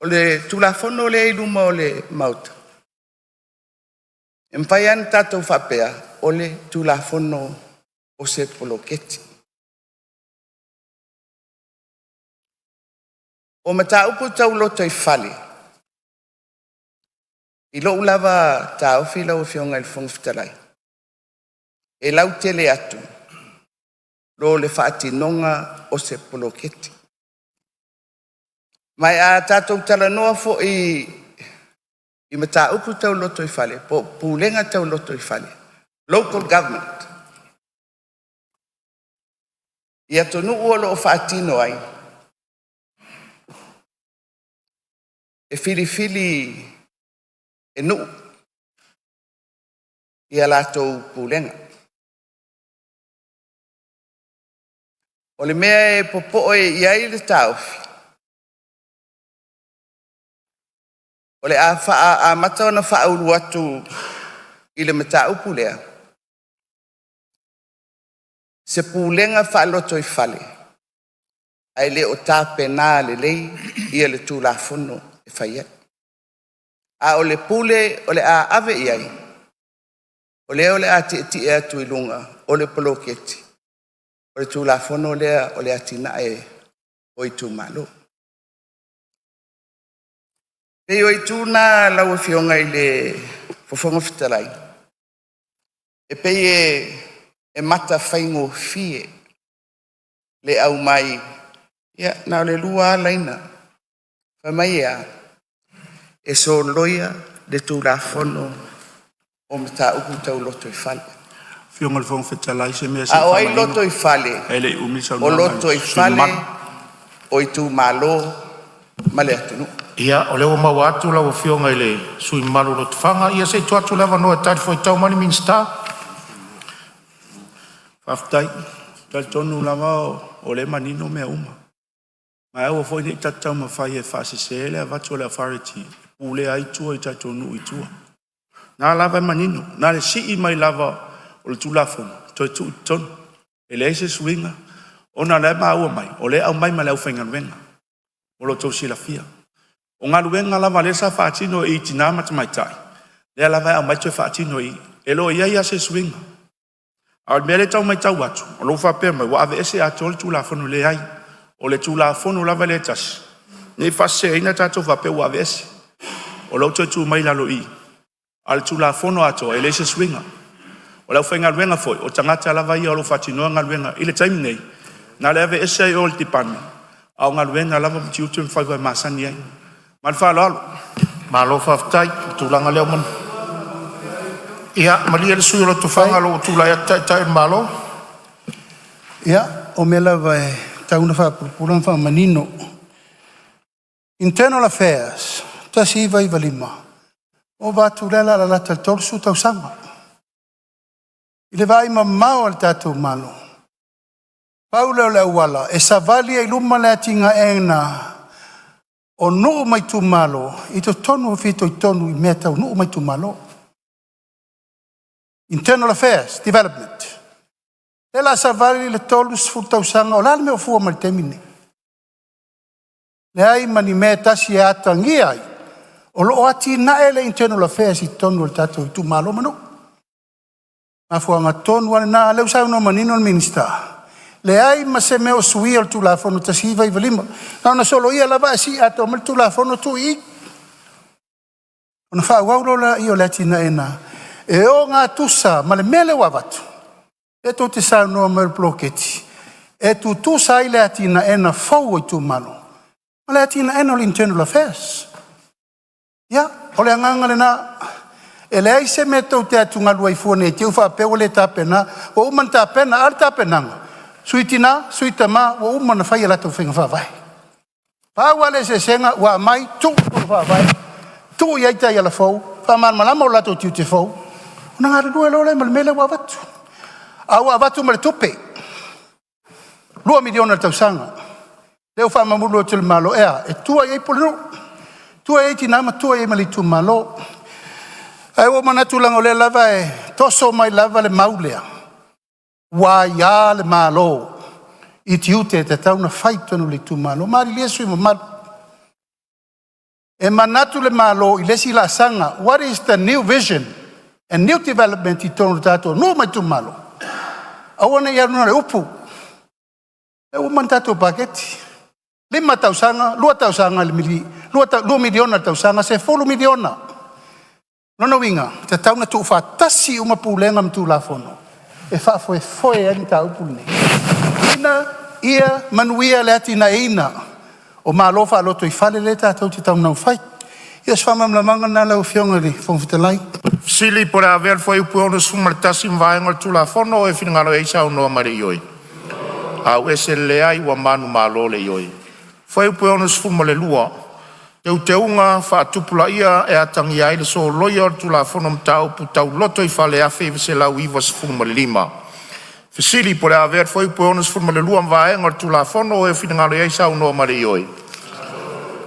O le tulafono le iluma o le mauta. Empaian tatou whapea o le tulafono o se poloketi. O mata upu tau loto I fale. I lo ulava tau fila o fionga I whangwhitarai. E lau tele atu. Lo le whaati nonga o se poloketi. Mai a tātou tala noa fo I mata upu tau loto I fale. Po pulenga tau loto I fale. Local government. I atonu uolo o whaati no ai. E fili e nu I a lātou pulenga. O le mea e popo e iai le taufi. O le a matau na whaulu atu I le matau pulea. Se pulenga whaaloto I fale. Ai le o tāpe nā le lei ia le tūlafono e whaia. A o le pule o le a ave iai. O le a ti e atu I lunga o le poloketi. O le tūlafono lea o le atina e o I tū malo. Te oi tūna lau e whionga I le fofonga whitarai. E pei e mata whaingo fie le au mai. Ia, nā le lua alaina. Whamai ea. E so loia le tū la whono o mta uku tau loto I whale. Whionga le whonga whetalai se mea se A o ai whamanino. loto I whale. Ele umi sa O loto I whale. O I tū malo. Male atunu. Ia, o leo mau atu lau whionga I le sui malu lo tufanga. Ia se tu atu lewa noa tari fwoi tau mani minsta. Whaftai. Tal tonu lama o le manino mea uma. Mai au foi ni tatau ma fai e fasi se ele avatu le authority. Ule ai tua I tatonu I tua. Nā lava manino. Nā le si I mai lava o le tūlafonu. Toi tu tonu. E le se swinga. O nā le ma ua mai. O le au mai ma le au whainganuenga. O lo tau sila fia. O ngā luenga lava le sa whaatino I tina matamaitai. Le lava au mai tue whaatino I. E lo ia ia se swinga. Au mele tau mai tau atu. O lo whapea mai. Wa ave ese atu o le tūlafonu le ai. O le tūlafonu lava le tasi. Nei whase ina tātou whapea wa ave ese. O lo tau mai lalo I. Al tūlafonu atu e le se swinga. O lau whainga luenga foi. O tangata lava ia o lo whaatinoa ngā luenga. I le taimi nei. Nā le ave ese o le tipani. Au ngā luenga lava mti utu mwhaiwai masani ai. Man whalalo. Malo whaftai, tūlanga leo man. Ia, maria le sui o lo tufanga lo tūlai tai malo. Ia, o me lava e tauna whapurpuran whamanino. Internal Affairs, tasi iwa iwa lima. O wātu rela la lata torsu tau sanga. I le vai ma mao al tātou malo. Paula o le awala, e savali e luma le atinga ena o nuu mai tu malo, I to tonu o fito I tonu I mea tau nuu mai tu malo. Internal Affairs, Development. Le la savali le tolu sfu tau sanga o lal me o fua mai temine. Le ai mani mea tasi e atangi ai, o lo ati na ele Internal Affairs I tonu o tatou I tu malo manu. Ma fua nga tonu ane na leu sau no manino al minister. Le ai ma se meo sui al tulafono tasiva I valima. Na solo ia lava si ato mal tulafono tu I. Ona fa waulo la I o latina ena. E o ngā tusa ma le mele wavatu. E to te sa no mer bloketi. E tu tusa I le atina ena fau I tu malo. Ma le atina ena o Internal Affairs. Ia, o le anganga le na. E le ai se me tau te atunga lua I fuane te ufa peo le tapena. O uman tapena, al tapenanga. Suitina, suitama, wa umana whai ala tau whinga whawai. Pāwale se senga, wa mai, tu whawai. Tu iai tai ala fau, whaman malama o lato tiu te fau. Una ngāra lua lole malmele wa watu. A wa watu male tupe. 2 miliona tau sanga. Leo whamamulu o tili malo ea. E tua iai polino. Tua iai tinama, tua iai mali tu malo. Ai o manatu lango le lava e toso mai lava le maulea. Wa ya le malo I tiute te tauna whaitonu le tu malo. Mari lesu I mamalo. E manatu le malo I lesi la sanga. What is the new vision and new development I tonu tato? No mai tu malo. Awana I aruna le upu. E uman tato paketi. 5 tau sanga, 2 tau sanga le mili. 2 miliona tau sanga, se 4 miliona. Nono winga, te tauna tu ufatasi umapulenga mtu la fono. E fa foi ani ta upune. Ina ia manuia le ati na ina. O malo fa loto I fale le tau te tau nau fai. Ia sfama mlamanga na lau fionga li fonfutelai. Sili por haver foi o puono sumartasi mvaenga tula fono e finangalo eisa unoa mare ioi. Au ese leai wa manu malo le ioi. Foi o puono sfuma le lua. Te unga fa tupula ia e atangi ai le so loia tula fono mtau putau loto I fale afe se lau iwa sfuma le 5. Fisili por haver foi o puono sfuma le lua mvaenga tula fono e finangalo eisa unoa mare ioi.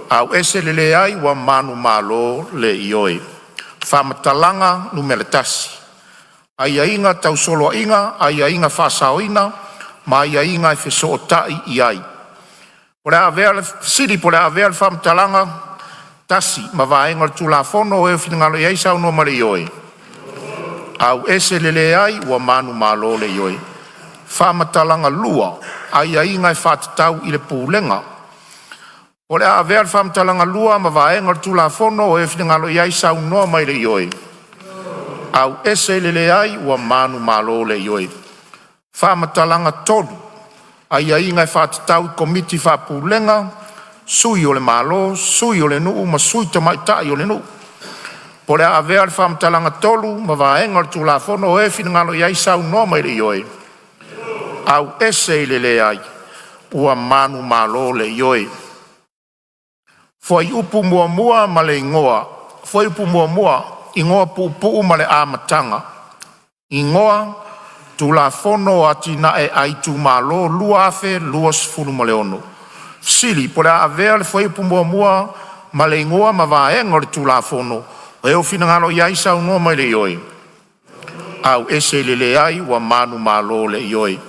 Au ese le leai wa manu malo le ioi. Whamatalanga numeletasi. Aia inga tau solo inga, aia inga whasao ina, ma aia inga e wheso o tai I ai. Siri pole avea le whamatalanga, tasi, ma vaenga tula fono e whingalo iai sau no mare ioi. Au ese lele ai, ua manu malo le ioi. Whamatalanga lua, aia inga e whatatau I le pūlenga. O le a vea le whamtalanga lua ma vaenga le tulafono o e whingalo iai sau noa mai le ioi. Au ese le ai ua manu malo le ioi. Whamatalanga tolu. Ai ai ngai whatatau komiti whapulenga, sui o le malo, sui o le nuu, ma sui te maitai o le nuu. Po le a vea le whamatalanga tolu ma vaenga le tulafono o e whingalo iai sau noa mai le ioi. Au ese le ai ua manu malo le ioi. Foi upu mua mua ma le ingoa. Foi upu mua mua, ingoa pu ma le amatanga. Ingoa, tu la fono ati na e ai tu malo, lua afe, lua sifuru ma le ono. Sili, po le a vea le foi upu mua mua ma le ingoa ma vaenga le tu la fono. O eo fina ngalo iai sau noa mai le ioi. Au ese le ai wa manu malo le ioi.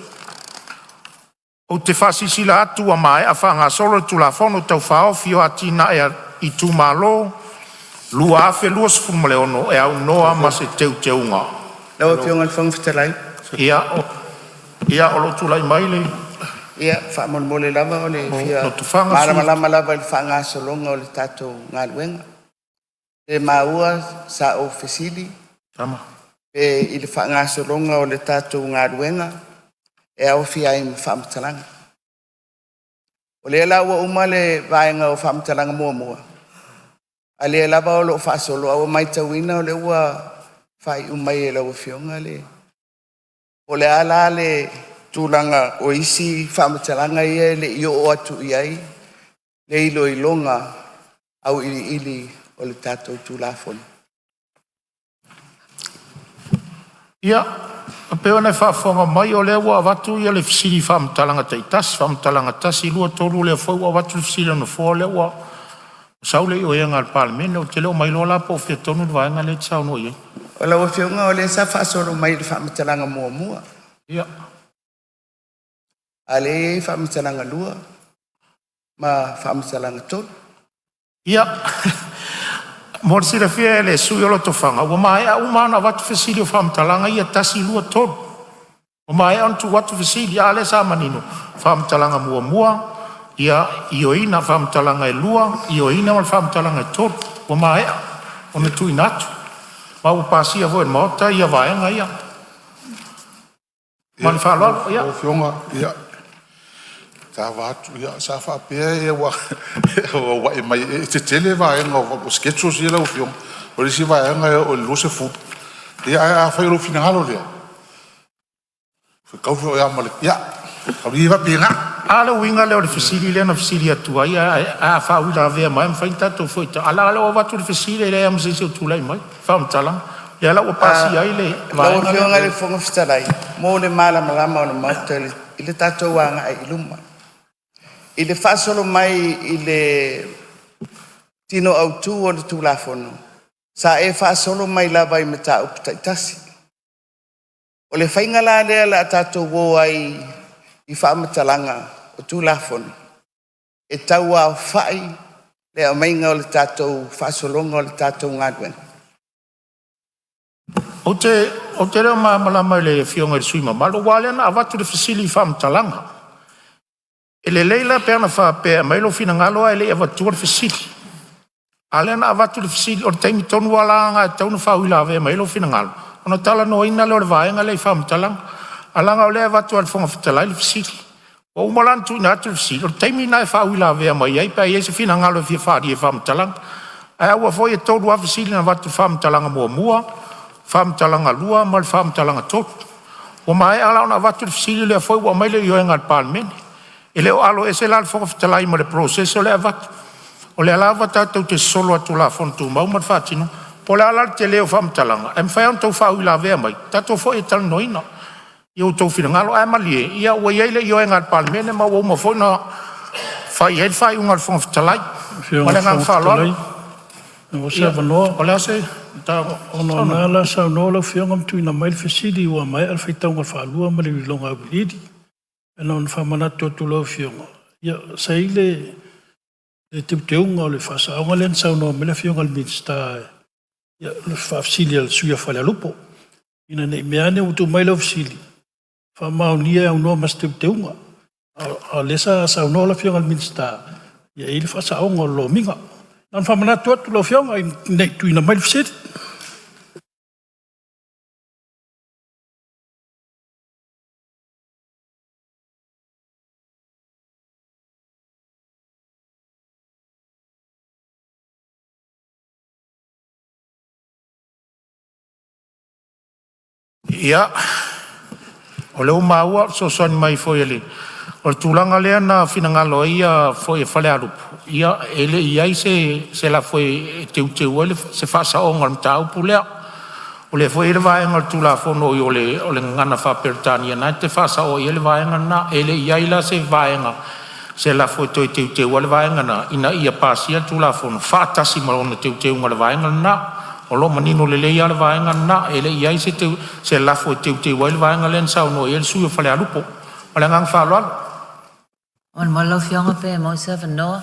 O te whasisila atu a mai a whanga solo tu la fono tau whaofio ati na e i tu malo, lua afe lua sifuru ma le ono, e au noa ma se teu teunga. Lau e fionga le whangwhitalai. Ia o lo tu lai mai le. Ia, whamon lava o le fia. No tu whanga sulu. Marama lava le whanga solonga o le tatou ngā luenga. E maua sa o fesili. Tama. E i le whanga solonga o le tatou ngā luenga. E au fia i whamtalanga. O le lawa uma le vaenga o whamtalanga mua mua. A le lava o lo whasolo au mai tawina o le ua whai umai e lau fionga le. O le ala le tūlanga o isi whamtalanga ia le i o atu iai. Le ilo ilonga au ili o le tātou tūlafoni. Ia, a peo nei whaafonga mai o lea ua watu ia le fisiri whamtalanga tasi, lua toru lea fau a watu le fisiri anu fua lea ua saule i o ianga al palamene o te leo mai lola po fia tonu le vaenga le tsau no ia. O lau a whiunga o le sa whaasoro mai le whamatalanga mua mua. Ia. A le whamatalanga lua ma whamatalanga tonu. Ia. Mor sira fia le sui o lo tofanga. Ua mai a umana watu fisiri o whamtalanga ia tasi lua tonu. Ua mai antu watu fisiri a le sa manino. Whamtalanga mua mua. Ia ioina whamtalanga e lua. Ioina wal whamtalanga e tonu. Ua mai a. O me tui natu. Ma ua pasia voe mota ia vaenga ia. Mani whalalo ia. O fionga ia. Ta watu ia sa whapea e wa e mai e te tele vaenga o sketchos ia lau fionga. O risi vaenga o lose fu. Ia a whai ro fina halo lea. Whakau ia male. Ia. Kauri iwa pinga. Ale winga leo le fisiri lea na fisiri atua ia a whawila vea mai mwhainta to foita. Ala leo watu le fisiri lea msisi o tulai mai. Whamtalanga. Ia lau pasi ai le. Lau whiunga le whonga whitalai. Mō le mala malama o le mauta i le tātou wanga ai iluma. I le whasolo mai i le tino au tū o le tūlafono. Sa e whasolo mai lava i me tā upu taitasi. O le whaingala lea la tātou wō ai i whaamatalanga o tūlafono. E tau au whai le a mainga o le tātou whasolonga o le tātou ngāduena. O te reo malama le fionga i suima. Malo wale na avatu le fisili whaamatalanga. E le leila peana whapea, mailo fina ngaloa e le avatua le fisili. Ale na avatu le fisili, o le taimi tonu walanga e taunu whauila ave, mailo fina ngalo. Ona tala no ina leo le vaenga le whaamatalanga. Alanga o le avatu al whonga whitalai le fisili. O umalantu ina atu le fisili, o le taimi na e whauila ave, mai ai pa e se fina ngalo e fia whaari e whaamatalanga. Ai aua foi e tolu a fisili na avatu whaamatalanga mua mua, whaamatalanga lua, ma le whaamatalanga totu. O mai ala ona avatu le fisili le foi ua maile i oenga al palamene. E leo alo e se la alfonga fitalai ma le proceso le avatu. O le alava tātou te solo atu la fontu mau ma whātino. Po le ala te leo whamtalanga. E mwhai an tau whau i la vea mai. Tātou fo e tal noina. I o tau whina ngalo. E malie. Ia ua iele i o enga palimene ma wau ma fo na whai e whai unga alfonga fitalai. Ma le ngang whaloa. O se avanoa. O le ase. Ono na la sa no la fionga mtu ina mai fisidi ua mai al faitanga whalua ma le wilonga wilidi. E non whamanato tu lau fionga. Ia, sa ile le teunga o le whasaonga len sa no me le fionga al minsta ia, le whafsili al suia whale alupo. Ina ne meane utu mai lau fsili. Whamau nia au noa mas teunga. A lesa sa no la fionga al minsta Ia ele whasaonga o lo minga. Nan whamanatu atu lo whionga i nei tuina mai fisiri. Ia, o leo maua so soni mai foi ele. O tūlanga lea na finangalo ia foi e whale arupu. Ia, ele iai se la foi teu ele se whasa o ngal mta upu lea. O le foi ele vaenga tūla fono i o le ngana whaperitania. Nai te whasa o ele vaenga na, ele iai la se vaenga. Se la foi toi teu ele vaenga na, ina ia pasia tūla fono. Whātasi marona teu ngale vaenga na. O lo manino le leia le vaenga na, ele iai se la foi teu ele vaenga len sao no, ele sui o whale arupu. O le ngang whaloalo. On mo lo fionga pe mo se Noa.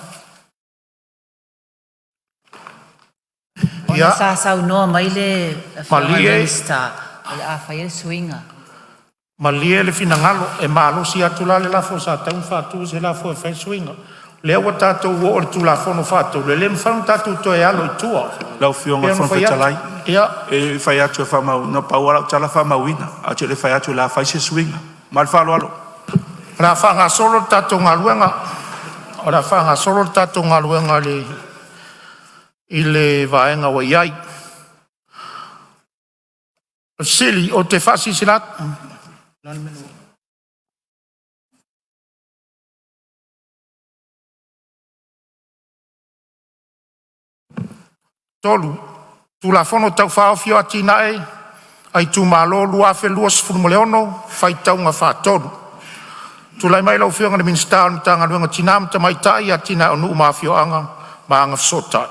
Ia. O sa sau Noa mai le Malie. Minista. O le a whaia swinga. Ma lia le finangalo e malo si atu la le lafo sa tau whātu se lafo e whai swinga. Lea wa tātou o le tūlafo no whātu. Le lem whanau tātou toi alo i tua. Lau fionga Pea no whanau talai. Ia. E whai atu e whamau, no pauara tala whamau ina. Atu le whai atu la whai se swinga. Mal whalo alo. Ra whanga solo tātou ngā luenga. O ra whanga solo tātou ngā luenga le i le vaenga wa iai. Sili o te whasi silat. Tolu, tu la fono tau whaofio atina e, ai tu malo lua fe lua sfurmoleono, fai tau ngā whātolu. Tu lai mai lau whionga na minsta o tanga luenga tinam ta mai tai atina o nuu mawhio anga, ma anga sotai.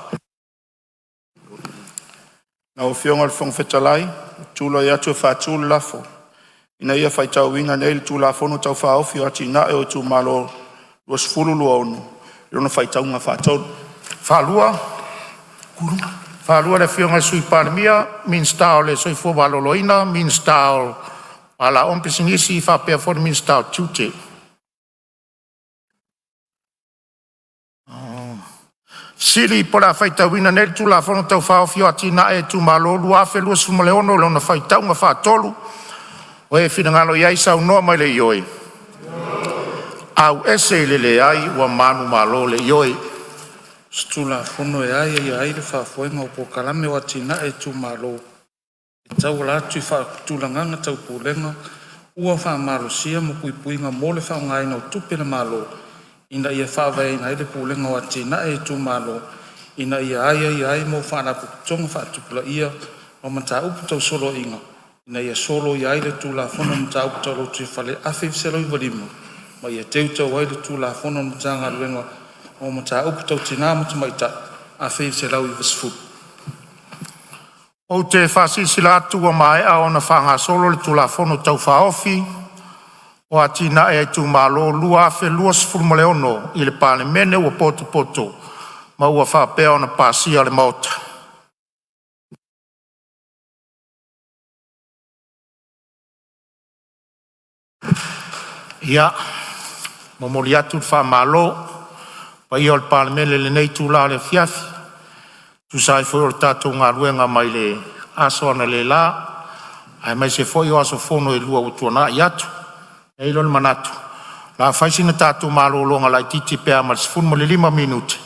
Nau fionga le whong whetalai, tūla i atu e whātūlu lafo. Ina ia whai tau inga nei le tūla fono tau whaofio atina e o tu malo lua sfuru lua onu. Rona whai tau ngā whātolu. Whalua, whalua le whionga sui pārmia, minsta o le soifo waloloina, minsta o ala ompesingisi whapea fōna minsta o tūte. Siri pora whaita wina nere tu la whono tau whaofio atina e tu malo lua fe lua sumaleono leona whaitau ngā whaatolu o e whingalo iai sau noa mai le ioi. Au ese le le ai ua manu malo le ioi. Stula fono e ai e ai le whaafuenga o po kalame o atina e tu malo. E tau la tu whaatulanganga tau pūlenga ua whaamaro sia mo puipuinga mo le whaungaina o tupe le malo. Ina ia whawai ina ele pūlenga o atina e tu malo. Ina ia ai mo whaanapu tonga whaatupula ia o mata upu tau solo inga. Ina ia solo ia ai le tu la fono mata upu tau lotu i whale awhi selo i walimu. Ma ia teu tau ai le tu la fono mata ngā ruenga o mata upu tau tina mata maita awhi selo i wasfu. O te whasi sila atua mai a ona whanga solo le tu la fono tau whaofi. O atina e tu malo lua fe lua sfurmaleono i le pāne mene ua poto. Ma ua whapea ona pāsia le mauta. Ia, mamoli atu wha malo, pa ia o le pāne mene le nei tu la le fiafi. Tu sai foi o tātou ngā ruenga mai le aso ana le la, ai mai se foi o aso fono e lua utuana i atu. E ilo le manatu. La whaisina tātou malo longa lai titi pēr ma sifun mo le 5 minuti.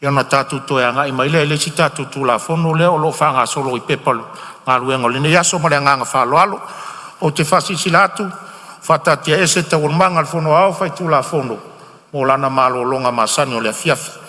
Ia na tātou toe anga i mai le si tātou tū la fono leo lo whanga solo i pepalu. Ngā ruenga le ne yaso ma le nganga whalo alo. O te whasi silatu, whatatia ese te urmanga le fono au whai tū la fono. Mo lana malo longa masani o le fiafi.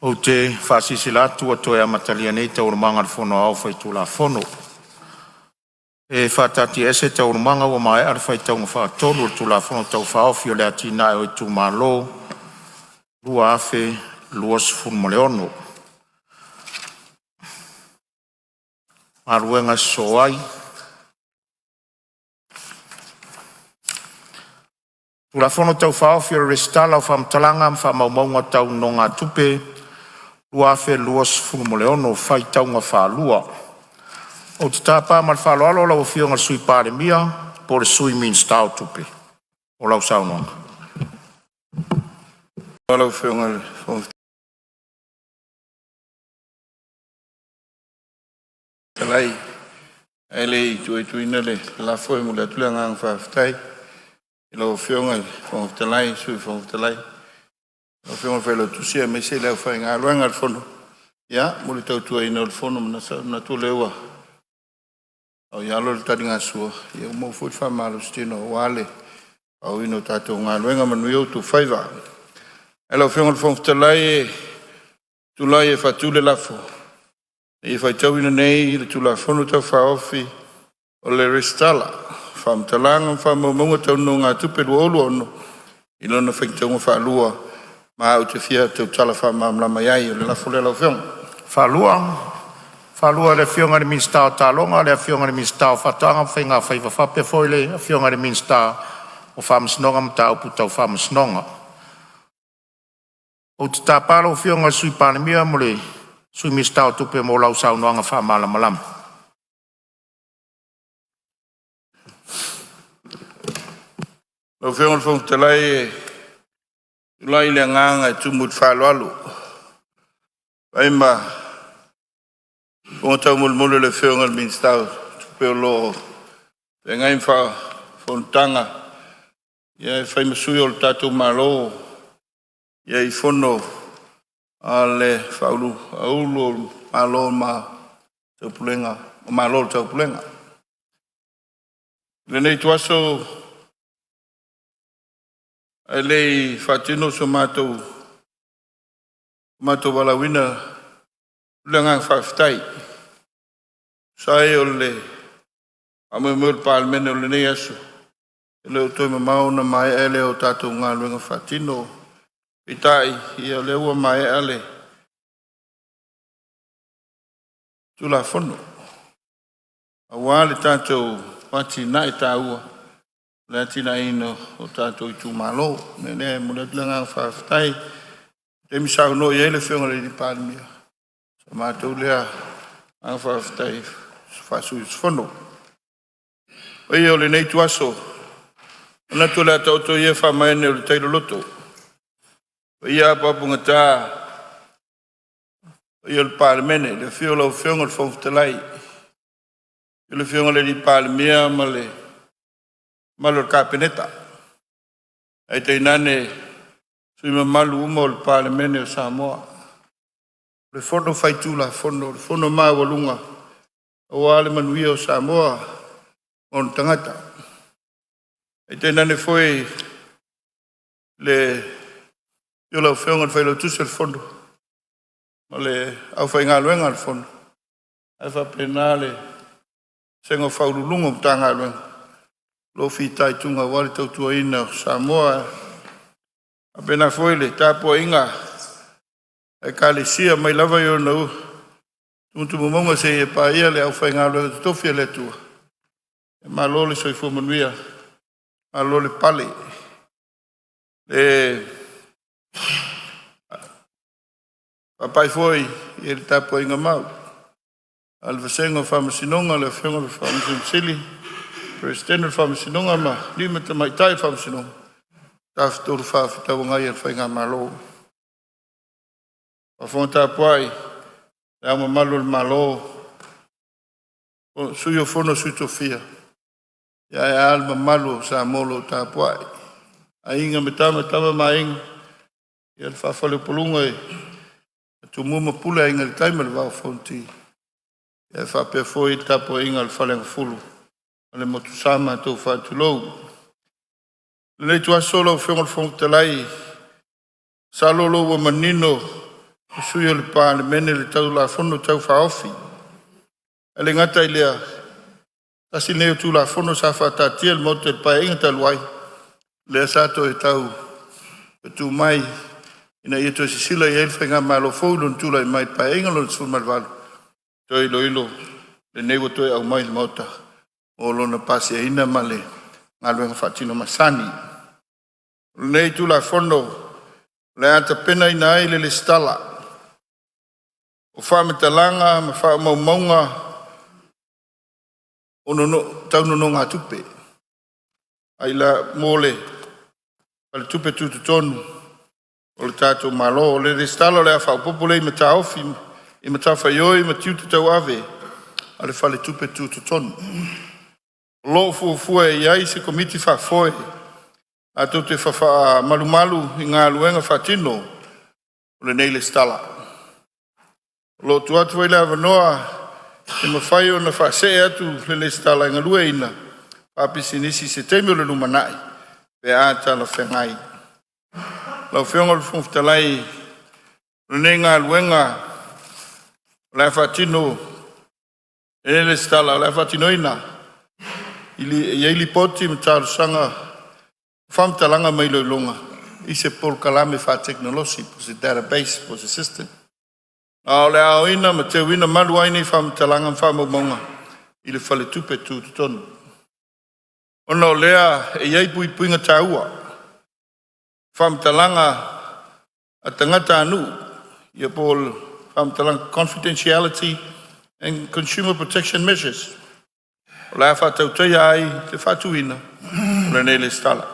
O te whasisi latu atoe a matalia nei te urumanga whono au whaitu la whono. E whatati ese te urumanga wa mai ar whaitaunga whaatolu tu la whono tau whaofio lea tina e o tu malo lua afe luas funmoleono. Aruenga soai. Tu la whono tau whaofio restala o whamtalanga whamaumaunga tau nonga tupe lua afe luas funmoleono whaitaunga whalua. O te tāpā mar whaloalo lau whionga sui pāre mia, po le sui min stau tupe. O lau saunonga. O lau whionga talai, ele i tue tuina le la foi mo le tula ngang whaftai. I lau whionga talai, sui talai. Lau whionga whaelo tusia me se lau whai ngā luanga al whono. Ia, mo le tau tua ina al whono na tu lewa. Au yalo le tari ngā sua, ia umau fui whamaro stino o wale, au ino tātou ngā luenga manui au tu whaiva. E lau whionga whongtalai e tulai e whatule lafo. E whaitau ina nei, le tula whono tau whaofi, o le restala, whamtalanga, whamaumunga tau no ngā tuperu olu ono, i lona whaitaunga whalua, ma au te whia tau tala whamamlama iai, o le lafo le lau whionga. Whalua le whionga ni minsta o tālonga, le whionga ni minsta o whatanga, whainga whaiva whape foile, le whionga ni minsta o whamasnonga, mta upu tau whamasnonga. O te tāparo o whionga sui panemia, mo le sui minsta o tupe mo lau saunoanga whamalamalam. Lau whionga whongtalai e tulai le nganga e tumut whaloalu. Waima, o tau mulmulu le whionga le minstau, tupe o loo. E ngai mwha whontanga, ia e whai masui o le tātou malo, ia i whono a le whaulu, aulu o malo ma taupulenga, o malo taupulenga. Le nei tuaso, e lei whatino so mātou walawina, le ngang whaftai. Sai o le amemur palmene o le nei aso. E leo toi mamauna mai ele o tātou ngā luenga whatino. I tai, i o leua mai ele. Tula whono. A wale tātou wati nai tā ua. Le atina ino o tātou i tū malo. Nene muna tula ngā whaftai. Te misau no i ele whionga le di palmia. Sa mātou lea ngā whaftai. Whasui whono. Oi o le nei tuaso. Ona tu lea tauto ia whamaene o le teiro loto. Oi a papunga tā. Oi o le pārmene. Le whio lau whionga le whongtalai. I le whionga le di pārmia ma le malo le kāpeneta. Ai te inane sui ma malu uma o le pārmene o Samoa. Le whono whaitula whono. Le whono maa walunga. O ale manuia o Samoa o tangata. E tēnā ne foi le io lau whionga le whailo tusi al whono. Ma le au whai ngā luenga al whono. Ai whapena le sengo whaurulunga o tā ngā luenga. Lo fi tai tunga wale tautua ina o Samoa. A pena foi le tāpua inga. E ka le sia mai lava i o nau. Tumtu mamonga se e pa ia le au whai ngā luenga tutofia le tua. E malo le soi fumanuia. Malo le pale. Le papai foi i le tāpua inga mau. Al vasenga whamasinonga le whionga le whamasinonsili. Presidente le whamasinonga ma lima ta mai tai whamasinonga. Tāwhitoru whawhitawa ngai al whai ngā malo. Whawhonga tāpua i le ama malo le malo. Sui o whono sui tofia. Ia e alma malo sa molo tāpua i. A inga me tama ma inga. Ia le whawhale polunga i. Tu muma pula inga le taima le wau whaunti. Ia whapea foi tāpua inga le whalenga fulu. Ale motu sama tau whaatulou. Le tu asolo whionga le whongtalai. Salolo wa manino Sui o le pā le mene le tau la fono tau whaofi. E le ngata i lea. Tasi neo tu la fono sa whatatia le mote le pae inga taluai. Lea sato e tau e tu mai ina ia to sisila i elfa ngā malo fōlun tula i mai pae inga lo le sulu malvalu. Toi ilo ilo le newa toi au mai le mota. O lona pasi e ina ma le ngaluenga whatino masani. Nei tu la fono le ata pena ina ai le stala. O whamatalanga, ma whamaumaunga, o tau nono ngā tupe. Ai la mole, ale tupe tutu tonu, o le tātou malo, o le restalo le a whaupopole i mata ofi, i mata whaioi, ma tiutu tau ave, ale whale tupe tutu tonu. Lo fuafua e iai se komiti whafoe, a tau te whawha malumalu i ngā luenga whatino, o le nei le stala. Lo tu atu wai la wanoa, e mawhai o na whase atu le stala inga lua ina, papisi nisi se teimi o le lumanai, pe a tala whengai. Lau whionga le whumftalai, le nei ngā luenga, la whatino, e le stala, la whatino ina, ili poti me tāru sanga, whamtalanga mai lo longa, i se pol kalame wha teknolosi, po se database, po se system. A le ao ina ma te wina malu ai nei whamatalanga whamamonga i le whale tupe tūtu tonu. Ona o lea e iei pui puinga tāua. Whamatalanga a tangata anu i a pōl whamatalanga confidentiality and consumer protection measures. O lea whatautai ai te whatuina o le nei le stala.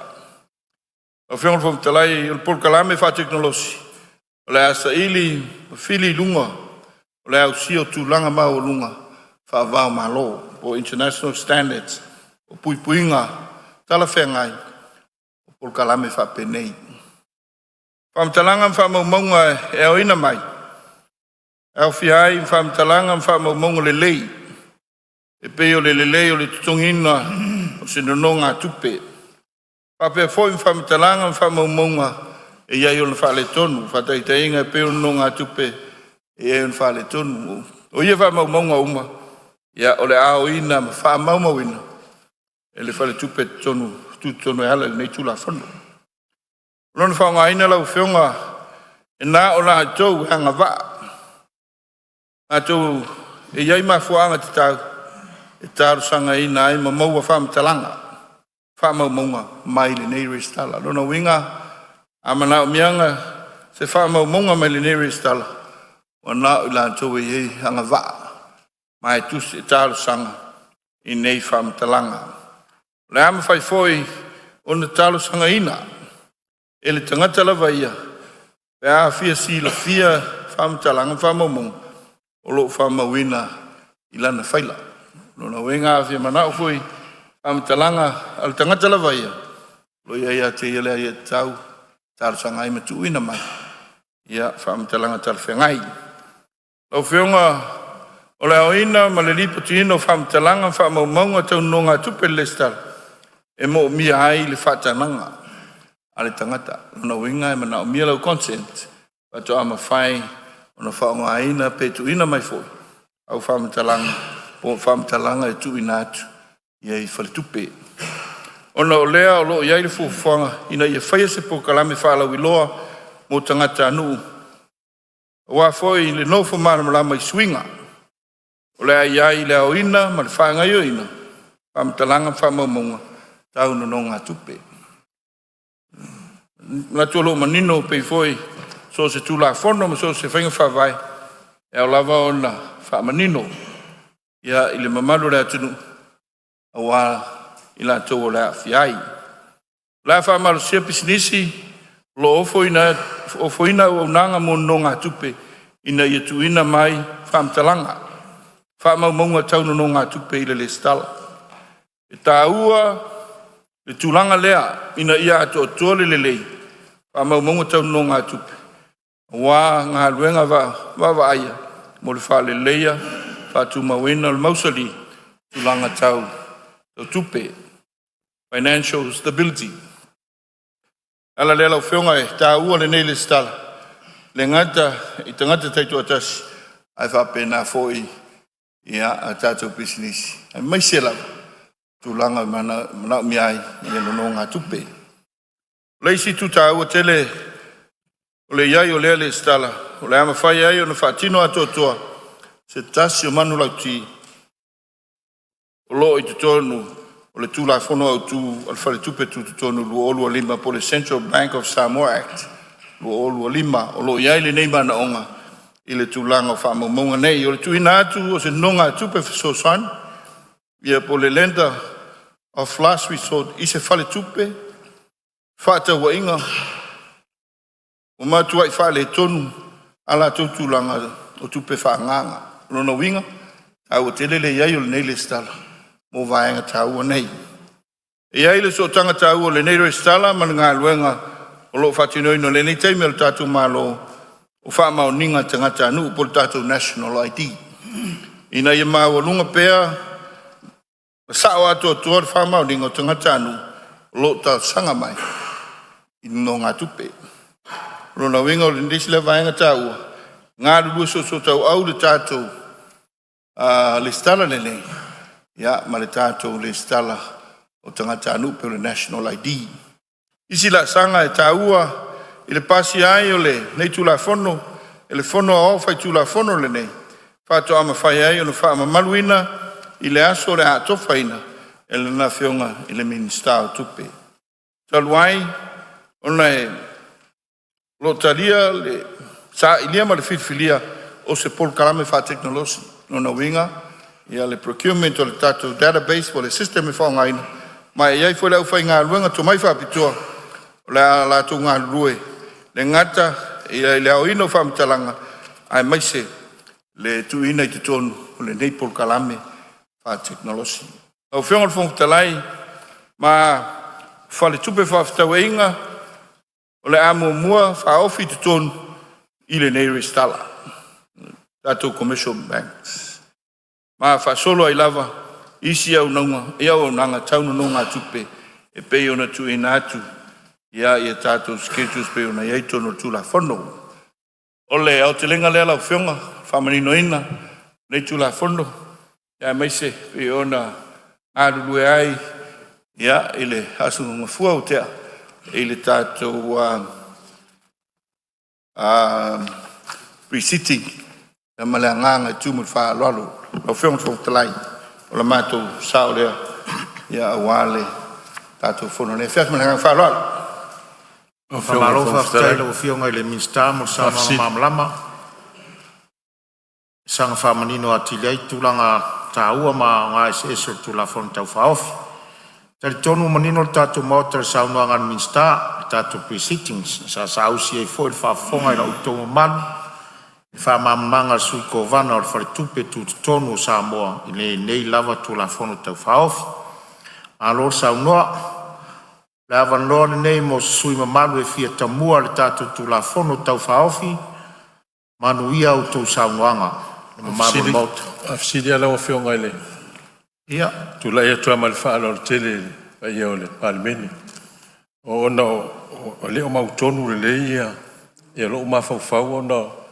O whionga whamatalai i le pōl kalame whateknolosi. O le asa ili, fili lunga, o le au sio tūlanga mau o lunga, whaavau malo, o international standards, o pui puinga, tala whengai, o pol kalame whapenei. Whamtalanga whamaumaunga e au ina mai, e au whiai whamtalanga whamaumaunga le lei, e peo le lei o le tutungina, o se nononga tupe. Whapea fōi whamtalanga whamaumaunga, e iai o na whale tonu, whataitainga e peo no ngā tupe, e iai o na whale tonu. O ia wha maunga uma, ia o le ao ina, ma wha maumauina, e le whale tupe tonu, tu tonu e hala nei tula whanu. Lona wha ngā ina lau whionga, e nā o la tau e anga wā. Nā tau, e iai ma fuanga te tau, e tāru sanga ina ai ma maua wha matalanga, wha maunga, mai le nei restala. Lona winga, Amana o mianga se wha maumonga mai le nere stala. O nā u la tau e hei hanga wā. Mai tus e tāru sanga i nei wha matalanga. Le ama whai fōi o na tāru sanga ina. E le tangata lawa ia. Pe a fia si la fia wha matalanga wha maumonga. O lo wha mauina i lana whaila. Lona wenga fia manao fōi wha matalanga al tangata lawa ia. Lo ia te ia lea ia tau. Tāru sanga i matu ina mai. Ia, whaamatalanga tāru whengai. Lau whionga, o le ao ina, ma le lipo tino whaamatalanga, whaamaumaunga tau no ngā tupe le star. E mo mia ai le whaatananga. Ale tangata. Lona winga e mana o mia lau consent. Pato ama whai, ona whaonga aina, pe tu ina mai fōi. Au whaamatalanga, po whaamatalanga e tu ina atu. Ia i whale tupe. Ona o lea o loo iai le fuafuanga, ina ia whaia se po kalame whaalau i loa mo tangata anu. Wa foi le nofo marama i swinga. O lea iai le au ina, ma le whaangai o ina. Whamtalanga whamaumunga, tau no ngā tupe. Nga tualo manino pei foi, so se tula fono, ma so se whainga whawai. E au lava o na whamanino. Ia i le mamalu rea tunu. Awa ila tō la fiai. La wha maru sia pisinisi, lo ofoina o nanga mo no ngā tupe, ina ia tuina mai whamtalanga. Wha maumaunga tauno no ngā tupe ila le stala. E tā ua, le tūlanga lea, ina ia ato tōle le lei, wha maumaunga tauno no ngā tupe. Wā ngā luenga wa aia, mo le wha le leia, wha tu mawena le mausali, tūlanga tau, tau tupe. Financial stability. Ala le lau whionga e tā ua le nei le stala. le ngata I tangata taitu atas ai whapena fōi ia a tātou business. Ai mai se lau tūlanga mana miai i no ngā tupe. Leisi tu tāua tele o le iai o lea le stala o le ama whai ai o na whaatino atoa se tasi o manu lau ti o lo I te tonu o le tūla whono au tū al whare tupe tu te tonu lua olua lima po le Central Bank of Samoa Act lua olua lima o lo iai le nei mana onga I le tūlanga o whaamaunga nei o le tuina atu o se nonga tupe whasosan ia po le lender of last resort I se whale tupe whaata wa inga o mātua I whale tonu ala tūtūlanga o tupe whaanganga Rona winga au tele le iai o le nei le stala mo vaenga tāua nei. E ai le so tanga tāua le nei re stala man ngā luenga o lo whatinoi no le nei teime o tātou mālo o whaamau ninga tangata anu po le tātou national ID. Ina ia māua lunga pēa sao ato tuar whaamau ninga o tangata anu o lo tā sanga mai I no ngā tupe. Rona winga o le ndisi le vaenga tāua ngā ruru so tau au le tātou le stala le nei. Ia, ma le tātou le stala o tangata anu pe le national ID. Isi la sanga e tāua I le pasi ai o le nei tūla fono, e le fono au fai tūla fono le nei. Whāto ama whai ai o le wha ama maluina I le aso le atofaina e le na whionga I le minista o tupe. Taluai, ona e lotaria le sa ilia ma le whitwhilia o se pol karame wha teknolosi. Nona winga, ia le procurement o le tātou database o le system e whaongaina. Mai iai fwoi lau whai ngā luenga to mai whapitoa o le lātou ngā lue. Le ngata, ia le au ino whamitalanga, ai maise le tuina I te tonu o le nei pol kalame wha teknolosi. Au whionga le whongtalai, ma whale tupe whawhitau e inga o le amo mua wha ofi te tonu I le nei restala. Tātou commercial banks. Ma fa solo ai lava isi au nonga ia o nanga taunu no ngā tupe e pei ona tu ina atu ia ia tātou schedules pei ona iai tono tūla whono. Ole au te lenga lea lau whionga whamanino ina nei tūla whono ia meise pei ona ārulue ai ia ile asu ngafua o tea ile tātou pre-sitting e male nganga tumul fa lalo o fiong fo tlai o la mato sao le ya wale tato fono ne fek male nganga fa lalo o fiong fo tlai o fiong le minsta mo sa mamlama sang fa manino atilai tulanga taua ma nga se tu la fon tau fa off tel tonu manino tato motor sa no ngan minsta tato pre-sittings sa usi e fo fa fonga la auto man fa mamanga sui ko vana o fa tupe tu tonu sa moa le nei lava tu la fono tau fa off alo sa no lava no nei mo sui mamalu e fia tamua le tatu tu la fono tau fa off manu ia o tu sa nganga mamalu mot afsidi ala o fionga ile ia tu la ia tu amal fa ala tele pa ia ole palmeni o no o le o mau tonu le ia ia lo ma fa fa o no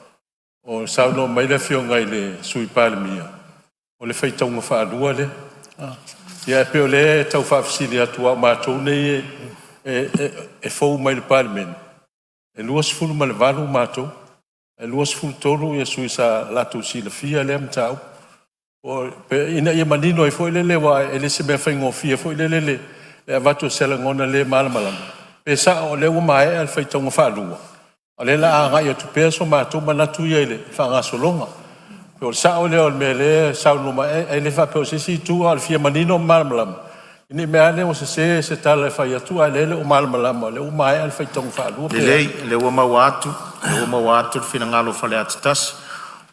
o sauno mai le fionga ile sui palmia o le feitonga fa alua le ia pe ole tau fa fsili atua ma tone e fo mai le palmen e luas fulu mal valu mato e luas fulu tolu ia sui sa latu si le fia le mtau o pe ina ia manino e fo le wa ele se be faingo fia fo le e vato sela ngona le malmalam pe sa o le mai al feitonga fa alua ale la anga ia tu peso ma tu mana tu ia ile fa nga solonga pe sa o le mele sa no ma ele fa pe si tu al fia manino malmalam ini me ale o se tala fa ia tu ale o malmalam le o mai al fa tong fa lu le o mawatu fina ngalo fa le atas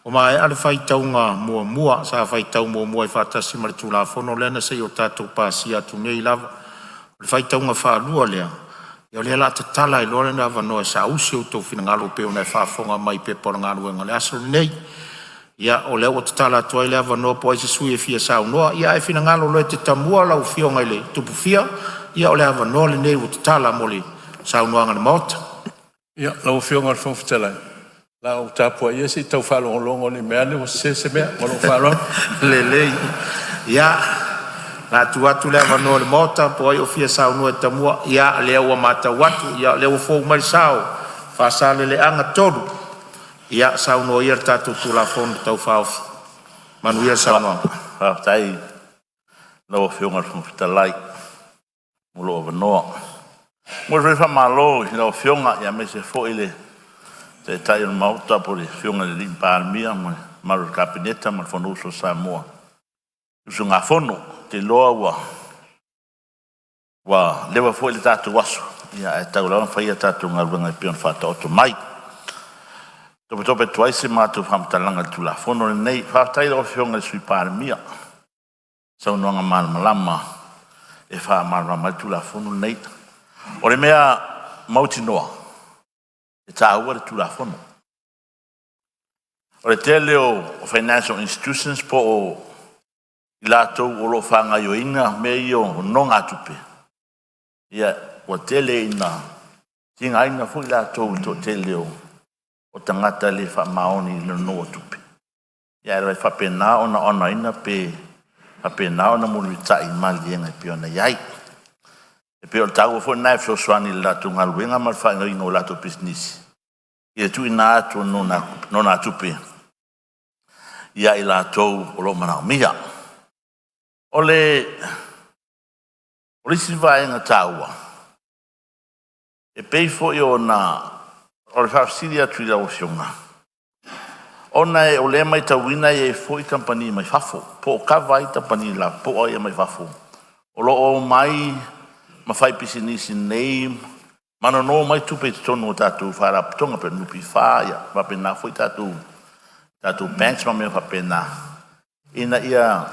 o mai al fa tonga mua sa fa tong mua fa tas mar tu la fono le na se o tatu pasia tu nei lava fa tonga fa lu le ia le la te tala I lore na vanoa sa usi o tō whina ngalo peo nei whaafonga mai pe pora ngalo e ngale aso nei. Ia o leo o te tala tua I lea vanoa po aise sui e fia sao noa. Ia e whina ngalo loe te tamua lau fionga I le tupu fia. Ia o lea vanoa le nei o te tala mo le sao noa ngale maota. Ia lau fionga le whawhitalai. La o tapua ia si tau whalongolongo ni mea ni o se mea, walo whalong. Lele. Ia. La tuatu le mano le mota po ai ofia sau no tamua ia le o mata watu ia le o fo mai sau fa sale le anga todo ia sau no ia tatu tu la fon tau fa manu ia sau no fa tai no fiunga fta lai mulo no mo re fa malo no fiunga ia me se fo ile te tai no mauta por fiunga le limpa mia ma ro capineta ma fono so sa mo so nga fono te loa wa lewa fo le tatu waso ia e tau la fa ia tatu nga runga pion fa to mai tope twice ma tu fam talanga tu la fono nei fa tai lo fiona sui par mia sa no nga mal malama e fa mal tu la fono nei o le mea mauti noa e tau tu la fono o le tele o financial institutions po o ilato o lo fanga yo ina me yo no nga tupe ia o tele ina tinga ina fu ilato to tele o tangata le fa maoni no no tupe ia re fa pena ona ina pe fa pena ona mo tai mali nga pe ona yai e pe o tau fo na fo swani la tu nga luenga mal fa no la to business ia tu ina to no na tupe ia ilato o lo mana mia ole si vai nga taua e pei fo yo na o fa sidia tu la ofiona ona e ole mai tawina e fo I company mai fafo po ka vai company la po ai mai fafo o lo o mai ma fai business name mano no mai tu pe tonu tatu fara tonga pe nupi fa ya va pe na foi tatu banks ma me fa pena ina ia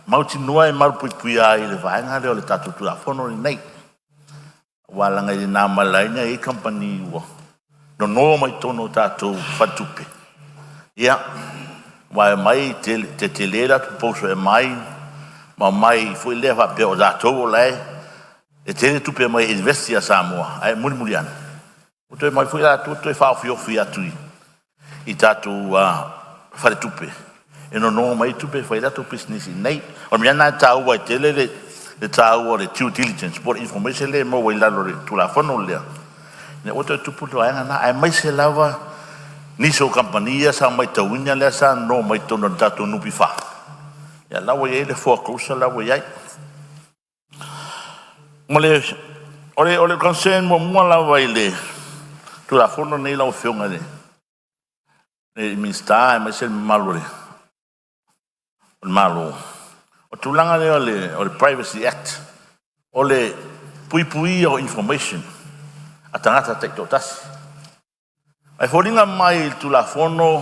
mauti noa e maru pui ai le vaenga le o le tatu tu la fono nei wala ngai na malaina e company wo no mai tono tatu fatupe ia wa mai te telera tu poso e mai ma mai foi leva pe o tatu le e te tu pe mai investia Samoa ai muliana o te mai foi la tu fa fio tu I tatu fa tupe e no mai tu pe fai dato business nei o mi ana ta o tele le ta o le due diligence por information le mo wela lo tu la fono le ne o tu puto ana na ai mai se lava ni so compania sa mai ta unya le sa no mai to no dato no bi fa ya la wo le fo ko sa la wo yai mo le ole concern mo la vai le tu la fono nei la o fionga le mi sta mai se malore malo o tulanga le o le Privacy Act o le pui o information atangata te totas ai foringa mai tu la fono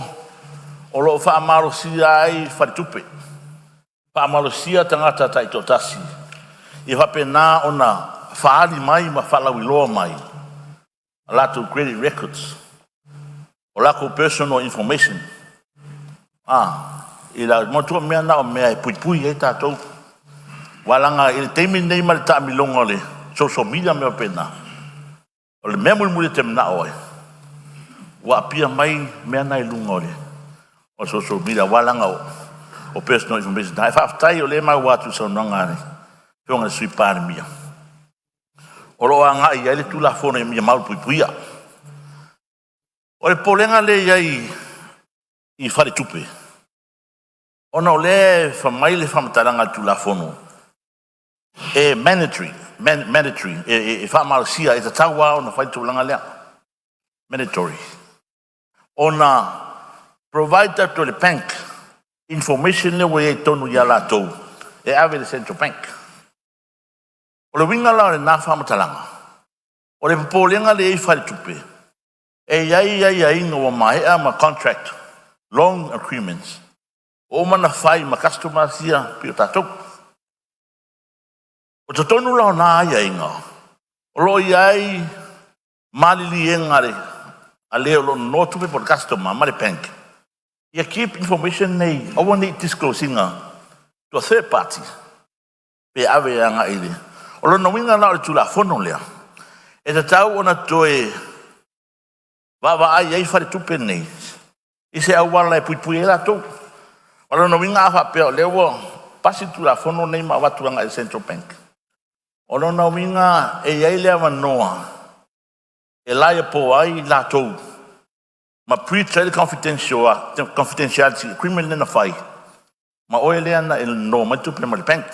o lo fa malo si ai fa tupe fa malo si atangata te totas I fa pena ona fa ali mai ma fa la wilo mai a lot of credit records o la personal information ila moto mea na o mea pui e tātou walanga il teimi nei ma le ta milonga le social media mea pena o le mea muli te mna oe wa pia mai mea na ilunga le o social media walanga o personal information ai whaftai o le mai watu sa unanga le whionga sui pāre mia o lo anga I ele tu la fona mia mau puia o le polenga le iai I whare tupe ona ole fa mai le fa matalanga tu la fono e mandatory e fa mal sia e tawa ona fa tu langa le mandatory ona provide to the bank information le we tonu ya la to e ave le central bank o le winga la na fa matalanga o le polenga le fa tupe e ia no mai ma contract long agreements o mana fai ma customer sia pio tatou o tonu la na ia inga o lo iai malili engare ale lo no tu pe por customer ma le bank ia keep information nei o woni disclosing to a third party pe ave anga ile o lo no winga na tu la fono le e tau ona toe va ai fare tu pe nei I se au wala e pui la tō. Wala no winga awha peo lewa pasi tu la fono nei ma watuanga e Central Bank. Wala no winga e yaile awa noa. E laia po ai la tō. Ma pre-trade confidentiality agreement nena whai. Ma oe lea na e no mai tupe ma le bank.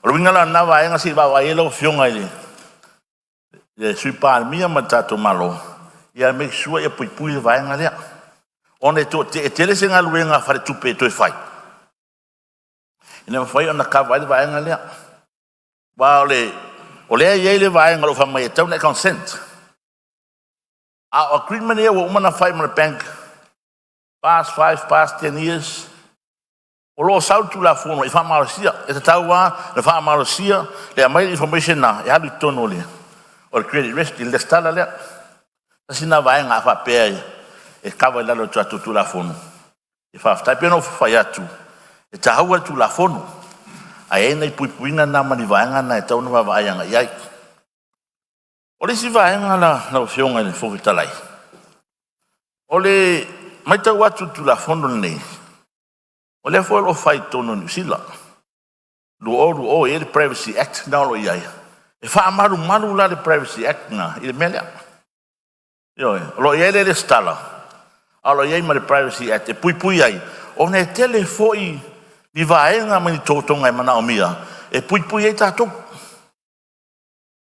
Wala winga la nawa e ngasi wawa e lau fionga i le. Le sui pāl mia ma tato malo. Ia make sure ia pui le vaenga lea. One to te tele se nga luenga fare tupe to fai. Ina fai ona ka vai vaenga lea. Wa ole ye le vaenga lo fa mai tau na consent. Our agreement here wo mana fai ma bank past 10 years. Olo sau tu la fono e fa marosia e tau wa le fa marosia le mai information na e habi tono le. O credit risk il destala le. Sina vaenga fa pe e kava la lo tu la fono. E fa sta pe no fa ya tu. E taua tu la fono. Ai nei puina na mani vaenga na e tau no va yanga yai. Ole si vaenga la fionga le fo vitalai. Ole mai tau atu tu la fono nei. Ole fo lo fai tono ni sila. Lu e Privacy Act na lo yai. E fa maru la le Privacy Act na i melia. Yo, lo yele le stala. Alo yai ma le Privacy Act e pui ai. O ne tele foi ni vaenga mani totonga e mana o mia. E pui ai tato.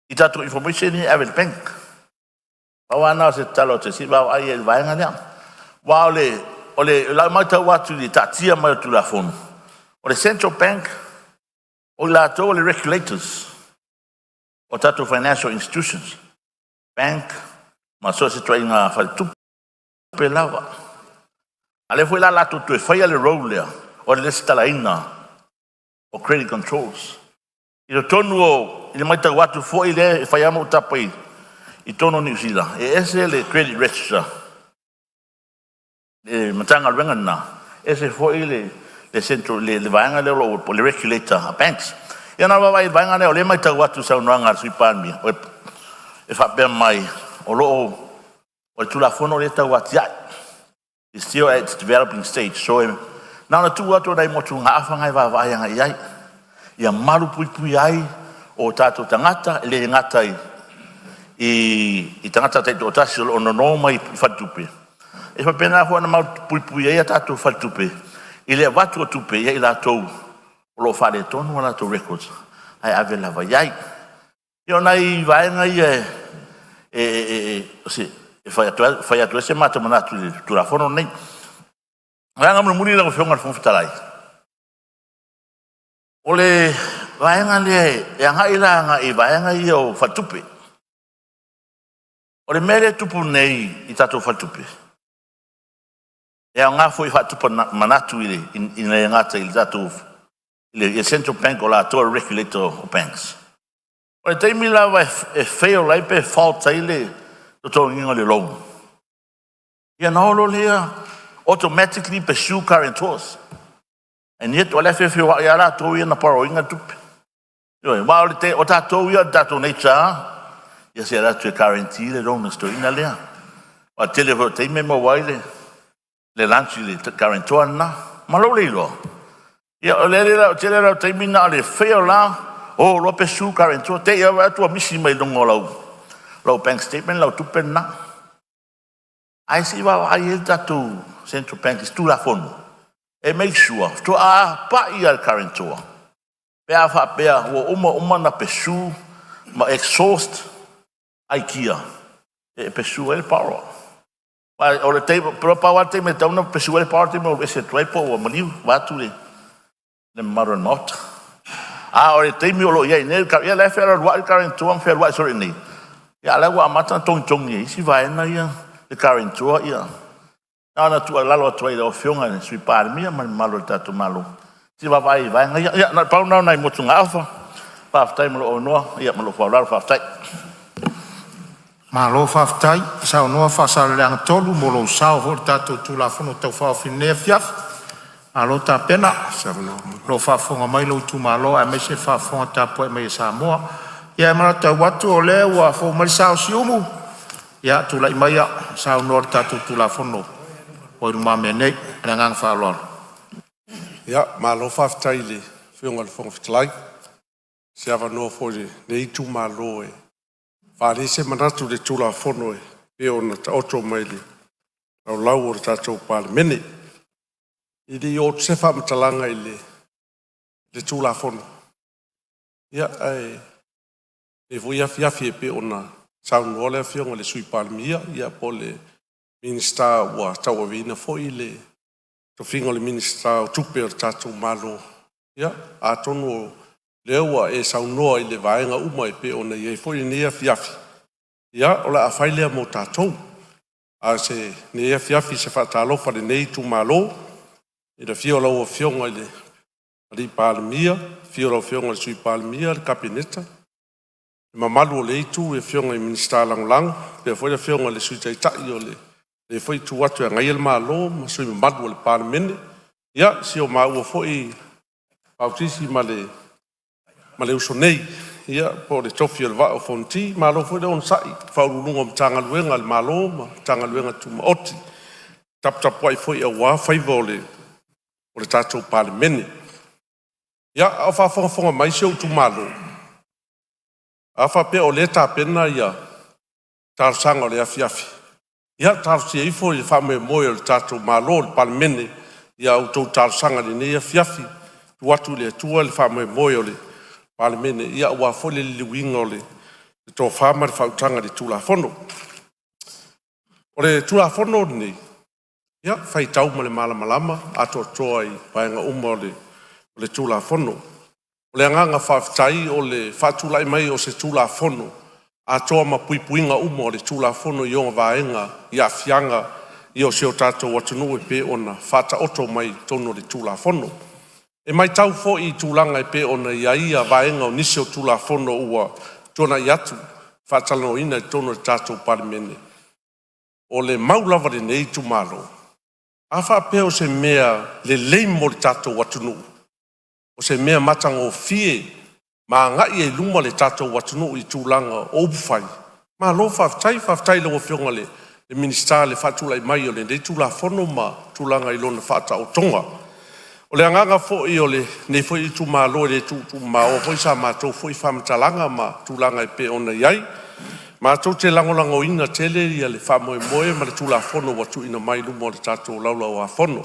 I tato information ni Avid Bank. Pawana se talo te si wa ai e vaenga lea. Wa ole la mai tau watu di tatia mai tu la fono. O le Central Bank o la to le regulators. O tato financial institutions. Bank ma so se trai nga fa tu pe lava. Ale foi la tu e fai le role o le stala ina o credit controls. I lo tonu i mai tau watu foi le fai amo tapai. I tono New Zealand. E ese le credit register. E matanga venga na. Ese foi le centro le vaanga le lo le regulator a banks. E na vai vaanga le mai tau watu sa unanga sui pan mi. E fa ben mai o tu la fono le tau atia. It's still at its developing stage. So now na tu ato dai motu ngafa ngai va yanga yai. Ia maru pui ai o tato tangata le ngata i tangata te do tasi o no mai fatupe. E fa pena ho na mau pui ai tato fatupe. Ile watu tupe ia ila tou lo fa le tonu na to records. Ai ave la va yai. Io nai va ngai fai atu ese mata mana tu la fono nei. Ranga mo muri la fionga fon fitalai. Ole vaenga le e nga ila nga vaenga o fatupe. Ole mere tupu nei I tato fatupe. E nga foi fatupe manatu ile in nga ta il tato il Central Bank o la to regulator of banks. Ole te mi la va e fail lai pe falta ile to nginga le loan. Ia na lo le automatically pursue guarantors. And yet ole fe wa ya la to ia na paro inga tupe. Yo, ma ole te o tato ia tato nature. Ia se la to guarantee le loan sto ina le. O tele vo te me mo waile. Le lanci le guarantor na. Ma lo le lo. Ia ole le tele la te mina le fail la. O lo pursue guarantor te ia to misi mai longo lau. Lo bank statement lo tupe na. Ai si va ai tato Central Bank is tu la fono. E make sure to pa ia guarantor. Pea fa pea wo uma na pesu ma exhaust ai kia. E pesu el power. Pa o le te pro power te me tau na pesu el power te mo ese trepo o mali va tu le modern not. O le te mi o lo ia ne ia le fa wa guarantor fa wa sorry ni. Ya la wa mata tong ni si vai na ia le guarantor ia. Na tu la lo tu o fionga ni sui par mi ma malo tato malo. Si va vai ia na pa na nai motu ngafa. Pa ftai mo o no ia mo lo fa la fa ftai. Malo fa ftai sa no fa sa lang tolu mo lo sa ho tato tu la fono tau fa fine fiaf. Alo ta pena sa lo fa fonga mai lo tu malo a me se fa fonga ta po me sa mo. Ia mara ta watu o le wa fo mal sa siumu. Ia tu lai mai sa no tato tu la fono. o ma me nei na ngang fa lo Ya, malo whaftai le whiunga le whangawhitalai. Se awa noa fōre, nei tū malo e. Whare se manatu le tūla whono e, pe ona ta oto mai le. Au lau o le tātou pāle mene. I le o te sefa matalanga i le tūla whono. Ia, e vui afi e pe ona saunu ole a whiunga le sui pāle mia, ia po le minista ua tau avina fo i le to fingo le minista o tupe o tātou malo. Ia, a tonu o leua e saunoa i le vaenga uma e pe ona i e fo i nea fiafi. Ia, o la a whailea mo tātou. A se nea fiafi se whatalofa le nei tu malo. I le fio lau o fionga i le ali pālemia, fio lau fionga le sui pālemia, le kapineta. Ma malu o le itu e fionga i minista langolang, pe foi le fionga le sui taitai o le foi tu atu e ngai el malo, ma sui ma malu o le pālemene. Ia, si o ua foi pautisi ma le uso nei. Ia, po le tofi o le vao fonti, malo foi le on sai, whaurulunga ma tangaluenga le malo, ma tangaluenga tu ma oti. Tapui foi a wā whaiva o le tātou pālemene. Ia, a whawhonga mai se o tu malo. A whape o le tāpena ia tārsanga o le afiafi. Ia, tārsia ifo i whame moe o le tātou malo le pālemene, ia au tau tārsanga le nei afiafi, tu atu le atua le whame moe o le pālemene, ia ua fole le liwinga o le tō whama le whautanga le tūla whono. O le tūla whono nei, ia, whai tau ma le malamalama, ato toa i paenga uma o le tūla whono. O le anganga whawhitai o le whatulai mai o se tūla whono, a toa ma puipuinga uma o le tūla whono i onga vaenga, i a fianga, i o seo tātou atunu e pe ona whata oto mai tono le tūla whono. E mai tau fo i tūlanga e pe ona i aia vaenga o nisi o tūla whono ua tona i atu, whatalano ina i tono le tātou pālemene. O le maulawa le nei tu malo. A whapeo se mea le leimo le tātou atunu. O se mea matango fie, ma ngai e luma le tātou atunu i tūlanga o upuwhai. Ma lo whaftai lo whionga le minista le whatulai mai o le nei tūla whono ma tūlanga i lona whata o tonga. O le anganga fo i o le nei fo i tu malo le tu ma o fo i sa mātou fo i whamatalanga ma tūlanga i pe ona iai. Mātou te langolango ina tele ia le whamoe moe ma le tūla whono watu ina mai lumo le tātou laulau a whono.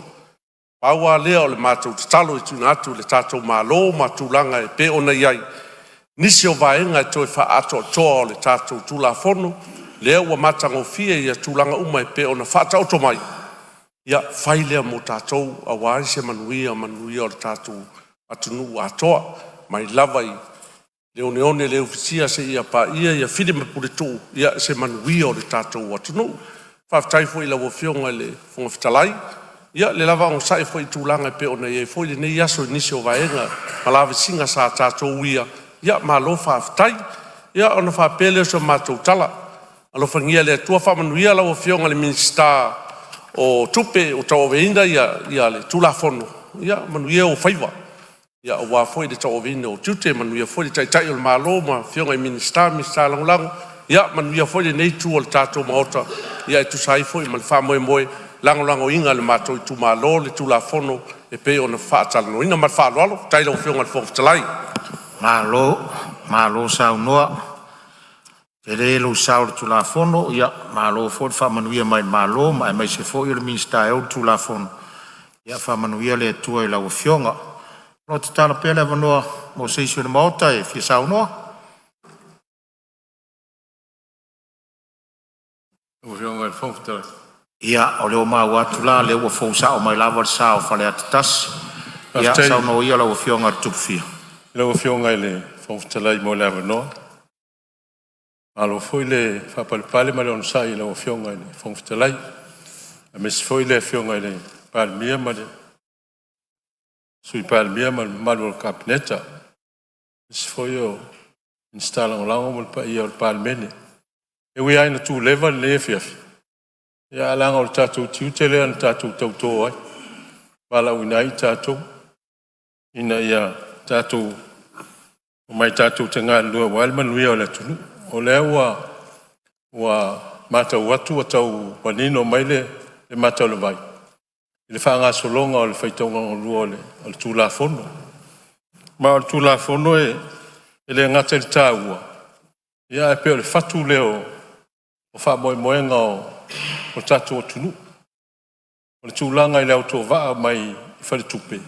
Paua lea o le mātou te talo i tuna atu le tātou mālo ma tūlanga e pe ona iai. Nisi o vaenga e toi wha ato toa o le tātou tūla whono, lea ua matango fie ia tūlanga uma e pe ona whata oto mai. Ia whailea mo tātou a wāi se manuia o le tātou atunu atoa, mai lava i leone le ufisia se ia pa ia fide me pule tō, ia se manuia o le tātou atunu. Whaftai fo i lawa whionga le whangawhitalai, ia le lava o sai fo i tūlanga pe ona ia fo i le nei aso nisi o vaenga, malawe singa sa tātou ia ma lo whaftai, ia ona whapele so mātou tala, alo whangia le tua whamanuia lawa whionga le minista o tupe o tau veinda ia le tūla whono, ia manuia o whaiva. Ia o wā fwoi le tau veinda o tute, manuia fwoi le taitai o le mālo, ma whionga i minista langolango, ia manuia fwoi le nei tū o le tātou maota, ia e tusai fwoi ma le whamoe moe, langolango inga le mātou i tū mālo, le tūla whono, e pe o na whaatalano. Ina mar whaaloalo, taila o whionga le whongwhitalai. Mālo sau noa, te relo sau le tūla whono, ia mālo fwoi whamanuia mai mālo, mai se fwoi le minsta e o tūla whono, ia whamanuia le tua i lau whionga. No te tala pēle wanoa mo seisio le maota e fia sau noa. Ia, o leo mau atu la, leo ua fau sao mai lava le sao whale atitasi. Ia, sau no ia lau whionga le tupu fia. Leo whionga i le whangwhitalai mo le awanoa. Alo foi le whapalepale ma le on sai leo whionga i le whangwhitalai. A mesi foi le whionga i le palemia ma le sui palemia ma le malu o kapineta. Mesi foi o minsta langolango mo le pa ia o le palemene. E ui aina tu leva le fiafi. Ia alanga o le tātou tiute lea na tātou tautoa ai. Wala uinai tātou. Ina ia tātou o mai tātou te ngā lua wale manuia o le tunu. O lea ua mātau atu a tau wanino mai le mātau le vai. I le whaangasolonga o le whaitonga o lua o le tūlafono. Ma o le tūlafono e le ngata le tāua. Ia e peo le whatu leo o wha moe moenga o tatu o tunu. O le tūlanga i leo tō waa mai i whare tupe.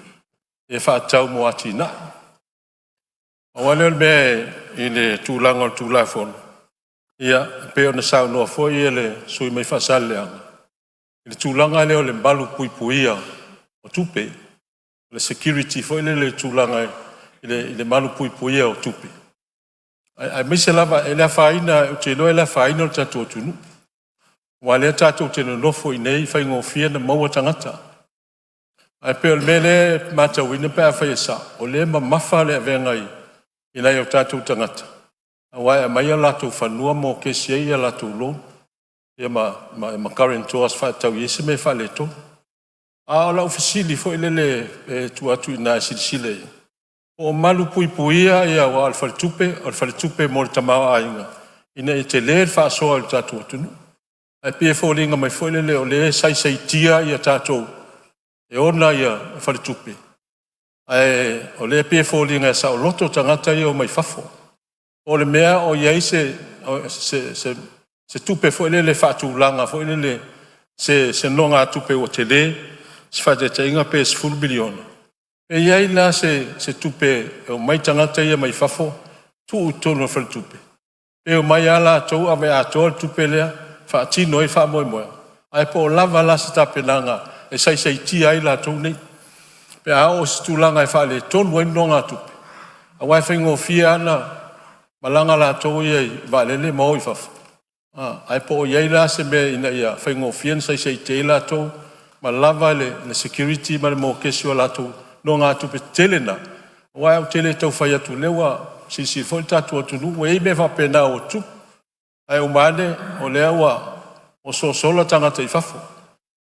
E wha tau mo ati na. O wale mea i le tūlanga o le tūlafono. Ia peo na sao noa fo i le sui mai whasaleanga. I le tūlanga leo le mbalu pui puia o tupe. Le security fo i le tūlanga i le malu pui puia o tupe. Ai mese lava e la faina o te loa e la faina o tatu o tunu. Wa le tatu o te nofo i nei whai ngofia na maua tangata. Ai peo le mele mata wina pe a whai sa. O le ma mafa le a vengai i nei o tatu tangata. A wai a mai a lato whanua mo ke siei a lato lo. Ia ma current tours whai tau yese me whai le to. A o la ofisili fo i le tu atu i nai silisile i. O malu pui puia ia o alfale tupe mo le tamao ainga. Ina i te le whaasoa o le tatu atunu. Ai pia fōlinga mai fōile o le sai tia ia tātou. E ona ia alfale tupe. Ai o le pia fōlinga sa o loto tangata ia o mai fafo. O le mea o iai se tupe fōile le whaatūlanga, fōile le se nonga tupe o te le, se whaate te inga pe 10 biliona. E iai la se tupe o mai tangata ia mai fafo, tu utono whare tupe. E o mai ala tau ave atoa tupe lea, wha atino e wha moe moe. Ai po o lava la se tapenanga, e sai ti ai la tau nei. Pe a o se tūlanga e wha le tonu e nonga tupe. A wai whaingo fia ana, malanga la tau iai, wa lele mo i fafo. Ai po o iai la se mea ina ia, whaingo fia sai te la tau, ma lava le security ma le mo kesio la tau, no ngā tupe telena. Wai au tele tau whai atu lewa, si fo tatu atu nu, wei me whapena o tu. Ai o mane, o lea wa, o sola tangata i fafo.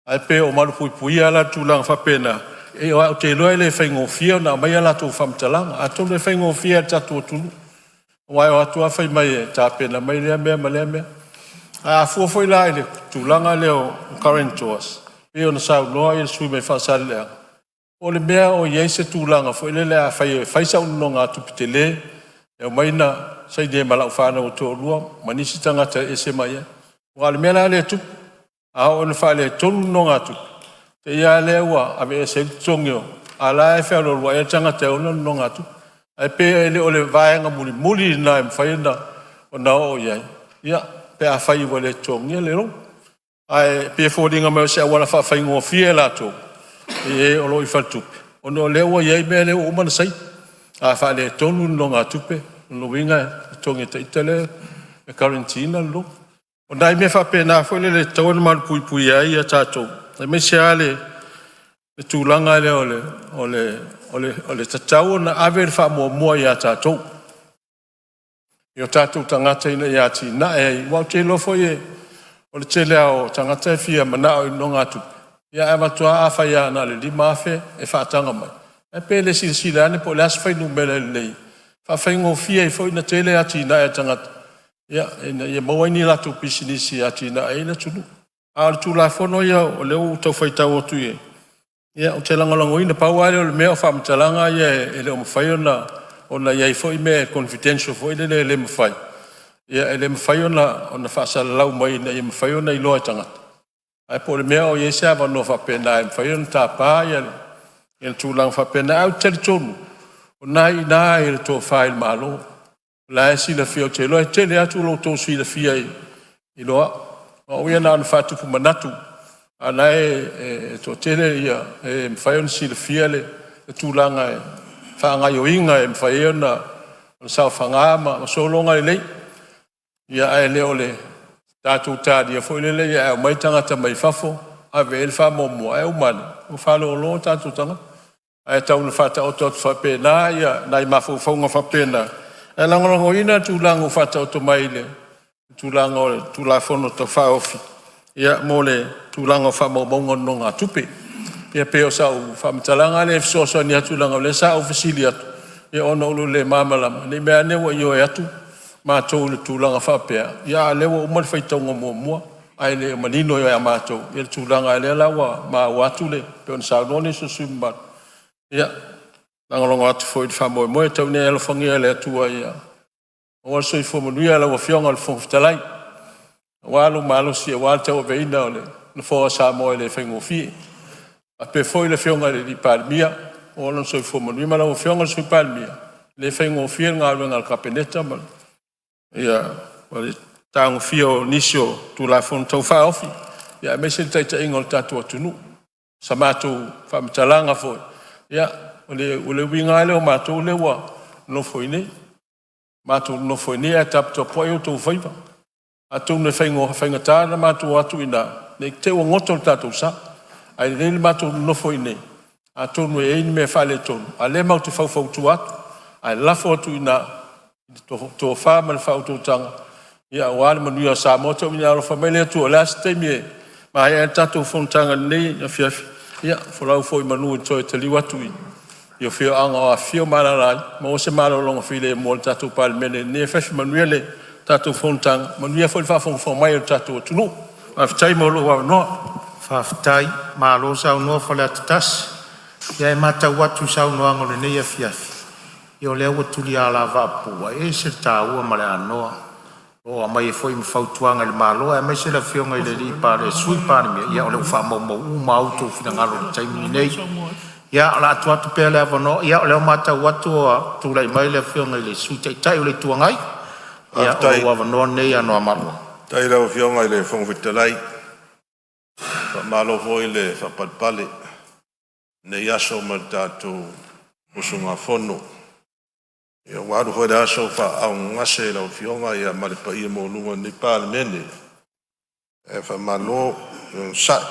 Ai pe o maru pui pui ala tu lang whapena. E o au te loa le whaingo fia, na mai ala tu whamtalanga. A tau le whaingo fia tatu atu nu. Wai o atu a whai mai e tāpena, mai lea mea, ma lea mea. A fuafo i la ele, tu langa leo current tours. E o na sau noa i sui mai whasale lea. O le mea o iei se tūlanga, fo ele lea whaisa uno ngā tupite le, e o maina, sai de malau whāna o tō lua, manisi tangata e se mai e. O le mea la le tup, a o le wha le tonu no ngā tup. Te ia le ua, ave e se tongio, a la e whea lorua e tangata e ono no ngā tup. Ai pe ele o le vaenga muli na e mwhaina o na o iei. Ia, pe a whai wa le tongia le ro. Ai pe fōringa mai o se awana whaingoa fie la tō. E o lo i whatupe. O no lewa iei mea leo o mana sai. A wha le tonu no ngā tupe. O no winga tongi te itale e karantina lo. O nai me whape nā whole le tawana maru pui pui ai a tātou. E me se ale le tūlanga le o le tatau na ave le wha mua i a tātou. I o tātou tangata ina i ati na e wau te lofo i o le tele au tangata e fia mana o no ngā tupe. Ia e matua a whai ana le li mawhe e whaatanga mai. E pele sila ane po le aswhai numele nei. Whawhaingo fia i fwoi na tele ati na e tangata. Ia mawaini latu pisinisi ati na e na tunu. A le tūla whono ia o leo tau whai tau otu e. Ia o te langalango ina pau ale o le mea o whamtalanga ia e leo mawhai o na iai fwoi mea confidential fwoi le mawhai. Ia e le mawhai o na whaasala lau mai na ia mawhai o na i loa e tangata. Ai po le mea o iei sea wano whapena e mwhai on tā pā ia le tūlang whapena au tele tonu. O nai nā e le tō whai le malo. La e sila fia o te loa e tele atu lo tō sila fia i loa. O ia nā na whātupu manatu. A nai e tō tele ia e mwhai on sila fia le tūlanga e whaangai o inga e mwhai on na sao whangama o solonga i lei. Ia e leo le tātou tādia fo ilele ia e mai tangata mai fafo, a ve ele wha momo, e umane, o whalo o lo tātou tanga. E tau na whata o tōtu whapena, ia nai mafo whaunga whapena. E langolango ina tūlango whata o tō maile, tūlango o tūlafono tō whaofi. Ia mo le tūlango whamomongo no ngā tupe. Ia peo sa u whamitalanga le fisoso ni atūlango le sa u fasili atu. Ia ono ulu le mamalama, ni mea newa i o e atu. Ma tau le tūlanga whapea. Ia lewa umar whaitonga mua. ai le manino ya mato ia tulanga le lawa ma watu le pe on sa no ni su sumba ia langolongo atu foi fa mo mo tau ne ele fangia le tua ia o so i fo mo ia la fionga le fo talai wa lu malo si wa tau ve ina ole no fo sa mo le fengo fi a pe foi le fionga le di palmia o non so i fo mo ni ma la fionga su palmia le fengo fi nga lu ngal kapeneta ma ia wale tang fio nisio tu la fon tau fa ofi ya me se tai tai ngol tatu tunu samatu fa mtalanga fo ya ole winga le o matu le wa no foi ni matu no foi ni atap to po yo to faiva atu ne fenga ta na matu atu ina ne te o ngoto tatu sa ai le matu no foi ni atu no e ni me fa le ton ale ma tu fa tu atu ai la fo tu ina to fa mal fa tu tanga ia wale manuia sa moto mina ro famile tu last time ma ia tatu fontanga nei na fia ia folau foi manu to te liwatu io fio anga fio malala mo se malo longa file mo tatu palmene ne fesh manuele tatu fontanga manuia foi fa fon mai tatu tunu aftai mo lo no fa aftai ma lo sa no fa la tas ia mata watu sa no anga le nei fia io le watu li ala va pu e se ta u ma la no o mai foi me fautuanga le malo e mai se la fionga ile li pa le sui pa me ia o le fa mo uma auto fina ngalo tai nei ia la tua tu pe le no ia le mata watu tu lai mai le fionga ile sui tai o le tuangai ia o wa no nei ano malo tai le fionga ile fong vitalai fa malo foi le fa palpale ne ia so mata tu usunga fono ia wadu foi da so fa au ngase la fionga ia male pa ia mo lunga ni palmene e fa malo sa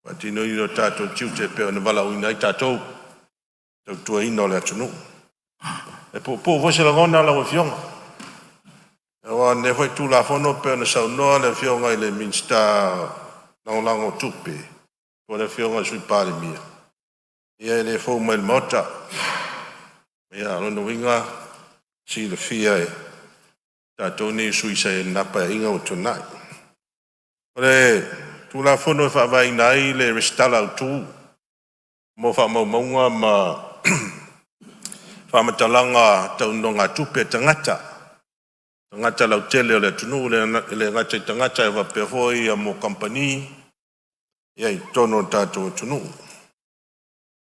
patino io tato chiute pe na bala uina tato tu ino le tunu e po vo se la gona la fionga e wa ne foi tu la fono pe na sa no le fionga ile minsta na lango tupe po le fionga sui palmia ia le fo mal mota ia no winga si le fia e tato ni sui se napa inga o tonight ole tu la fono fa vai nai le restala tu mo fa mo monga ma fa matalanga tau nonga tupe tangata la tele le tunu le ngata tangata va pe foi mo company ia tono tato tunu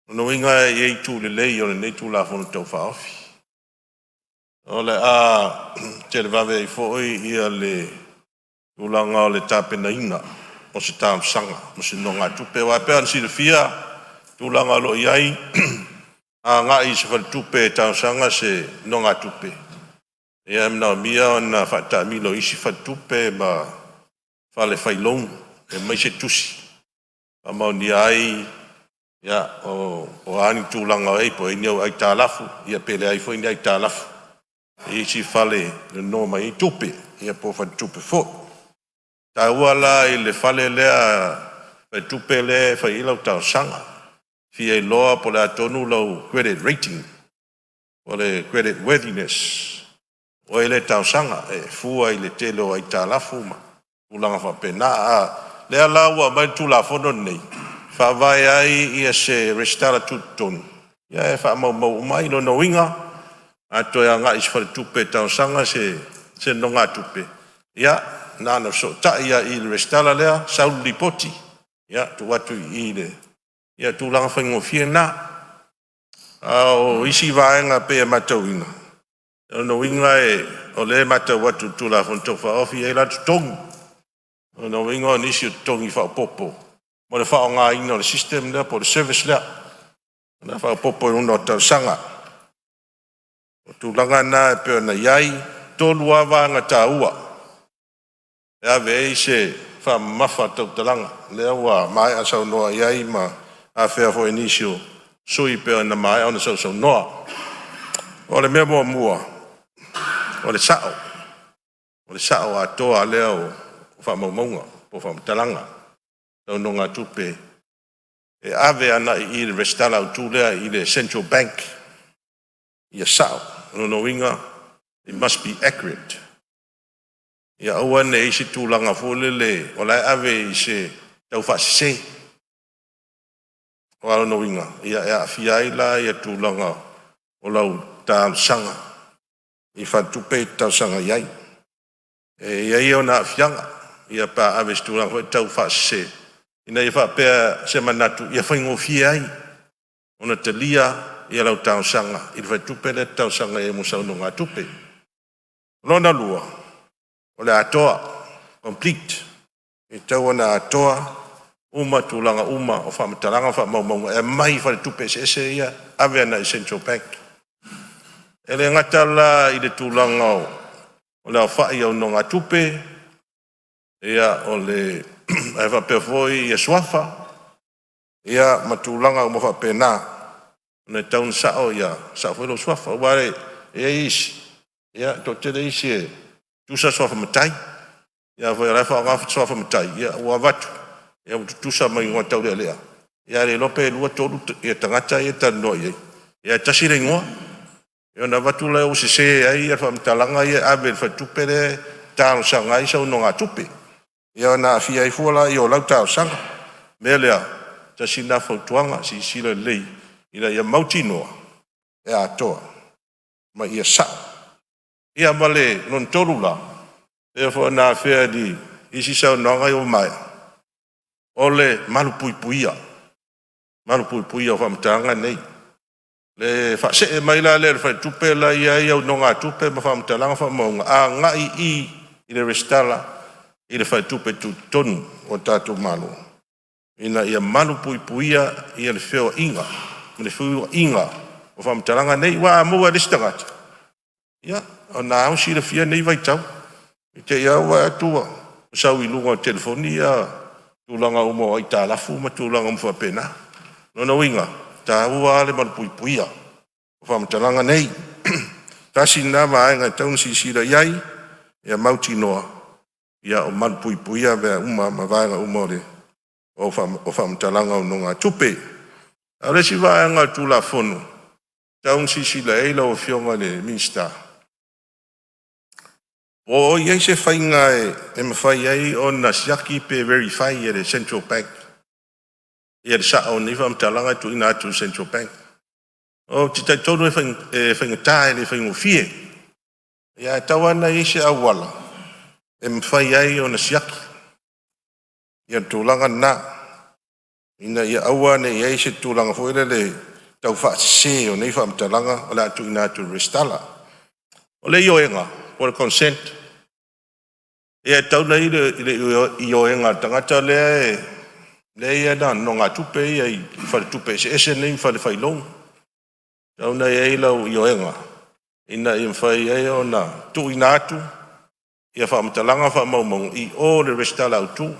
no winga ye tu le yo le tu la fono to fa ofi ole te va ve foi ia le ulanga le tape na ina o se tam sanga mo se no nga tu pe wa pe si le fia ulanga lo yai nga i se fa tu pe tam sanga se no nga tu pe ia na mia na fa ta mi lo isi fa tu pe ma fa le fa long e mai se tusi ama ni ai ya o ani tu langa ai po inyo ai talafu ia pele ai foi ai talafu e si fale le no mai tupe ia po fa tupe fo ta wala ile fale le fa tupe le fa ilo ta sanga fi e loa po la tonu lo credit rating o le credit worthiness o ile ta sanga e fu ai le telo ai talafu ma ulanga fa pena le ala wa mai tu la fono nei fa vai ai ia se restara tutton ia e fa mo mai no winga ato ia nga is fa tupe tau sanga se no nga tupe ia na no so ta ia il restara lea saul lipoti ia tu watu ile ia tu langa fa ngo fiena o isi vai nga pe matawina no winga e o le mata watu tu la fon to fa ofi e la tong no winga ni si tong i fa popo mo le fa nga ino le system le po le service le na fa popo no ta sanga tu langa na pe na yai to lua va nga ta ua ya ve se fa mafa to langa le wa mai asa no yai ma a fe fo inicio sui pe na mai ona so no o le me mo mua o le sao a to a le o fa mo monga po fa talanga no nga tupe e ave ana i restala tu le i le central bank ia sao no winga it must be accurate Ia aua ne isi tūlanga fōlele, o lai ave i se tau whasise. O alo no inga, ia e awhiai la ia tūlanga o lau tāu sanga. I whatupe tau sanga iai. Ia ia o na awhianga, ia pa ave si tūlanga fōi tau whasise. Ina ia whapea se manatu, ia whaingo whiai. Ona te lia, ia lau tāu sanga. I whatupe le tau sanga e musau no ngā tupe. Lona lua. O le atoa, complete. E tau ana atoa, uma tūlanga uma, o whamataranga whamaumaunga, e mai whare tupe se ia, ave ana i Central Bank. E le ngata la i le tūlanga o le awhai au no ngā tupe, ia o le e whapewhoi i e swafa, ia matūlanga o mawhapena, o le taun sao ia, sao whelo swafa, ware e isi, ia to tere isi e, tusa swafa matai, ia foi rafa ngafa swafa matai, ia ua watu, ia tusa mai ngā tau rea lea. Ia re lope lua tolu, ia tangata ia tano ia, ia tasire ngoa, ia na watu lai o se ai, ia whamtalanga ia abe whatupe le tāno sanga i sau no ngā tupe. Ia na fia i fuala i o lau tāno sanga, mea lea, tasina whautuanga si sila lei, ina ia mautinoa, ia atoa, ma ia sao. Ia male non tolu la. E fo na fea di isi sau nonga i o mai. Ole malu pui puia. Malu pui puia o whamtanga nei. Le whase e mai la le whai tupe la ia i au nonga tupe ma whamtalanga whamaunga. A ngai i le restala i le whai tupe tu tonu o tātou malu. Ina ia malu pui puia i le wheo inga. Le wheo inga o whamtalanga nei wa mua restangata. Ia, o nā au si le fia nei vai tau. I te iau wa atua. Sau i lunga o telefoni ia tūlanga umo ai tā lafu ma tūlanga umo whapena. Nona winga, tā ua ale malu pui puia. O whamatalanga nei. Tasi nā maenga taun si sira iai. Ia mauti noa. Ia o malu pui puia vea uma ma vaenga umo le. O whamatalanga o nonga tupe. A resi vaenga tūla whonu. Taun si sila eila o fionga le minsta. O iei se whainga e mawhai ai o na siaki pe verify e le Central Bank. E le saa o niwa amtalanga tu ina atu Central Bank. O titai tonu e whainga le whaingo fie. Ia tawana i se awala. E mawhai ai o na siaki. Ia tūlanga na. Ina ia awa ne iei se tūlanga fuere le tau whaase o niwa amtalanga o la atu ina atu restala. O le ioenga, o le consent. E tau nei le ioenga tangata lea le ia na no ngā tupe ia i whare tupe se nei whare whailong. Tau nei e lau ioenga. Ina i mwhai e o na tu ina atu. Ia whaamatalanga whaamaumong i o le restala au tu.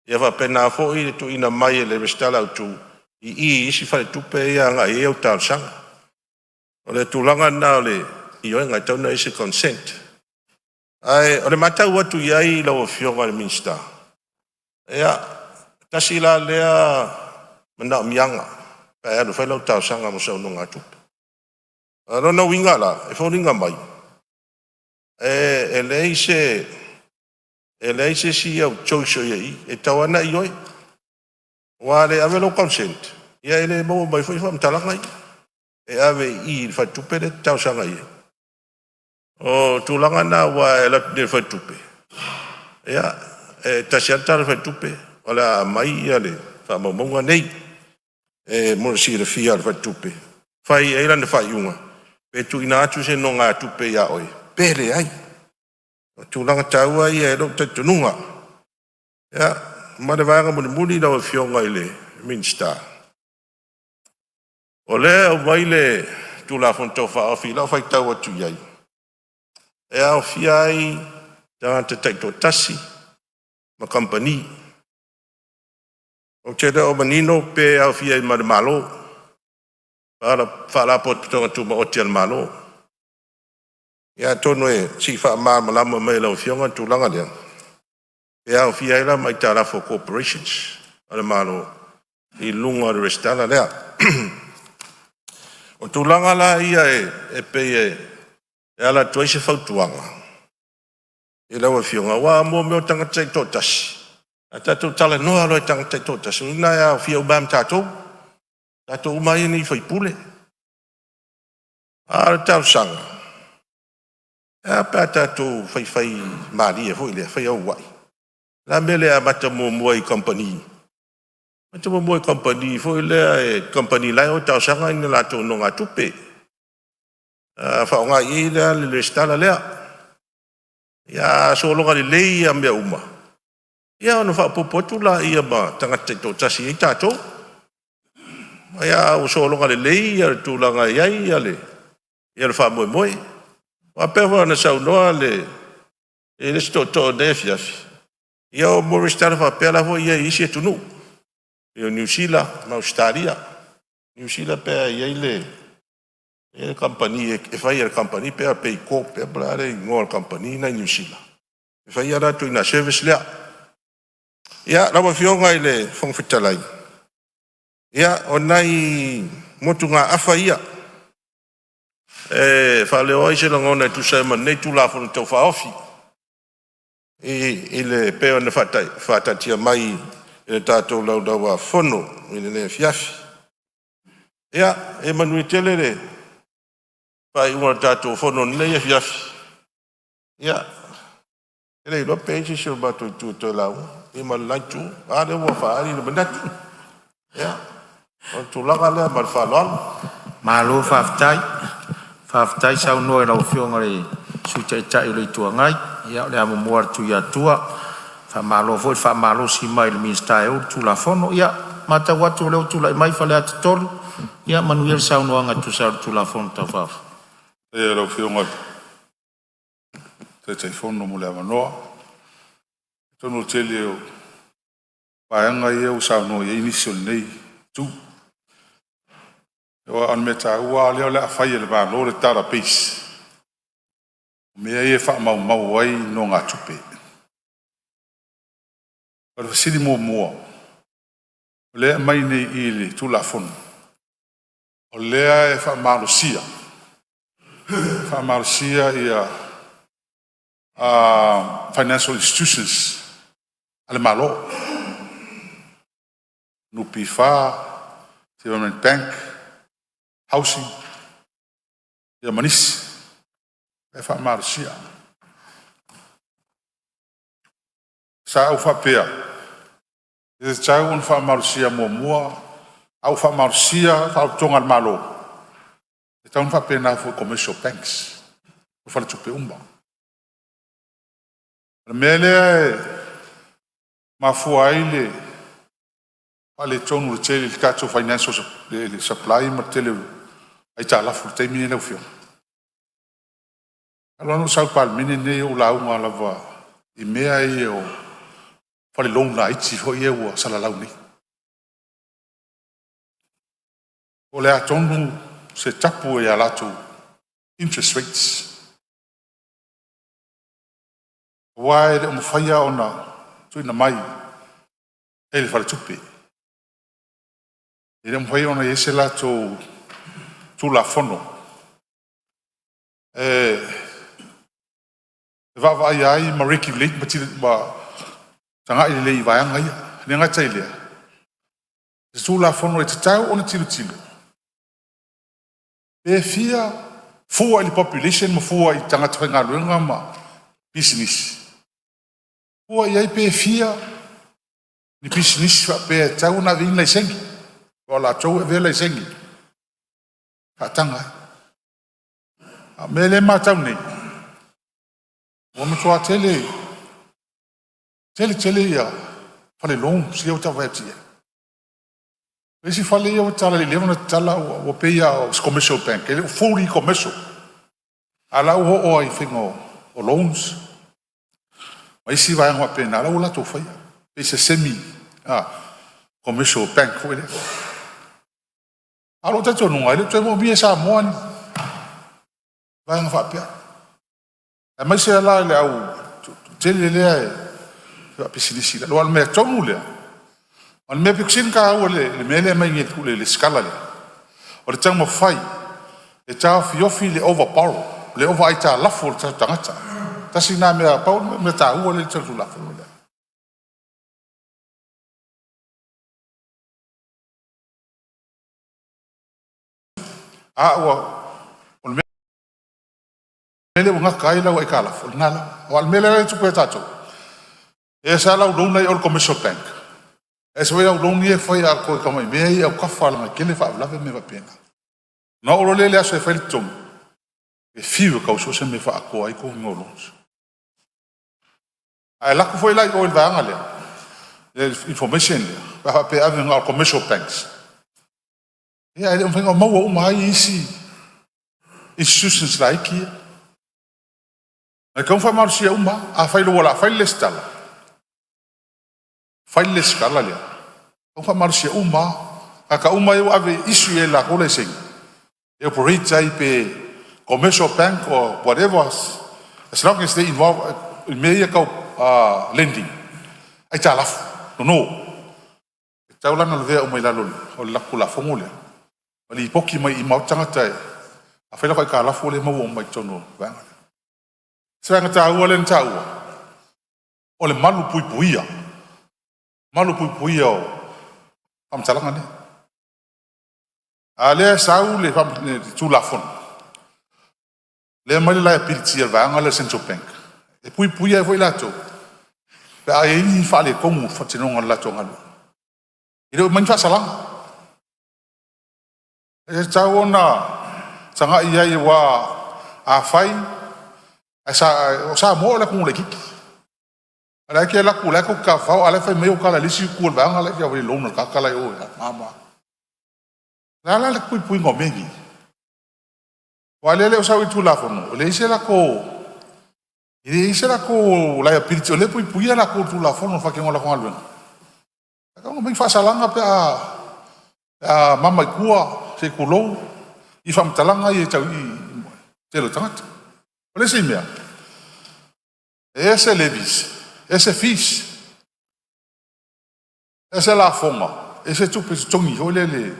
Ia whapena fo i le tu ina mai le restala au tu. I isi whare tupe ia ngā e au tāu sanga. O le tūlanga nā o le ioenga tau nei se consent. Ai, o le matau atu iai lau o fionga le minsta. Ea, tasi la lea mana o mianga. Pai anu whai lau tau sanga mo sau no ngā tupe. Rona winga la, e whauringa mai. E leise si au choiso iai, e tau ana i oi. Wa le ave lo consent. Ia ele mo mai whai whamtalanga i. E ave i whai tupe le tau sanga iai. O tūlanga nā wa e latu ne whai tupe. Ea, e tasiata le whai tupe. O le a mai ia le whamaumonga nei. E mora si le fia le whai tupe. Whai eila ne whai unga. Pe tu ina atu se no ngā tupe ia oi. Pere ai. O tūlanga tāua ia e lo taitununga. Ea, ma le vāanga muni lau e fionga i le minsta. O le au mai le tūla fontou whaofi lau whai tau atu iai. E au fiai tangata taito tasi ma company. O te reo manino pe au fiai ma le malo. Whala pot tonga tu ma o te al malo. Ia tono e si wha maa malama mai lau fionga tu langa lea. Pe au fiai la mai tā rafo corporations. Ale malo i lunga le restala lea. O tu langa la ia e pe e ala toi se whautuanga. E lawa fionga wa mo me o tangata to tasi. A tatou tala noa loe tangata to tasi. Ina ya fia ubam tatou. Tatou mai ni fai pule. A tau sanga. A pa tatou fai mari e foi le fai au wai. La mele a mata mo moi company. Mata mo moi company foi le company lai o tau sanga ina la tau no nga tupe. Fa nga i le stala lea. Ya solonga le lei a mea uma. Ia ono wha popotula ia ma tangata to tasi i tātou. Ia o solonga le lei ia tūlanga iai ia le. Ia le wha moe moe. Wa pewa na sau noa le. E le sto to nefi afi. Ia o Morris tala wha pēla ho ia isi e tunu. Ia New Zealand, ma Australia. New Zealand pēa iai le. E company e fai a company pe a pei ko pe blare ngol company na New Zealand. E fai ara tu ina service lea. Ia rawa fionga ile fong fitalai. Ia onai motunga afa ia. E fa le oi se ngona tu se man nei tu la fon to fa ofi. E ile pe on fata tia mai e tato lau dawa fono ile le fiafi. Ia e manui telere pai uma tato fono nei fiafi. Ia. Ele lo peixe se bato tu lau. E mal lanchu, ale wa fa ali le bendat. Ya. O tu la gale mal fa lol. Malo faftai sau no era o fionga le suite tai le tuangai. Ia le amo muar tu ya tua. Fa malo fa malo si mai le minsta e tu la fono. Ia mata watu le tu la mai fa le atol. Ia manuel sau no anga tu la fono ta fa. E lo fionga te fono mo le amanoa tono tele o paanga ia o sa no ia initial nei tu o an meta ua le a fai le ba lo le tara pis me ia fa mau ai no nga tupe pero sidi mo le mai nei ile tu la fono o le e fa malusia ia financial institutions ale malo nupi fa development bank housing ia manis e fa marsia sa au fa pea e tau un fa marsia mo au fa marsia fa tonga malo e tau fa pena for commercial banks o fa tupe umba mele ma fuaile ale tonu le tele kato financial le supply ma tele ai ta la furte mine le fio alo no sa pal mine ne o la uma la va i mea i o fale long na iti ho ye o sala la uni o le atonu se tapu e ala tu interest rates wai de mo faya ona tu ina mai ele fale tupe ele mo faya ona yese la tu la fono va ai mariki late mati ba tanga ile i vai ngai ne nga tsaile tu la fono e tau ona tilo e fia fuwa il population mo fuwa i tanga twenga luenga ma business o ia pe fia ni business fa pe tau na vin le sengi o la tau e le sengi ka tanga a mele ma tau nei o mo toa tele ia fale long si o tau veti e si fale o tala le levana tala o pe ia o commercial bank ele fully commercial ala o ai fingo o loans mai si vai ngwa pena la ula to fai pe se semi commercial bank ko ele alo ta to no ai to mo bi sa mo ani vai ngwa pia e mai se la le au tele le ai pe si disi lo al me to no le al me pe sin ka o le me mai ngi ku le skala le o le tang mo fai e ta fiofi le overpower le over ita la fo ta tangata Tasi nā mea pau me tā ua le tau tula whanu lea. Ua, o le mele unga kai lau e kala fo, ngala. O al mele le tupu e tātou. E sa lau lona i o le commercial bank. E sa wei lau lona i e whai a koe kamai mea i au kawha langa kele wha avlawe me wapena. Na oro le aso e whai le tongu. E fiu kau so se me wha a koa i ko ngolons. Ai laku foi lai o il vanga le. Information le. Pa pe ave nga commercial banks. E ai un fenga mau o mai isi. Institutions like here. Ai kau fa marsi uma a fai lo wala fai le stala. Fai le skala le. Kau fa marsi uma a ka uma yo ave isu e la kola sing. E operate ai pe commercial bank or whatever. As long as they involve in media kau lending. Ai talaf. No. Tau lana le vea o mai laloli. O le laku la fongole. O li poki mai i mau tangatai. A whaila kai ka lafu o le mau o mai tono. Sa nga ta ua le nta ua. O le malu pui puia. Malu pui puia o pamtalanga ne. A le sau le tu la fon. Le mai le liability al vanga le central bank. E pui puia e foi lato. Pe a e ni fa le kongu fa tinonga lato ngalu. Ilo man fa sala. E tau na sanga ia i wa a fai o sa mo la kung le kiki. Ala ke la kula ko ka fa ala fa me o kala lisi ku ba ngala ya we lona ka kala o ya mama. La la pui pui ngomengi. Wale le o sa witu la fono. Le ise la ko ise la ko la pirito le pui pui la ko tu la fono fa ke ngola ko alwen. Ka ngomeng fa salanga pe a mama kua se kulo i fam talanga i tau i te lo tangata. Ole se mea. Ese levis, ese fis. Ese la fonga, ese tupe tongi ole le.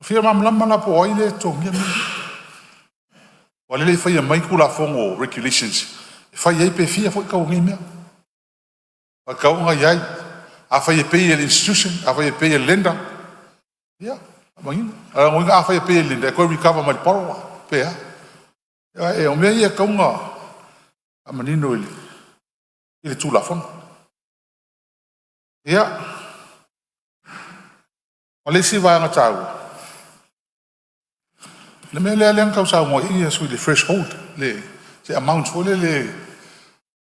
Fia mam lama la po ai le tongi me. Wale le fai mai ku la fongo regulations. Fai ai pe fia foi ka o mea. Pa ka o ngai ai. A fai pe el institution, a fai pe el lender. Ya, mangin. A ngoi a fai pe el lender ko recover mai porwa. Pe ya. Ya e o mea ia ka unga. A manino ele tu la fon. Ya. Ole si vai nga tau. Le me le alen ka sa mo i so le threshold le se amount fo le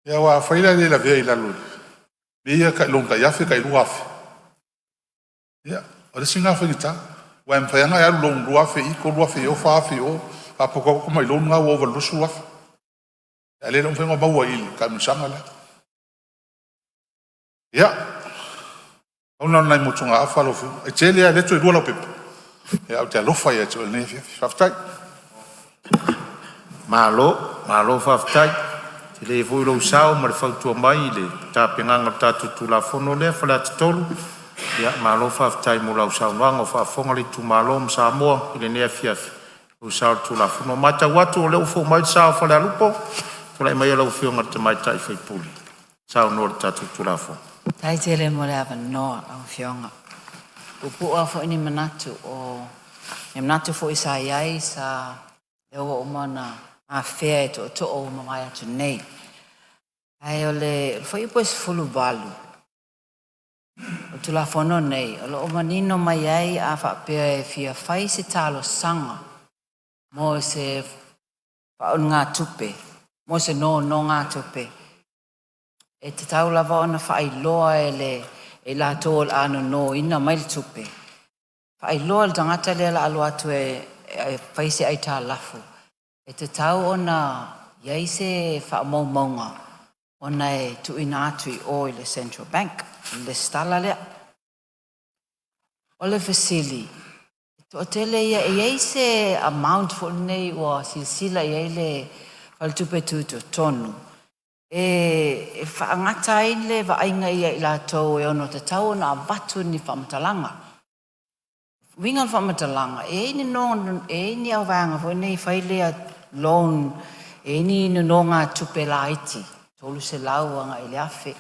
ya wa faila le la vei la lu. Me ia ka longa ya fe ka luaf. Ya, ole singa fa kita. Wa em fa nga ya long luaf i ko luaf o fa fi o a poko ko mai longa o over luaf. Ale non fengo bawa il ka msanga la. Ya. Ona nai motunga afalo fu. E tele le to dua pe. Ya te lo fa ya to ne faftai. Malo faftai. Te le fu lo sao ma fa tu mai le ta penanga ta tu la fono le fa la tolu. Ya malo faftai mo la sao nganga fa fonga le tu malo msa mo ile ne fiaf. O sao tu la fono mata watu le fu mai sao fa la lupo. Tolai mai lau whionga te mai tai whai puli. Sao nora tatu tulafo. Tai tele mo le awa noa au whionga. Upu a fo ini manatu o... E manatu fo isa iai sa... E o umana a whea e to o mamai atu nei. Ai o le... Fo ipo e fulu walu. O tulafo no nei. O lo umanino mai ai a whapea e fia whai se talo sanga. Mo se... Whaon ngā tupe. Mo se no ngā tupe. E te tau lava ona whai loa e le e la tōl anu no ina mai le tupe. Whai loa le tangata le la alu atu e whaise ai tā lafu. E te tau ona iaise wha maunga ona e tuina atu i o i le Central Bank. Le stala lea. O le fasili. O tele ia e iaise amount fo nei o silsila ia le al tupe tuto tonu. E whaangata le wa ainga ia i la tau e ono te tau na watu ni whamatalanga. Wingal whamatalanga. E ni non, e ni au wanga fo nei whailea loan E ni no ngā tupe la iti. Tolu se lau anga i le afe.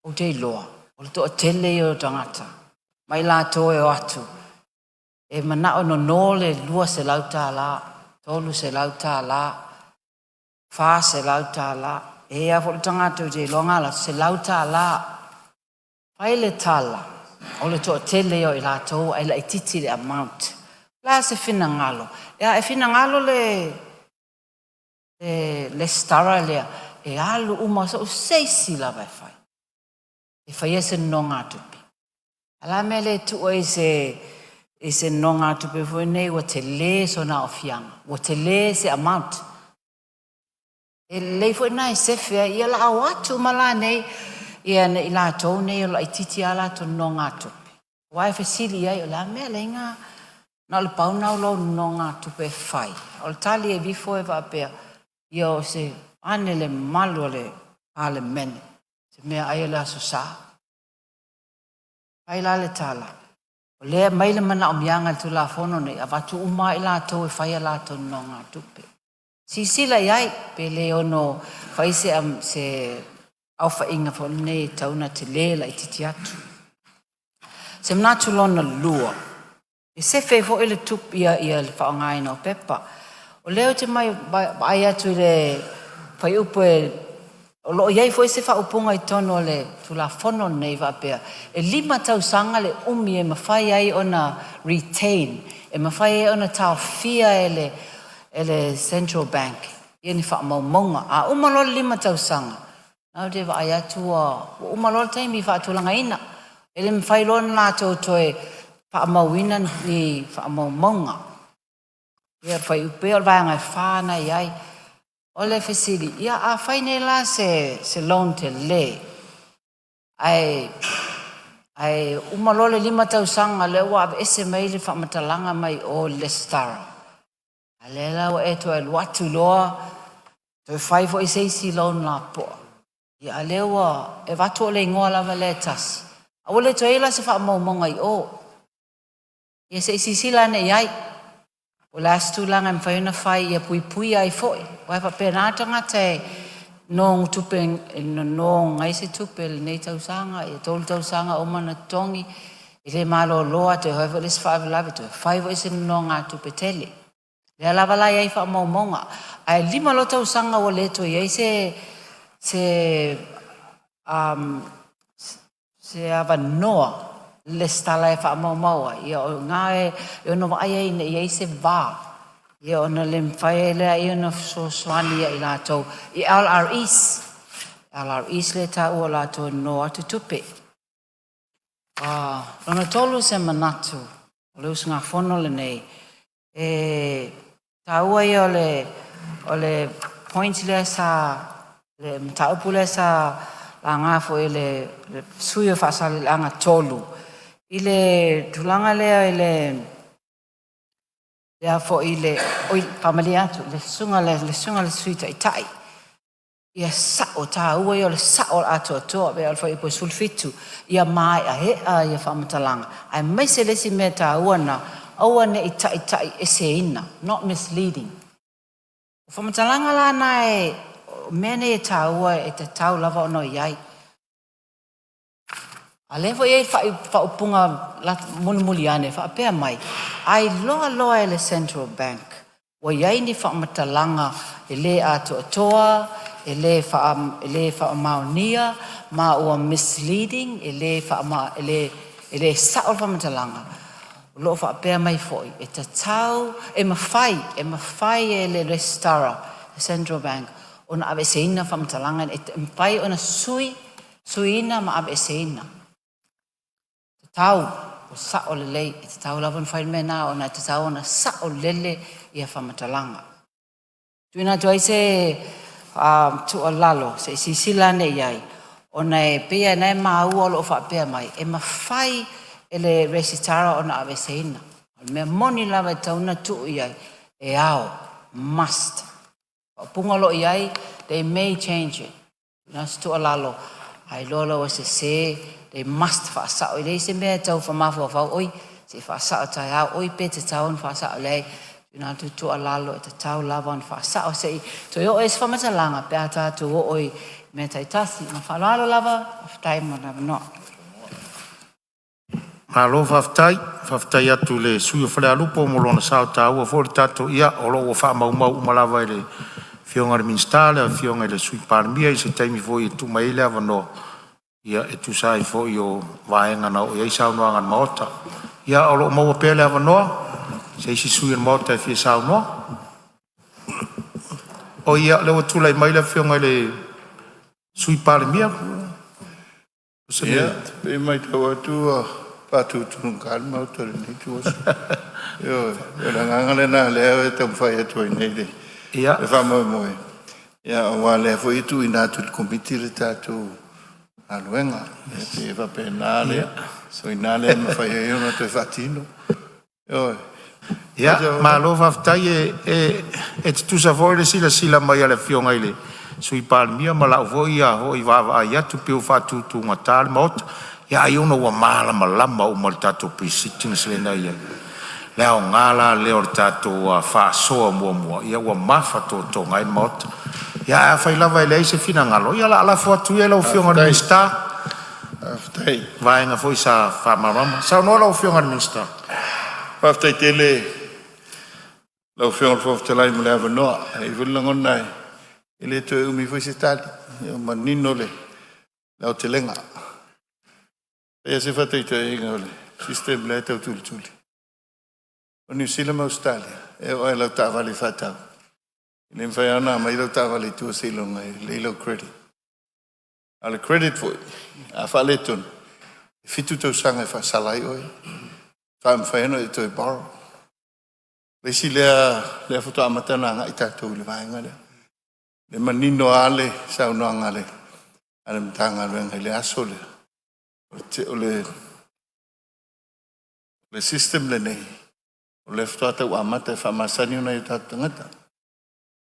O te iloa. O le toa tele i o tangata. Mai la toe o atu. E mana o no le lua se lau tā la. Tolu se lau tā la. Wha se lau tā la. E a fo tangata o te iloa ngala se lau tā la. Pai le tala. O le toa tele o i la tō. Ai la i titi le amount. La se fina ngalo. E fina ngalo le stara lea. E alu uma sa o seisi la vai fai. E fai ese no ngā tupi. Ala me le tu o ese no ngā tupi fo nei wa te le so na o fianga. Wa te le se amount. E le fo nai se fea ia la au atu mala nei ia i la tau nei o la i titi ala to no ngā tupi. Wa e fasili ai o la me le ngā na le pau nau lo no ngā tupi fai. O le tali e bifo e va pea ia o se ane le malu le ale mene. Se mea aia le aso sa. Ai la le tala. O lea mai le mana o mianga tu la fono nei. A watu uma i la tau e whaia la tau no ngā tupe. Sisila iai pe le ono whai se auwha inga fo nei tauna te le la i titi atu. Se mnatu lona lua. E se fei fo ile tup ia le whaongaina o pepa. O leo te mai ai atu le whai upo o loo iai foi se whaupunga i tono le tu la fono nei wapea. E 5 tau sanga le umi e mawhai ai ona retain. E mawhai ai ona tau fia e le Central Bank. Ia ni whaamaumonga. A umalol 5 tau sanga. Nau te wa ai atu umalol taimi whaatulanga ina. E le mwhai lona la tau toe whaamauina ni whaamaumonga. Ia whai upe o vanga e whāna iai. O le fesili, ia a whaine la se loan te le. Ai umalole 5 tau sanga le wa ese mai le whamatalanga mai o le stara. A le lau e to e luatu loa, to e whai fo i seisi loan la po. Ia a lewa e watu o le ingoa lava le tas. A wale to e la se whamaumonga i o. Ia seisi sila ne iai. O last langa me whai una whai ia pui ai foi. Wai pa penatanga te nong tupe nong ai se tupe nei tau sanga ia tolu tau sanga o mana tongi i le malo loa te hoi les whai lawe te whai vo ise nonga tupe tele. Le lava lai ai wha maumonga. Ai 5 lo tau sanga o le to ia se ava noa. Le stala e wha maua. Ia o ngā e ono wa aia ina ia se vā. Ia ona le mwhai e lea i ona so swani i la tau. I LREs. LREs le ta ua la tau no atu tupe. Rona tolu se manatu. O le usi ngā whono le nei. Ta ua i o le points le sa, le mtaupu le sa la ngā fo i le sui o whaasali le anga tolu. I le tulanga lea i le afo i le oi pamali atu le sunga le suita i tai ia sao ta ua i o le sao atu atoa be alfa i po sulfitu ia mai a he a ia whamatalanga ai mai se lesi mea ta ua na aua ne i tai ese ina not misleading o whamatalanga la na e mene e ta ua e te tau lava ono iai. A levo e whaupunga muli ane, whaapea mai. Ai loa e le Central Bank. Wa iai ni whaamatalanga e le ato atoa, e le whaamaunia, ma ua misleading, e le sao whaamatalanga. Lo whaapea mai foi. E ta tau, e mawhai e le restara, le Central Bank. Ona awe seina whaamatalanga, e mawhai ona suina ma awe seina. Tau, o sao le lei, e te tau lawan whain mena, o na te tau na sao lele i a whamatalanga. Tuina tu ai se tu o lalo, se sisila ne iai, o na e pia na e maua lo whapea mai, e mawhai e le resitara o na awe seina. Mea moni lawa e tauna tu iai, e ao, must. O punga lo iai, they may change it. Tuina tu o lalo, ai lolo o se they must whaasao. I se mea tau whamawha whau oi, se whaasao tai au, oi pe te tau whaasao lei, Tuna tu tu alalo te tau lava on fa sa o sei to yo es fa mata langa pe ata tu oi me tai tasi ma fa lalo lava of time mo no Malo faftai atu le sui o whare alupo mo lona sao tau a fori tato ia o lo o wha mau umalawa i le fionga le minsta le fionga i le sui paramia i se taimi foi e tu mai le avano ia e tu sai foi o vaenga na o ia sao noanga maota ia o lo mau a pele avanoa se isi sui an maota e fia sao noa o ia le o tu lai mai le fionga i le sui paramia ia pe mai tau atu patu tunung kalma utar ni tuas yo ngangale na le te fai atu nei de ia e fa mo ia wa le foi tu ina tu committee tatu aluenga e va penale so inale me fai io no te fatino yo ia ma lo faftai e tu sa voi le sila mai ale fionga ile sui palmia ma la voi ia ho i va ia tu piu fatu tu ngatal mot ia ai uno wa mala malama o maltato prisiting selena ia leo ngala leo tato fa so mo ia wa mafa to ngai mot ia fa ila vai le se fina ngalo ia la fo tu ia lo fionga minsta aftai vai nga foi sa fa mama sa no lo fionga minsta aftai tele lo fionga fo tele mo le no ai vulangon nai ele to mi foi se tali manino le lo telenga e se fa te ingole sistem le tau tuli o New Zealand Australia e o la ta vale fata le fa ana mai lo ta vale tu se lo ngai le lo credit al credit foi a fale ton fitu to sanga fa salai oi tam fa no to bar le si le foto amatana ngai ta to le vai ngale le manino ale sa no ngale ale mtanga le asole le system le nei o le fto ata wa mata fa masani na ita tangata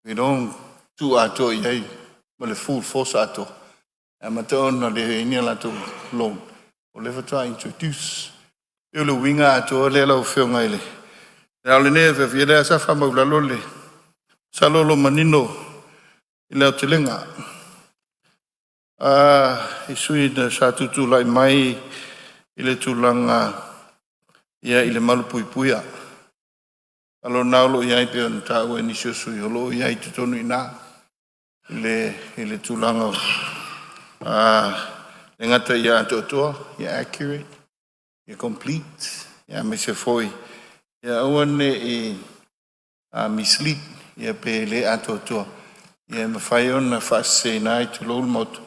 we don't tu ato yai mo le full force ato amata on le ni la to long o le fto introduce e le winga ato le la fio ngai le le ne fe fiera sa fa mo la lole sa lolo manino ile telenga sui da sa tutu lai mai ile tulanga ia ile malu puipuia alo naulo ia pe on ta o ni sui lo ia i tonu ina ile tulanga ngata ia to ia accurate ia complete ia me se foi ia one e mislead ia pe le atoto ia me fai on fa se nai to lo mot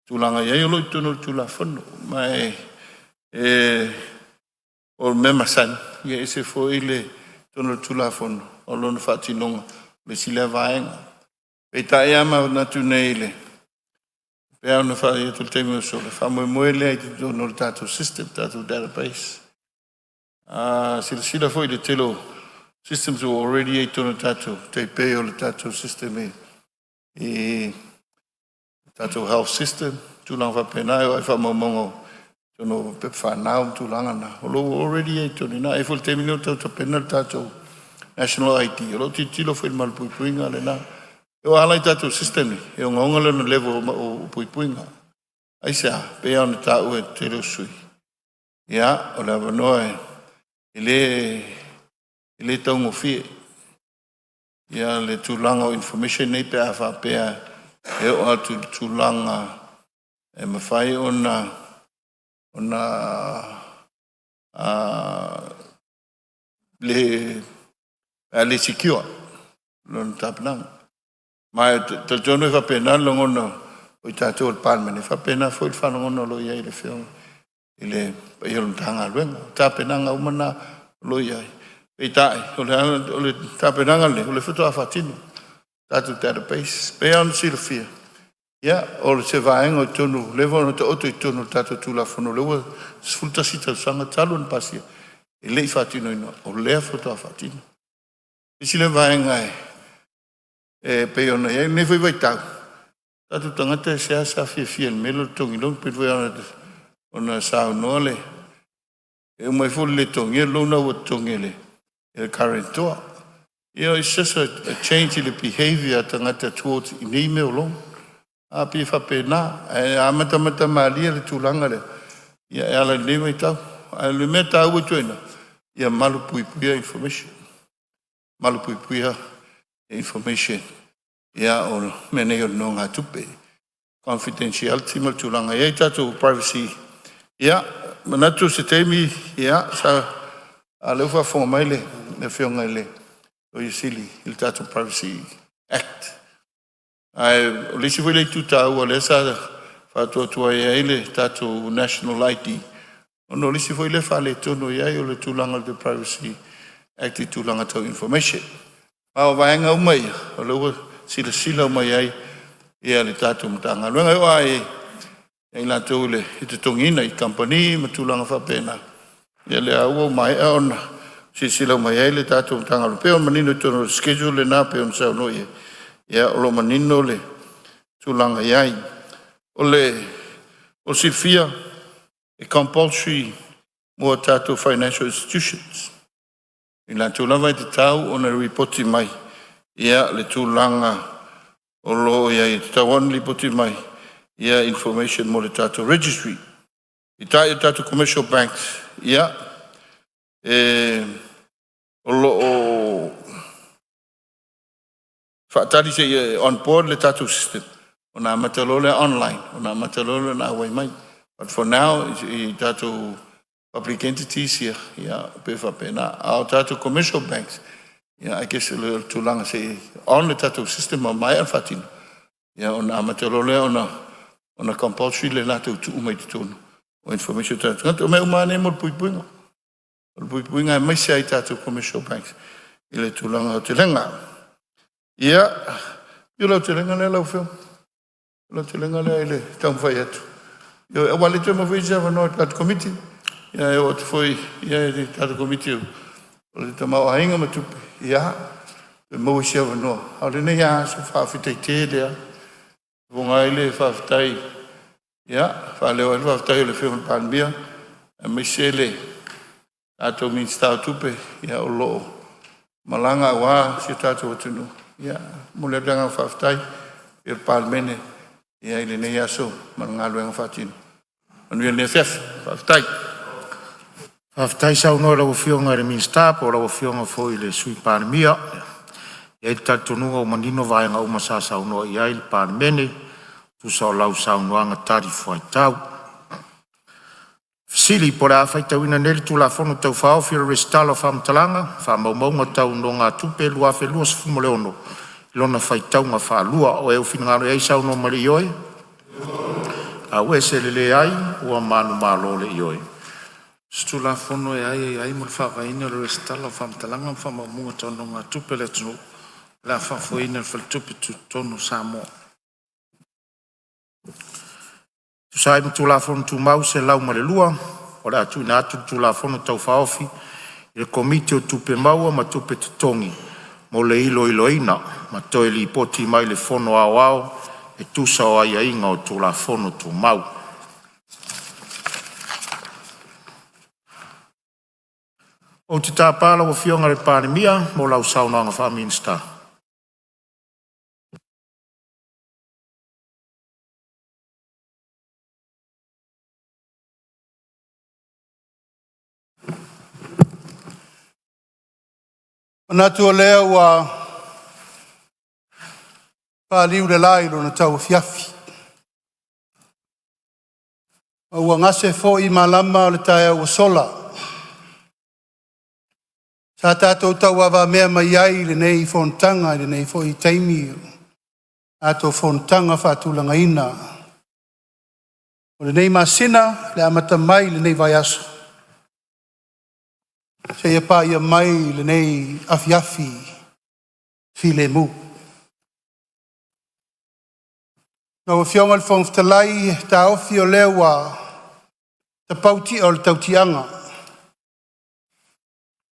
tulanga ia lo tonu tula fono mai o mema san ia ese foi le tonu tula fono o lo no fatinonga me sila vaenga pe ta ia ma na tunele pe ona fa ia tu temo so fa mo moele ai tu no tato system tato database sila foi le telo systems were already ai tonu tato te pe o le tato system e tato health system tu lang fa pena e fa momongo tu no pe fa now tu lang na lo already e tu na e fol termino to pena tato national ID lo ti lo foi mal puinga le na e ala tato system e ngonga le level o puinga ai sa pe on ta o te lo sui ya o la no ele tongo fi ya le tu lang o information nei pe fa pe e o tu langa e me fai ona le secure non tapnang mai te jono fa pena longono o tato il palme fa pena foi fa longono lo ia le fio ile io non tanga luenga tapenanga umana lo ia e tai o le tapenanga le foto a fatino tato database pe on silfia ya o se vai ngo tonu levo no to tonu tato tu la fono levo sfulta sita sanga talon pasia e le fatino no o le foto a fatino e si le vai ngai e pe on e ne foi vai ta tato tangata se sa fia melo tongi long pe voi ona sa no le e mai fu le tongi lo na o tongi le e current to It's just a change in the behavior tangata towards in email long. A pi whapena, a mata malia le tūlanga le. Ia ala lewe tau. A le meta ua tuina. Ia malu puipuia information. Malu puipuia information. Ia o mene o no ngā tupe. Confidentiality mal tūlanga. Ia tatu privacy. Ia, manatu se teimi. Ia, sa a leuwha whonga maile. Ne whionga le. O i sili, il tatu Privacy Act. Ai, o lisi wile tu tau, o lesa whatua tua ia ele tatu National ID. Ono lisi wile whale tono ia o le tūlanga de Privacy Act i tūlanga tau information. Ao vaenga umai, o lewa sila umai ai, ia le tatu mtanga. Luenga o ai, ia la tau le, i te tongina i company, ma tūlanga whapena. Ia le au mai aona. Sila mai ele tatu tanga lo peo manino tono schedule na peo sa no ye ya lo manino le tulanga yai o sifia e compulsory mo tatu financial institutions ila tulanga te tau ona report mai ya le tulanga o lo ya tawan report mai ya information mo le tatu registry ita tatu commercial banks ya o whaatari se on board le tatu system. O nā matalole online. O nā matalole nā wai mai. But for now, i tatu public entities here. Ia, pefa pena. Au tatu commercial banks. Ia, I guess le tūlanga se on le tatu system o mai alfatino. Ia, o nā matalole o nā compulsory le nātu tu umai tūnu. O information tatu. Kanto me umane mo puipuinga. Puinga mai se ai tatu commercial banks i le tūlanga o te lenga. Ia, i lau te lenga le lau whio. Lau te lenga le le taumwhai atu. Ia, e wale te mawhi jawa no tatu committee. Ia, e o te whoi, ia e tatu committee. O le tamau hainga matupe. Ia, e maui jawa no. Au le nei a so whawhitai te lea. Wonga ele whawhitai. Ia, whaleo ele whawhitai o le whio panbia. E mai se le. Ato min stau tupe ia o loo malanga wa si tato tunu ia mole danga faftai ir palmene ia ile ne yaso malanga lo fatin on le fef faftai sa no lo fionga re min sta por lo fionga foi le sui palmia ia tato no o manino vai nga uma sa no ia il palmene tu sa lau sa no anga tari foi tau Sili por a fai tau ina neri tu la fono tau whao whira restalo whamtalanga, wha maumaunga tau no ngā tupe lua whe lua sifumo leono, ilona fai tau ngā wha lua o eo whinangaro ei sau no mari ioe. A ue se lele ai, ua manu malo le ioe. Stu la fono e ai mo le wha vaina le restalo whamtalanga, wha maumaunga tau no ngā tupe le tunu, la wha fuina le tupe tu tonu sa mo. Tu sai tu la fono tu mau se lau ma le lua, o la tu na tu la fono tau whaofi, i le komite o tupe maua ma tupe tutongi, mo le ilo ina, ma toi li poti mai le fono au, e tu sa o ai inga o tu la fono tu mau. O te tāpala o fionga le pānemia, mo lau saunanga wha minsta. Ona tua lea ua pāliu le lai lona tau fiafi. Ua ngase fo i malama o le tae ua sola. Sa tātou tau awa mea mai ai le nei fontanga, le nei fo i taimi. Ato fontanga whatulanga ina. O le nei masina, le amata mai le nei vai aso. Se ia pā ia mai le nei afiafi fi le mu. Na o fionga le whangwhtalai ta ofi o lewa ta pauti o le tautianga.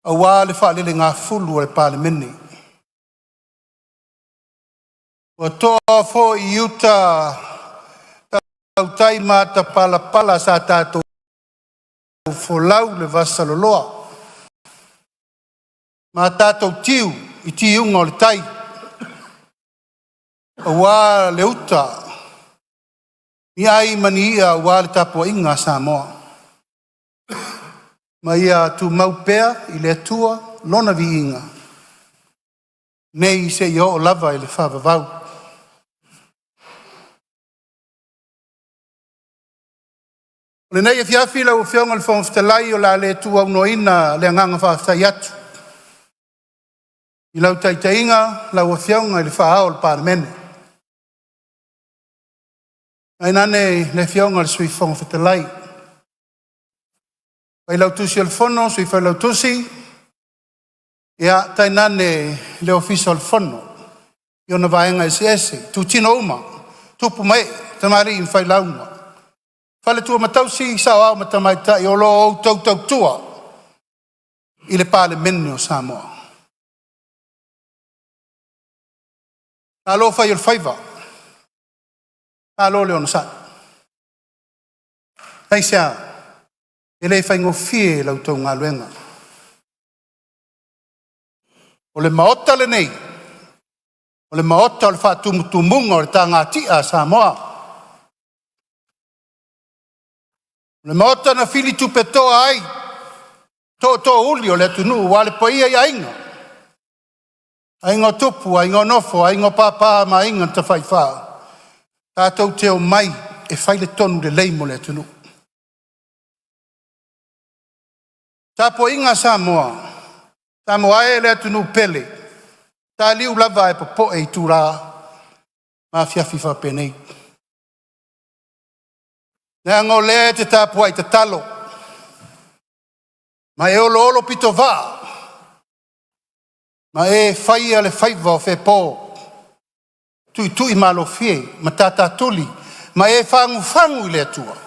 A wā le whaalele ngā fulu o le pālemene. O toa fo i uta tautai mā ta pala sa tātou folau le vasaloloa. Ma tātou tiu i ti unga o le tai. A wā le uta. Mi ai mani ia wā le tapo inga Samoa. Ma ia tu maupea i le atua lona vi inga. Nei se ia o lava i le whawavau. Le nei e fiafi lau whionga le whawaftalai o la le tua unoina le anganga whawaftai atu. I lau taitainga lau whionga i le whaao le pārmene. Ai nane le whionga le sui whawaftalai. Pai lau tusi al fono, sui whai lau tusi. Ia tai nane le ofisa al fono. Io na vaenga SS. Tu tino uma. Tupu mai. Tamari in whai launga. Fale tua matausi sa au matamaita i olo o tau tua i le pale mene o Samoa. Alo fai il faiva. Alo le ona sa. Ai sea, e le fai ngofie lau tau ngā luenga. O le maota le nei. O le maota o le whaatumutumunga o le tā ngā tia Samoa. Le maota na fili tupetoa ai. To uli o le tunu. Wale paia i ainga. Ainga tupu, ainga nofo, ainga papa ma ainga ta whaiwha. Tātou teo mai e whaile tonu le leimo le tunu. Tāpo inga Samoa. Samoa e le tunu pele. Tā liu lava e popo e tūrā. Ma fiafi whapenei. Nea ngō lea te tāpua i te talo. Ma e olo pito wā. Ma e whaia le whaiva o whepō. Tui malo fie, ma tātā tuli. Ma e whangu i le atua.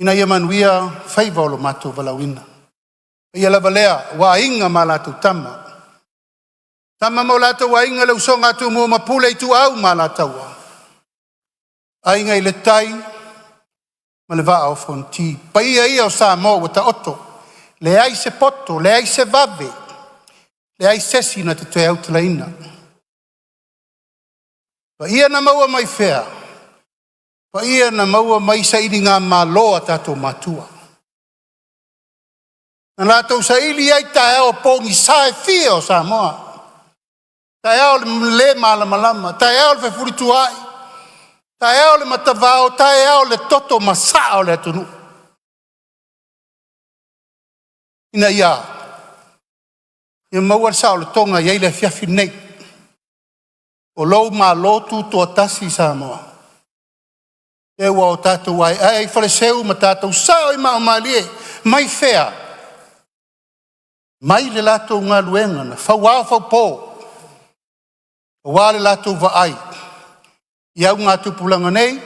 Ina ia manuia whaiva o lo mātou walawina. Ia lava lea, wā inga ma lātou tama. Tama mo lātou wā inga le usonga tu mua mapule i tu au ma lātou. Ainga i le tai, ma le vaa o fonti. Pa ia o Samoa wa ta oto. Le ai se poto, le ai se vave. Le ai sesi na te toe au te laina. Pa ia na maua mai whea. Pa ia na maua mai sa ili ngā māloa tātou mātua. Na lātou sa ili ai tae au pōngi sae fia o Samoa. Tae au le malama, tae au le whefuritu ai. Tae au le matavao, tae au le toto masa o le atunu. Ina ia. Ia maua sao le tonga iei le fiafi nei. O lou ma lotu to tasi Samoa. E ua o tātou ai. Ai whale seu ma tātou sao i mao malie. Mai whea. Mai le latou ngā luenga na. Whau pō. O wā le latou wa ai. Iau ngā tupulanga nei,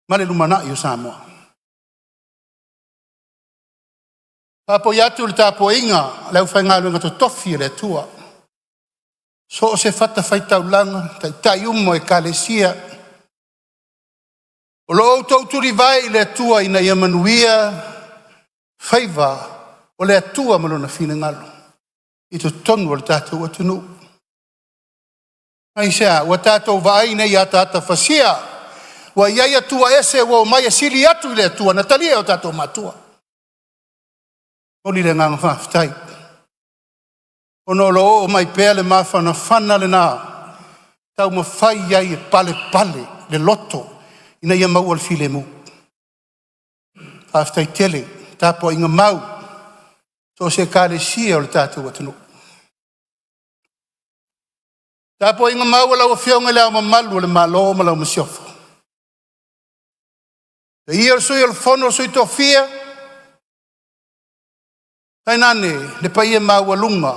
ma le lumana i o Samoa. Tāpo i atu le tāpo inga, leu whai ngā luenga to tofi le tua. So o se whata whaitau langa, tai umo e kalesia. O lo tauturi vai le tua ina ia manuia, whaiva o le atua malona whina ngalo. I to tonu o le tātou atunu. Ai sea, wa tātou vai nei a tāta whasia. Wa iai atua ese wa mai sili atu i le atua. Natalia o tātou matua. Oli le nganga whaftai. Ono lo o mai pēle mawhana whana le nā. Tau ma whai iai e pale le loto. Ina ia mau al file mu. Whaftai tele. Tāpua inga mau. So se kāre sia o le tātou atunu. Tāpua inga mau lau a whionga leo mamalu le malo ma lau masiofo. Te ia sui al fono sui to fia. Tai nane le pa ia mau alunga.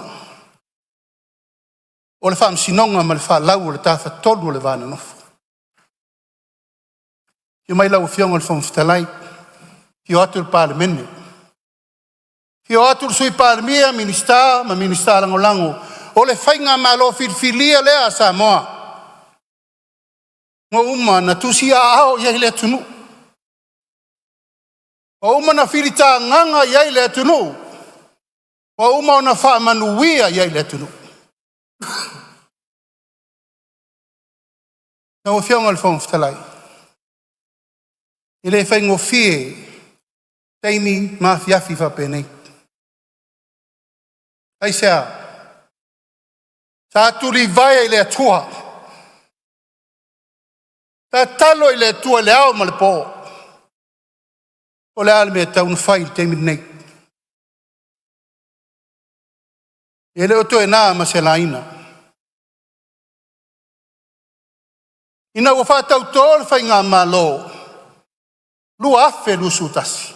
O le wha sinonga ma le wha lau le tāwha tolu le vana nofo. Ia mai lau a whionga le whamfitalai. Tio atu le pāle mene. Tio atu le sui pāle mia ministā ma ministā lango lango. O le whainga malo filfilia lea Samoa. Ngo uma na tusi a ao iai le tunu. O uma na filita nganga iai le tunu. Wa uma ona whaamanuia iai le tunu. Na o whionga le whangwhitalai. I le whaingo fie teimi mawhiafi whapenei. Ai sea, sa turi vai i le atua. Ta talo i le atua le ao ma le po. O le ale mea taun whai teimi nei. E le oto e nā ma se laina. Ina ua whātau tōle whai ngā malo. Lua afe lusu tasi.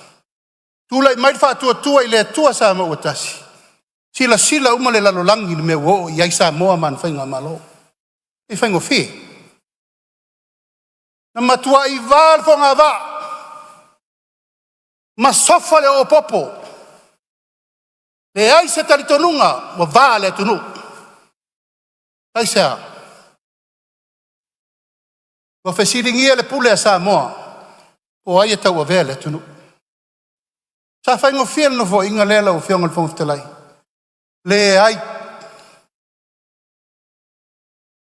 Tūlai mai whātua tua i le atua sa ma ua tasi. Sila uma le lalolangi ni me wo i aisa moa man whai ngā malo. E whai ngō whi. Na matua i vāl fo ngā vā. Ma sofa le o popo. Le aisa talitonunga wa vā le tunu. Aisa. Wa whesiringia le pule a sa moa. O aia tau a vea le tunu. Sa whai ngō whia no fo inga lela o whionga le whangwhitalai. Le ai.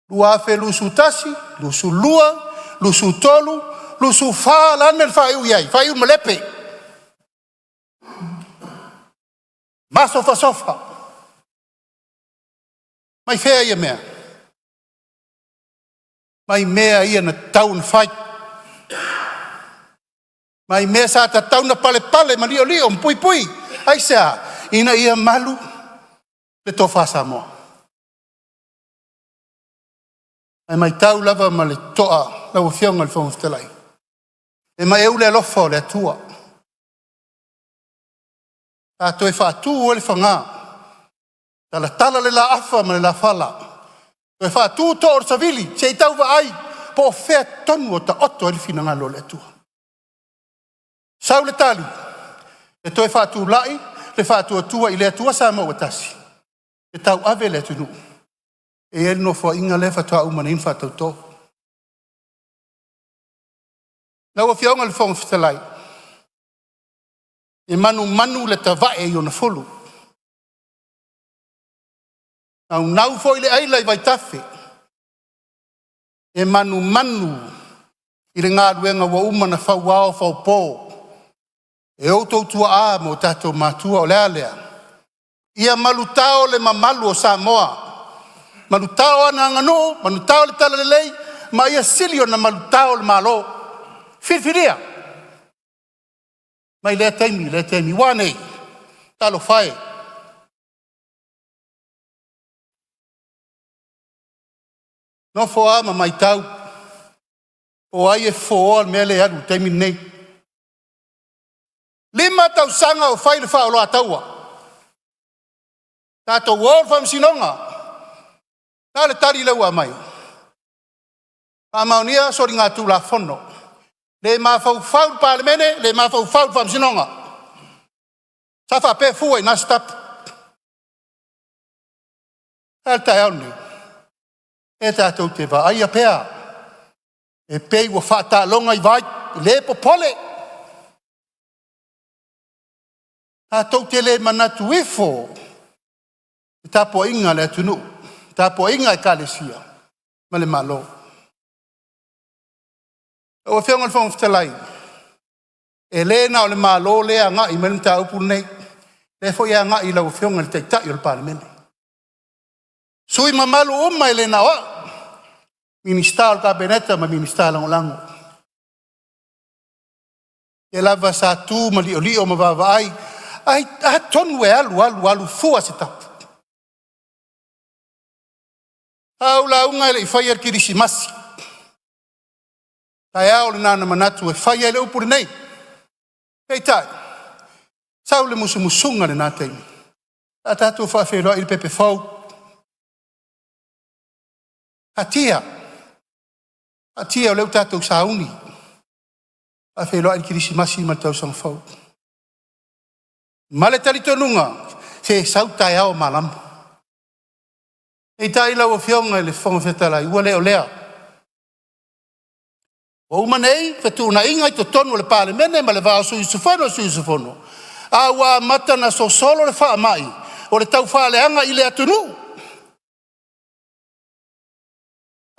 Lua afe lusu tasi, lusu lua, lusu tolu, lusu wha lana le whaiu iai, whaiu malepe. Ma sofa. Mai whea ia mea. Mai mea ia na taun whai. Mai mea sa ta tauna pale ma lio mpui. Ai sea, ina ia malu. Le tofa Samoa. Ai mai tau lava ma le toa lau whionga le whangwhitalai. E mai eule alofa o le atua. A toi whaatu o le whangā. Tala le la afa ma le la whala. Toi whaatu to o le savili. Se i tau wa ai. Po whea tonu o ta oto e le whinanga lo le atua. Sau le tali. E toi whaatu lai. Le whaatu atua i le atua sa ma watasi. E tau ave le tunu. E el no fo inga lefa toa umana infa tau to. Na wa whionga le whangwhitalai. E manu le tawae i ona folu. Nau fo i le aila i vai tafe. E manu i le ngā ruenga wa umana whau wao whau pō. E outou tua a mo tato matua o lea. Ia malutao le mamalu o Samoa. Malutao ana ngano, malutao le tala lelei, ma ia silio na malutao le malo. Whiriwhiria. Mai le taimi, wane, talo whae. No foa ma mai tau. O ai e foa mea le adu taimi nei. 5 tau sanga o whai le wha o loa taua. Tato wōr whamsinonga. Nā le tari lau a mai. Pāmaunia sori ngā tū la whono. Le mā whau pālemene, le mā whau whamsinonga. Sa wha pē fua i nā stap. Al tai auni. E tātou te wā aia pēa. E pēi wa whata longa i vai. Le popole. Tātou te le manatu ifo. Tapo inga le tunu. Tapo inga e kalesia. Ma le malo. O whionga le whangwhitalai. E le na o le malo le a ngā i mani tā upu nei. Le fo ia ngā i lau whionga le teitai o le palemene. Sui mamalu umai le na wa. Ministar o kabineta ma ministar lango. E lava sa tu ma lio ma vavai. Ai tonu e alu fua se tapu. Au la unga le i whai al kirisimasi. Tai au le nana manatu e whai le upuri nei. Hei tai. Sau le musunga le nātei. A tātou whawheroa i le pepe whau. Atia o leu tātou sauni. Whawheroa i le kirisimasi ma tau sang whau. Ma le talitonunga. Se sau tai au malamu. E tai lau o whionga i le whangwhitalai, ua leo lea. O umanei, whetūna inga i to tonu le palemene, ma le vāo sui sufono. A ua mata na so solo le wha mai. o le tau whaaleanga i le atunu.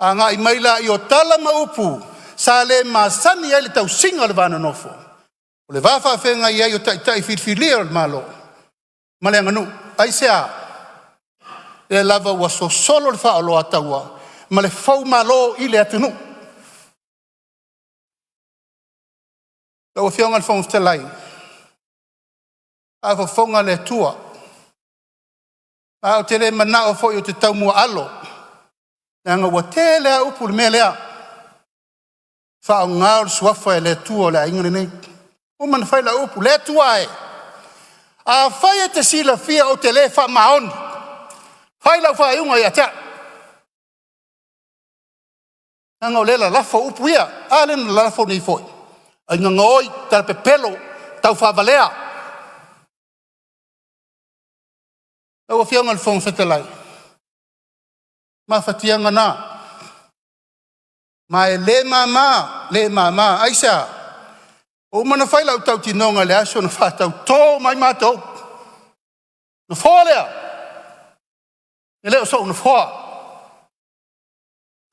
Anga i maila i o tala maupu, sa le masani ai le tau singa le vana nofo. O le wafa whenga i ai o tai whirwhiria o le malo. Male anganu, ai sea, e lava ua so solo le wha alo ataua, ma le fau malo i le atunu. Lau whionga le whonga whtelai. A whonga le tua. A o te le mana o fo i o te tau mua alo. Nanga ua te lea upu le mea lea. Wha o ngāo suafa e le tua o le ingane nei. O man whai la upu, le tua e. A whai e te sila fia o te le wha maoni. Whai lau wha iunga i atea. Nanga o lela lafo upu ia. A lena lafo ni foi. Ai nga ngoi, tala pe pelo, tau wha valea. Lau a whionga le whonga whetalai. Ma whatianga nā. Ma e le mama, aisa. O mana whai lau tau tinonga le aso na whatau tō mai mātou. Na whō lea. E leo so na whō.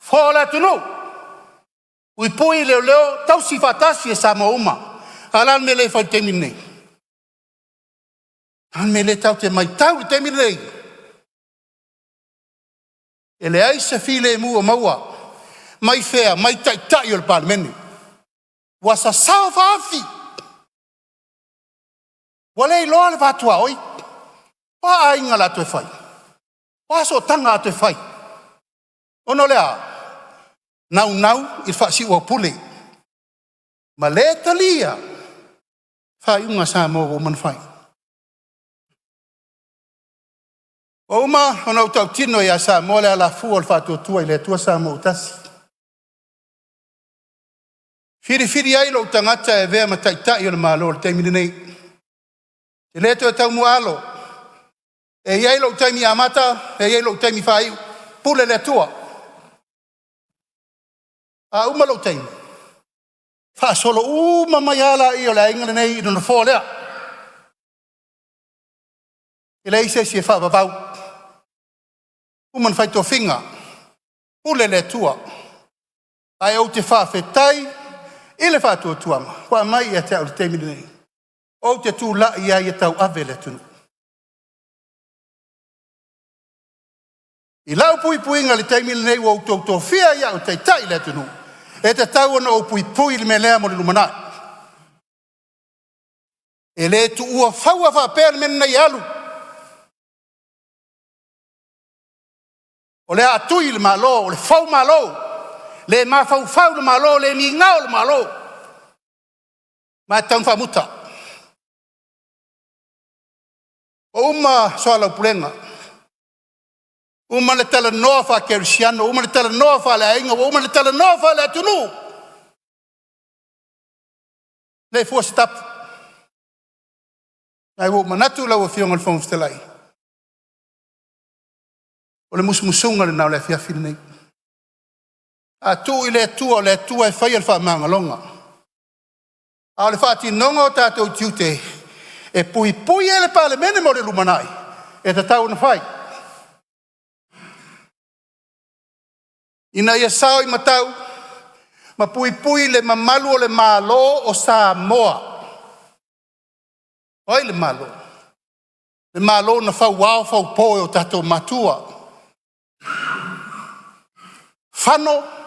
Whō lea tunu. Ui pui leo, tau si whatasi e sa ma uma. Alan me le whai temi nei. Alan me le tau te mai tau temi nei. E le aisa file mua maua. Mai fea, mai tai o le palemene. Wasa sao whaafi. Wale i loa le whatua oi. Wa a inga la tue whai. Wa so tanga tue whai. Ono lea. Nau i whaasi ua pule. Ma le talia. Whai unga sa mo o man whai. O uma, ona utau tino ia sa mo le ala fua le whatua tua i le tua sa mo utasi. Whiri ai lo tangata e vea ma taitai o le malo le teimini nei. Te leto e tau mua alo. E iai lo taimi amata, e iai lo taimi whai. Pule le tua. A uma lo taimi. Wha solo uma mai ala i o le ingale nei i dona fō lea. I le ise si e wha babau. Uman whai tō whinga. Pule le tua. Ai au te wha whetai. I le whātua tuama, kua mai e te au le teimini nei. O te tū la i ai e tau ave le tunu. I lau pui nga le teimini nei o tau tō whia i au te tai le tunu. E te tau ana o pui le me lea mo le lumanai. E le tu ua whaua whapea le mena nei alu. O le atui le malo, o le whau malo. Le mawhau le malo, le mi ngau le malo. Ma taun whamuta. O uma soa lau pulenga. Uma le tala noa wha kerisiano, uma le tala noa wha le ainga, uma le tala noa wha le atunu. Le fua stap. Ai wo manatu lau a whionga le whonga whtelai. O le musumusunga le nau le whiawhiri nei. A tu i le tua e whai al wha longa. A le whaati nonga o tātou tiute. E pui e le pāle mene mo le lumanai. E te tau na whai. Ina ia sao i matau. Ma pui le mamalu o le malo o Samoa. Oi le malo. Le malo na whau wao whau poe o tātou matua. Whano.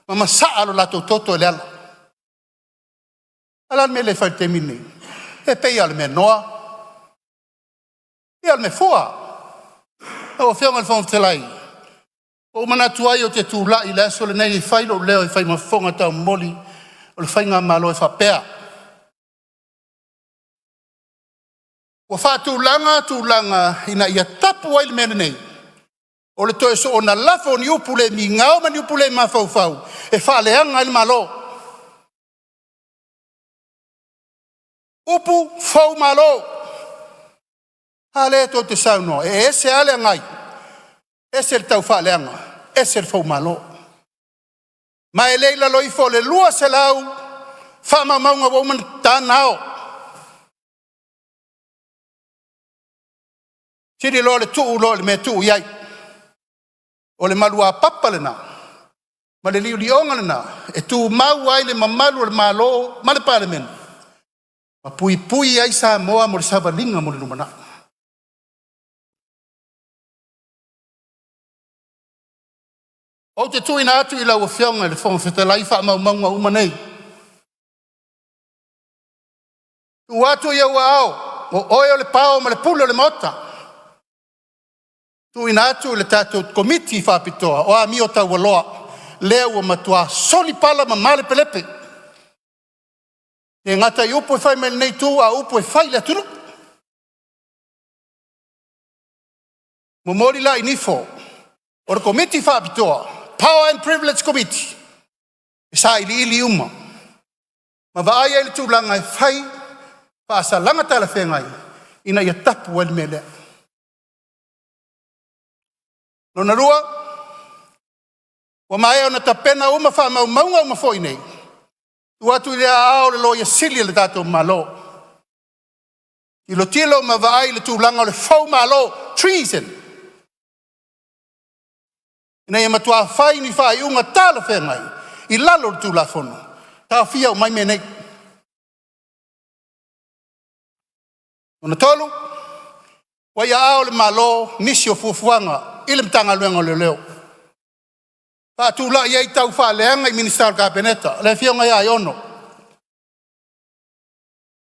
Mama saa lo lato toto e le ala. Ala me le whai te mini. E pei ala me noa. E ala me fua. O whionga le whonga telai. O manatu ai o te tūla i le aso le nei i whai lo leo i whai mawhonga tau moli. O le whai ngā malo e whapea. O tūlanga ina ia tapu ai le mene nei. O le toe so ona lafo ni upu le mi ngau ma ni upu le mawhauwhau. E whaaleanga il malo. Upu whau malo. Hale to te saunoa. E ese ale ngai. Ese le tau whaaleanga. Ese le whau malo. Ma e leila loifo le lua se lau. Whama maunga woman tānao. Tiri lo le tuu lo le me tuu iai. O le malua papa le na. Ma le liu lionga le na. E tu mau ai le mamalu le malo ma le parliament. Ma pui pui ai sa moa mo le savalinga mo le lumana. O te tui na atu I lau fionga le fonga whetalai wha maunga umanei. Tu atu ia ua ao. O oe o le pao ma le pula le mota. Tu ina atu le tātou komiti whapitoa o a mi o tau waloa lea ua matua soli pala ma male pelepe. E ngata I upo e whai mele nei tu a upo e whai le aturu. Mo mori la inifo o le komiti whapitoa Power and Privilege Committee. E sa ili uma. Ma vaai e le tūlanga e whai whaasa langa tala whengai ina ia tapu el mele. Nona rua, wa mai ona tapena uma wha maunga uma foi nei. Tu atu I lea ao le loia sili le tātou malo. I lo tilo ma vaai le tūlanga o le fau malo, treason. Ina ia matua whai ni whai unga tala whengai. I lalo le tūlafono. Tā fia o mai me nei. Nona tolu, wa ia ao le malo nisi o fuafuanga. I le mtanga luenga leo leo. Pa tula ia I tau wha leanga I minister kabineta. Le fionga ia I ono.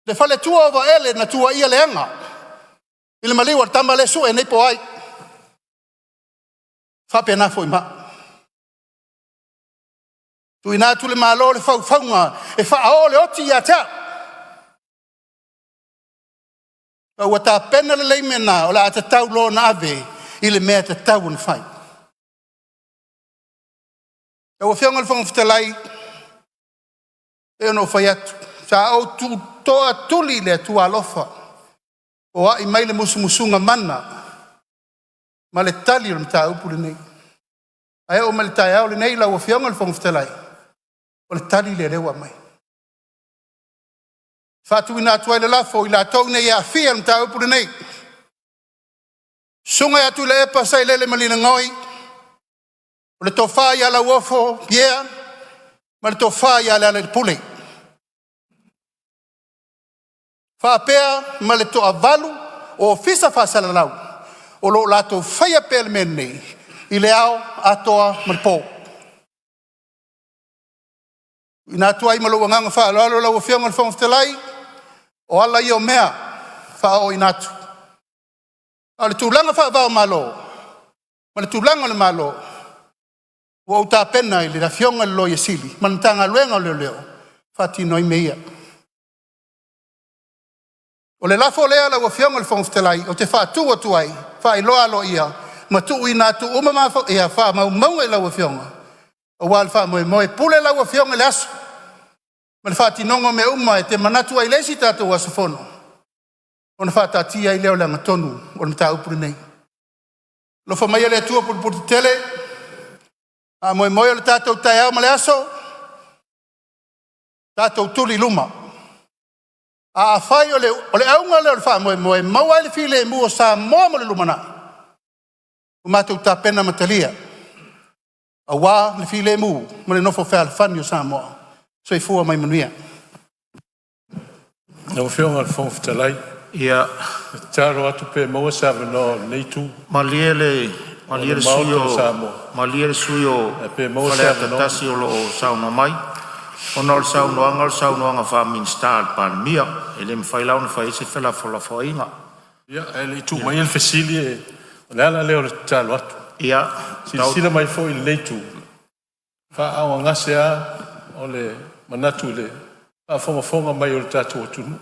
Le fale tua ova ele na tua ia leanga. I le maliwa tamba le su e nei po ai. Fa pena foi ma. Tu ina tu le malo le fau faunga. E fa ao le oti ia tea. Pa ua ta pena le leimena o la ata tau lo na ave. I le mea te tau na whai. E ua whionga le whanga whetalai, e ono whai atu. Sa au tu toa tuli le tua alofa. O ai mai le musumusunga mana. Ma le tali o le mta upu le nei. Ai o ma le tai au le nei la ua whionga le whanga whetalai. O le tali le rewa mai. Whatu ina atua I le lafo I la tau nei a fia le mta upu le nei. Sunga atu le epa sai lele malina ngoi. O le tofa ia la uofo, yeah. Ma le tofa ia le pule. Whapea ma le toa valu o fisa whasala lau. O lo lato whaia pele mene I le ao atoa ma le pō. Ina atua I malo wanganga wha alo lau o whionga le whangwhtelai. O ala I o mea wha o inatu. Ale tūlanga wha vau malo. Ma le tūlanga le malo. Wa uta pena I le la fionga le loia sili. Ma le tanga luenga leo leo. Whatino I meia. O le lafo lea la wa fionga le whangwhtelai. O te wha tua tuai. Wha I loa lo ia. Ma tu ina tu uma mawha. Ia wha maunga I la wa fionga. O wal wha moe pule la wa fionga le asu. Ma le wha tinongo me uma e te manatu ai lesi tātou asafono. Ona whata tia I leo langa tonu, ona mta upuri nei. Lofa mai ale atua purpurti tele, a moe moe le tātou tai au male aso, tātou tuli luma. A whai o le aunga leo le wha moe maua ele file mua sa moa mo le lumana. O mātou tā pena matalia. A wā le file mu, mo le nofo whea le whani o sa moa. So I fua mai manuia. Nau whionga le whonga whetalai. Ia. Taro atu pe maua sa wano nei tu. Maliele suyo. Pe maua sa wano. Tatasi o lo sauna mai. Ona o saunoanga wha minsta pan mia. Ele mwhailau na whaise whela whala whainga. Ia, ele tu mai ele whesili e. Ole ala leo le talo atu. Ia. Sila mai fo il nei tu. Wha awa ngase a ole manatu le. Wha whonga mai o le tatu o tunu.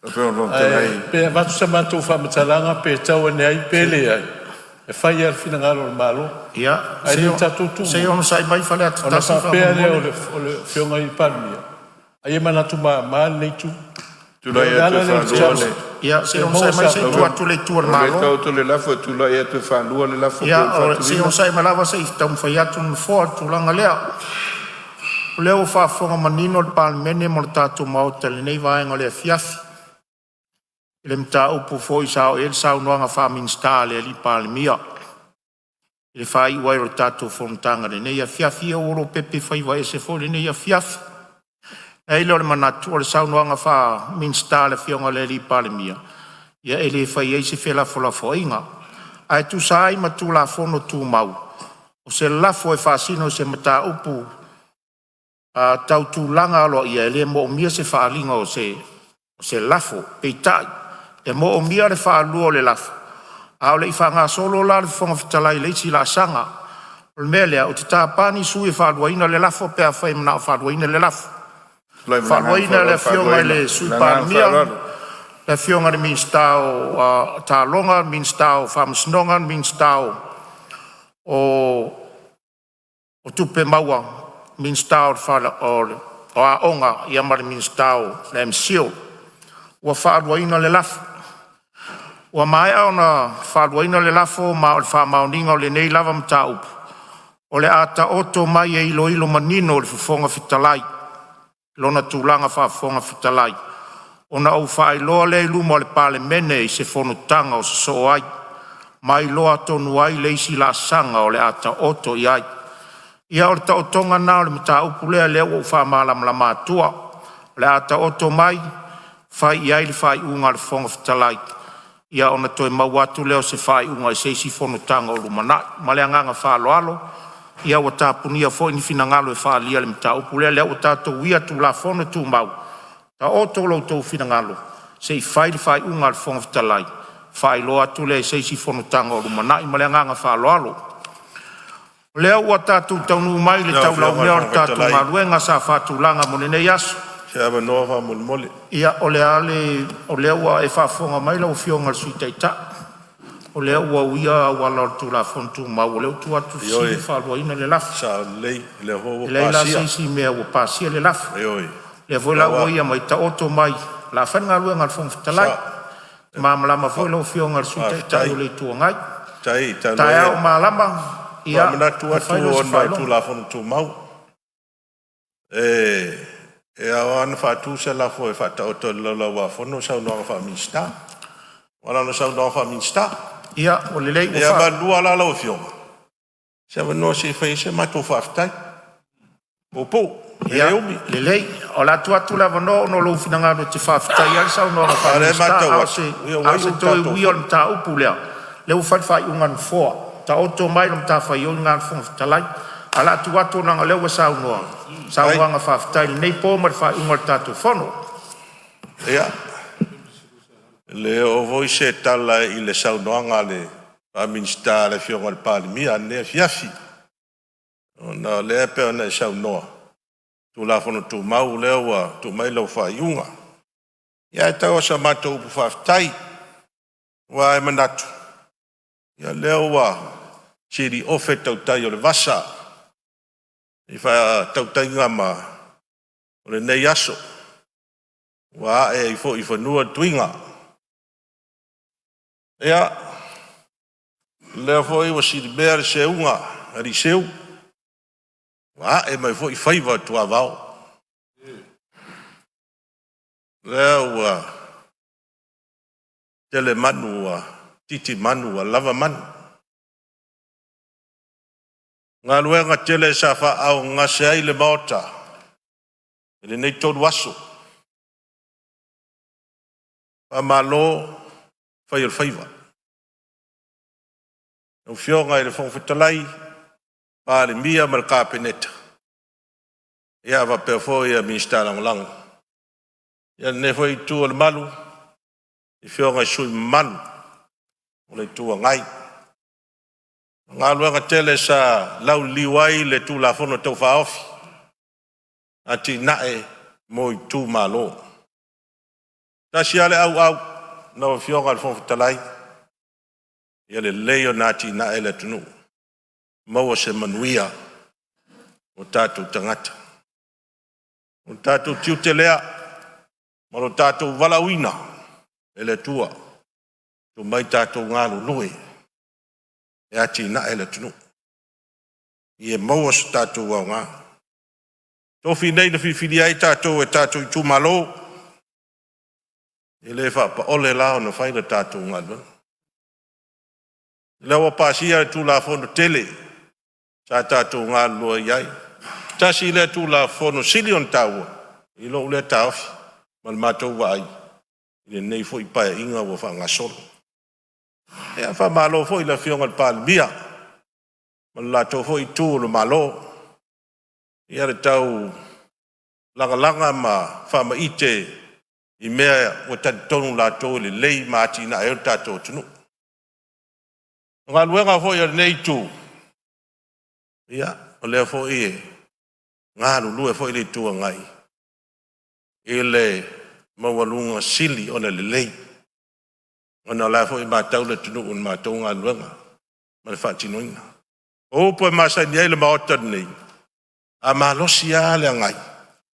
Pe vatu sa mātou whamatalanga pe tau ane ai pele ai. E whai ar whina ngaro le malo. Ia. Ai le tātou tū. Se ono sai mai whale atu tasi whamamole. Ona whapea leo o le whionga I palmia. Ai e manatu maa nei tū. Tulai atu whanua. Ia, se ono sai mai se tu atu le tu al malo. Kau tu le lafo tulai atu whanua le lafo. Ia, se ono sai malawa se I tau mwhai atu na fōa tulanga lea. Leo whafonga manino le palmene mo le tātou maota le nei vaenga le fiafi. le mta upu foi sao el sao noanga fa minsta le li palemia le fai wai ro tatou fontanga le nei afiafi o ro pepe fai vai se fo le nei afiafi e le manatu o le sao noanga fa minsta le fionga le li palemia ia ele fai e se fela fola foinga ai tu sai ma tu la fono tu mau o se la fo e fasino se mta upu a tau tu langa lo ia le mo mia se fa linga o se lafo peitai e mo mia le fa luo le lafo a le fa nga solo la le fonga fitalai le si la sanga o mele o ta pani su e fa luina le lafo pe a fa na fa luina le lafo fa luina le fionga le su pa mia le fionga de min stao ta longa min stao fa msnonga min stao o tupe maua min stau fala o a onga ia mari min stau le msio wa faadwaina le lafo wa mai ona faadwaina le lafo ma o fa maundinga o le nei lava mta upu o le ata oto mai e ilo manino o le fonga fitalai lona tulanga fa fonga fitalai ona au fai loa le luma o le pale mene i se fonutanga o se so ai mai loa tonu ai le isi la sanga o le ata oto i ai ia o le taʻotoga na o le mataupu lea lea ua faamālama matua o le a taʻoto mai fai ai le faaiʻuga a le foga fetalai ia ona toe mau atu lea o se faaiʻuga i se isi fonotaga o lumanaʻi ma le agaga faaloalo ia ua tapunia foʻi ni finagalo e faalia le mataupu lea lea ua tatou ia tulafono tumau taʻoto o loutou finagalo seʻi fai le faaiʻuga a le foga fetalai faailoa atu lea i se isi fonotaga o lumanaʻi ma le agaga faaloalo lea ua tatou taunu mai le taulau mea o le tatou maluega sa faatulaga mo lenei aso Se ava noa fa mole. ia o lea o lea ua e faafoga mai lau fioga le sui taitaʻi o lea ua uia auala o le tulafono tumau o le utu atu fesili faaluaina le lafo Sa lei le ho lei la pasia. seisi mea ua pasia le lafo Oi. lea foi lau ua ia mai taʻoto mai la faigaluega le foga fetalai mamalama foi lau fioga le sui taitaʻi o le ituagai Tai taeao malama ia mana tua tu ona tu la fon tu mau e awan fa tu se la fo fa ta to la wa fon no sa no fa minsta wala no sa no fa minsta ia o le lei ia ba lu ala la fio se va no se fa se ma to fa sta po ia le lei o la tua tu la no no lo finanga no te fa sta ia sa no fa minsta o se to wi on ta upulea le u fa ungan fo ta oto mai no ta fa yo ngal fon talai ala tu watu na le wa sa no sa wanga fa tai nei po mar fa ungol ta tu fono ia le o voi se tala i le sa no ngale pa minsta le fio ngal pa mi ane fiafi ona le pe ona sa no tu la fono tu mau le wa tu mai lo fa yunga ia ta o sa mato pu fa tai wa e manatu ia le wa Chiri ofe tau tai o le vasa. I wha tau tai ngama o le nei aso. Wa e i whanua tuinga. Ea, lea fo i wa siri mea le se unga, ari seu. Wa e mai fo i whaiva tua vau. Lea ua tele manu wa titi manu wa lava manu. Ngā luenga tele sa wha au ngā seai le maota. Ele nei tōru aso. Wha malo whai o whaiva. Nau whionga i le whongwhitalai, pā le mia ma le kāpeneta. Ia wa pēr fōi a minsta langolango. Ia ne fōi tū le malu, i whionga i sui malu, o le tū ngai. Ngā luenga tele sa lau liwai le tū la fono tau whaofi. Ati nae mo i tū malo. Tasi ale au na o fionga le fonfu talai. Ia le leo nati nae le tunu. Maua se manuia o tātou tangata. O tātou tiu te lea. Ma o tātou walauina e le tua. Tu mai tātou ngālu lue. E ati na ele tunu. I e maua sa tātou au ngā. Tofi nei na whiwhiri ai tātou e tātou i tūmalo. E le fa pa ole la ona fai le tātou ngalo. Le wa pasia tu la fono tele. Sa tātou ngalo iai. Tasi le tu la fono silion tawa. I lo le taofi. Mal mātou wa ai. I nei fo i pae inga wa fa ngasolo. E a fa malo fo i la fionga pal bia. Mal la to fo i tu lo malo. I are tau langa ma fa ma ite I mea o tonu la to le lei mati na e tato tunu. Nga luenga fo i nei tu. Ia, o lea fo i ngā lue fo i le tua ngai. I le mawalunga sili o le lei. Ona la fo i mātau le tunu un mātau ngā luenga. Ma le whaatinoina. O po e masa ni ele maota nei. A malosi a le ngai.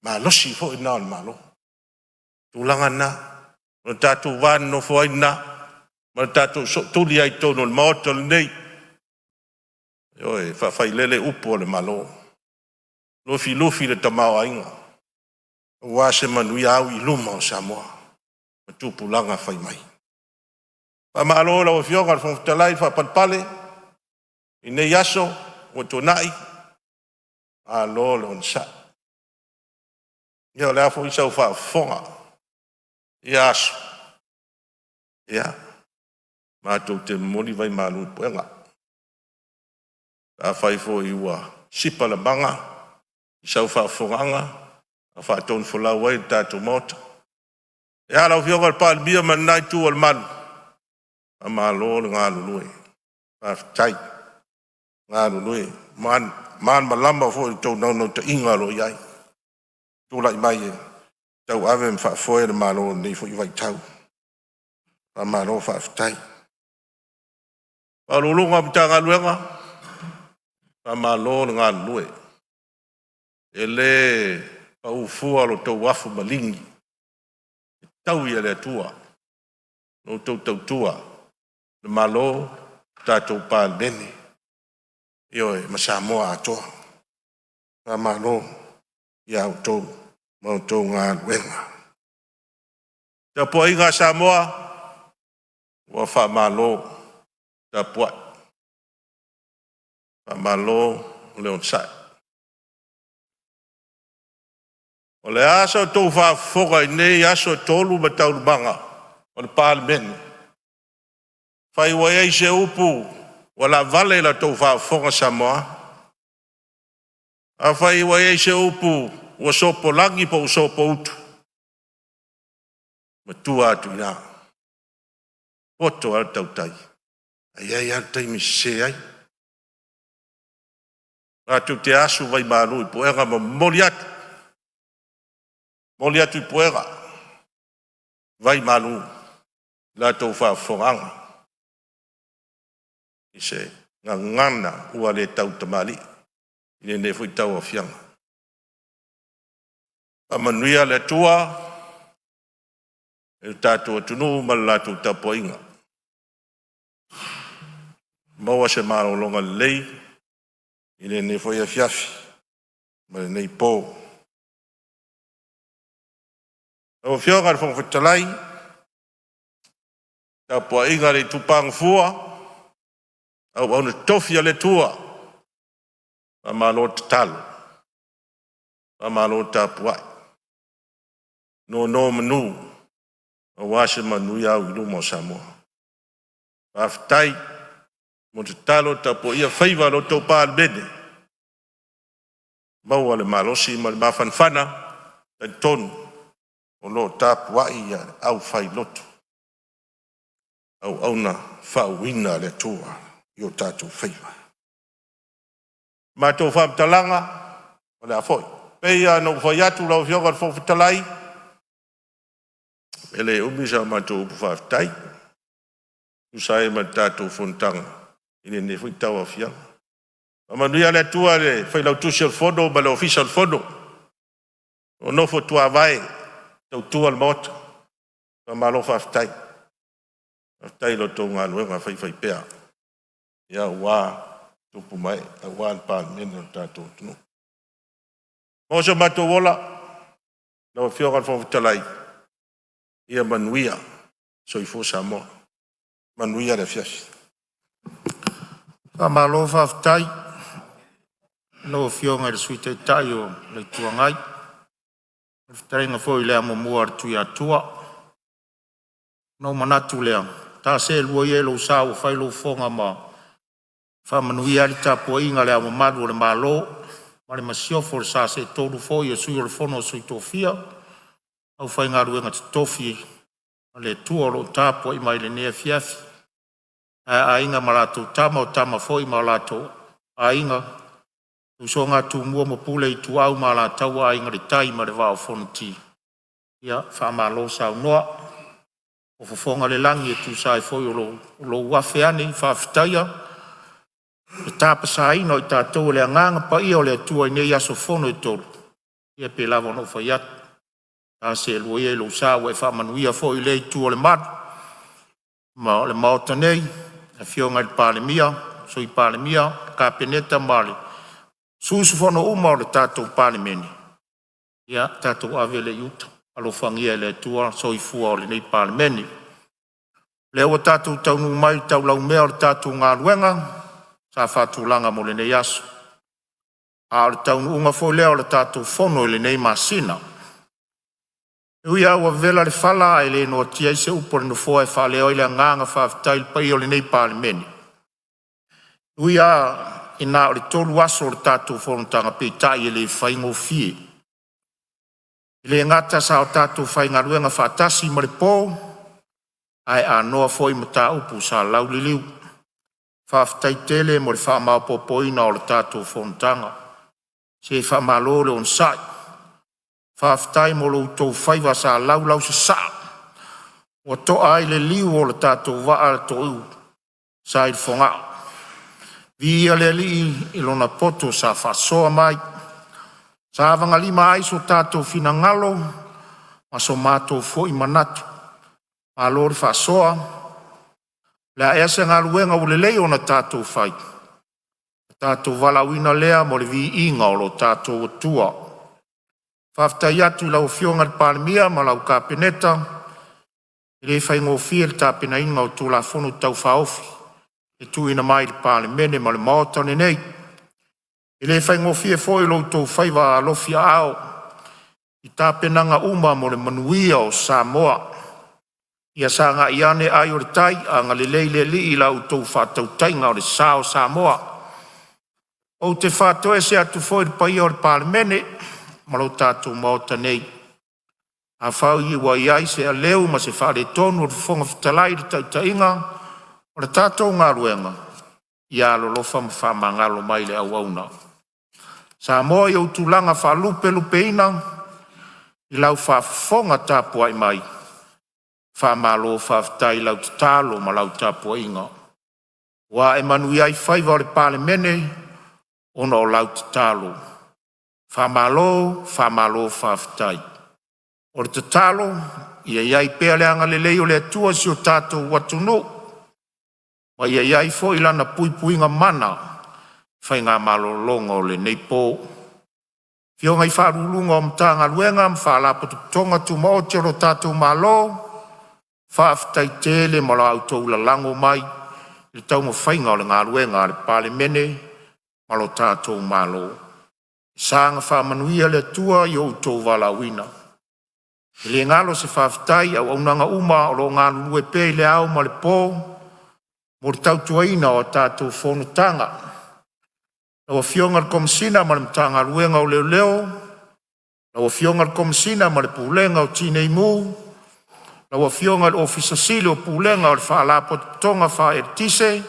Malosi fo i nao le malo. Tulanga na. No tatu wan no fo ina. Ma tatu tuli ai tono le maota le nei. Oi, fai lele upo le malo. Lufi le tamao ainga. Wase manui au I luma o Samoa. Matupu langa fai mai. Pa malo la o fionga le fonfutalai fa palpale. I ne yaso, o tonai. A lo le on sa. Ia le afo isa ufa fonga. Yaso. Ia. Matou te moli vai malu puenga. A fai fo I ua sipa la banga. Isa ufa fonganga. A fa ton fola wai tatu mota. Ia la ufionga le pal bia manai tu al malu. A malo le ngalu lue. A tai. Ngalu lue. Man malamba fo I tau no te inga lo iai. Tu lai mai e. Tau ave mfa foe le malo nei fo I vai tau. A malo fa tai. A lulunga mta ngaluenga. A malo le ngalu lue. E le pa ufua lo tau wafu malingi. Tau ia le tua. No tau tua. Le malo tatou pal bene. Ioe, ma Samoa atoa. A malo ia autou, mautou ngā luenga. Ta pua inga Samoa, wa wha malo, ta pua. Wha malo, leon sai. O le aso tau wha whoka I nei aso tolu ma taulu manga, o le pāle mene. Whai wa ei se upu, wala vale la tau wha whoka Samoa. A whai wa ei se upu, wa sopo langi po sopo utu. Ma tua atu ina. Poto al tau tai. Ai al tai mi se ai. Atu te asu vai malu I poega ma moli atu. Moli atu I poega. Vai malu. La tau wha whonganga. I se ngana ua le tau tamali. I ne fui tau a fianga. A manuia le tua. E tātou atunu ma lātou tapoinga. Maua se maro longa lei. I ne fui a fiafi. Ma nei pō. O fionga le whangwhitalai. Tapoinga le tupang fua. Au au ne tofia le tua. A malo te talo. A malo tapuai. No manu. A wase manu iau I luma o Samoa. Aftai. Mo te talo tapo ia whaiva lo tau pāle bene. Maua le malosi ma le mawhanwhana. Tai tonu. O lo tapuai ia au whai loto. Au na whauina le tua. Io tātou whaiva. Mātou whamtalanga. O le afoi. Peia no whai atu lau whionga whawhitalai. Ele umisa mātou upu whawhitai. Usai ma tātou whontanga. Ine ne fui tau a whianga. Amanuia le tua le whailau tusi al fono ma le ofisa al fono. O nofo tua vai. Tau tua al mota. Ma malo whawhitai. Whawhitai lo tō ngā luenga whai pēa. Ia wā tupu mai. A wā pān mena tātou tunu. Mosa mātou wola. Nau whionga whawhitalai. ia manuia soifo Samoa. Manuia le fiasi. Malo whaftai. No fionga le suite tai o le tuangai. Whataringa fo I lea mamua tui atua. No manatu lea. Tā se lua ye lo sa o whailo fonga ma. Whamanuia li tāpua inga lea mamadu o le malo. Mare masiofo le sa se tolu fo I sui o le fono sui tofia. Au whainga ruenga te tofi. Le tua lo tāpua I mai le nea fiafi. A inga malato tama o tama fo I malato. A inga. Usonga tu mua mo pule I tu au malatau a inga le tai ma le vao fono ti. Ia whamalo sa noa. O fofonga le langi e tu sai foi o lo wafe ane I whawhitaia. E tāpa sa ino I tātou le anganga pa I o le atua I nei aso fono e tolu. Ia pe lava no whaiat. Tā se lua e lo sa e whamanuia foi le I tu o le madu. Ma le maota nei. E fionga I palemia. So I palemia. Ka peneta male. Susu fono uma o le tātou palemene. Ia tātou avele yuta. Alo whangia le tua, so I fua o le nei palemene. Le ua tātou taunu mai tau lau mea o le tātou ngā luenga, sa whātou langa mo le nei aso. A o le taunu unga fo leo le tātou fono le nei masina. Ui a ua vela le whala e le no tia I se upore no fua e whaleo I le nganga whawhitail pai o le nei palemene. Ui a ina o le tolu aso o le tātou fono tanga pe tai e le whaingo fie. Le ngata sa o tātou whainga ruenga whātasi ma le pō, ai a noa foi ma tā upu sa lau li liu. Whawhtai tele mo le whamao popoina o le tātou whontanga. Se whamalo le on sai. Whawhtai mo lo tau whaiva sa lau se sa. O to ai le liu o le tātou waa le to u. Sa I whonga. Via le li ilona poto sa whasoa mai. Sa avanga lima ai so tātou fina ngalo, ma so mātou fo I manatu. Ma lori whasoa, lea ese ngā ruenga ule leo na tātou whai. Tātou walawina lea mo le vi inga o lo tātou tua. Whaftai atu lau fionga le palemia ma lau ka peneta, le whaingo fia le tā pena inga o tū la whonu tau whaofi. E tu ina mai le palemene ma le maotane nei. I le whaingo fie foi lo tau whaiva a lofia ao. I tā penanga uma mo le manuia o Samoa. Ia sa ngā iane ai o le tai a ngā le leile li I lau tau whātau tainga o le sao Samoa. O te whātau e se atu foi le pai o le palemene, ma lo tātou maota nei. A whau I wa iai se a leu ma se whare tonu o le whonga whatalai le tau tainga o le tātou ngā ruenga. Ia lo lofa ma whamangalo mai le au auna. Samoa I au tūlanga whalupe lupe ina, I lau whafonga tāpua I mai. Whamalo whaftai lau tālo ma lau tāpua inga. Wa e manu iai whaiva o le palemene, ona o lau tālo. Whamalo whaftai. O le tālo, ia iai pea leanga le leo le atua si o tātou watunu. Wa ia iai fo I lana puipuinga mana, whai ngā malolonga o le neipo. Fionga I wharulunga o mtanga luenga, mwhalapo tonga tu mao te ro tātou malo, whaaftai tele ma la autou la lango mai, I tau mo whainga o le ngā luenga le palemene, ma lo tātou malo. Sanga whamanuia le tua I outou walawina. I le ngalo se whaaftai au aunanga uma o lo ngā lue pe le au ma le pō, mo le tautuaina o tātou whonutanga. Lawa fionga le komisina ma le mtanga luenga o leo leo. Lawa fionga le komisina ma le pulenga o tinei mu. Lawa fionga le ofisa sili o pulenga o le whaalapo tonga wha e tise.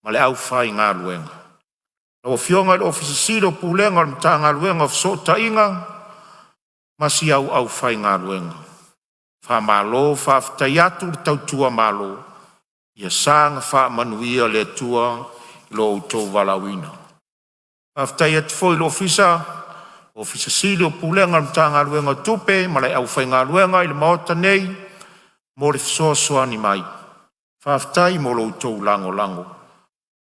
Ma le au whai ngā luenga. Lawa fionga le ofisa sili o pulenga o le mtanga luenga o sota inga. Ma si au whai ngā luenga. Wha malo wha whtaiatu le tautua malo. Ia sanga wha manuia le tua lo utou walawina. Aftai at foi ofisa sili o pulenga mtanga luenga tupe, ma le au whainga luenga I le maota nei, mo le fisoasoa ni mai. Whaftai mo lo utou lango.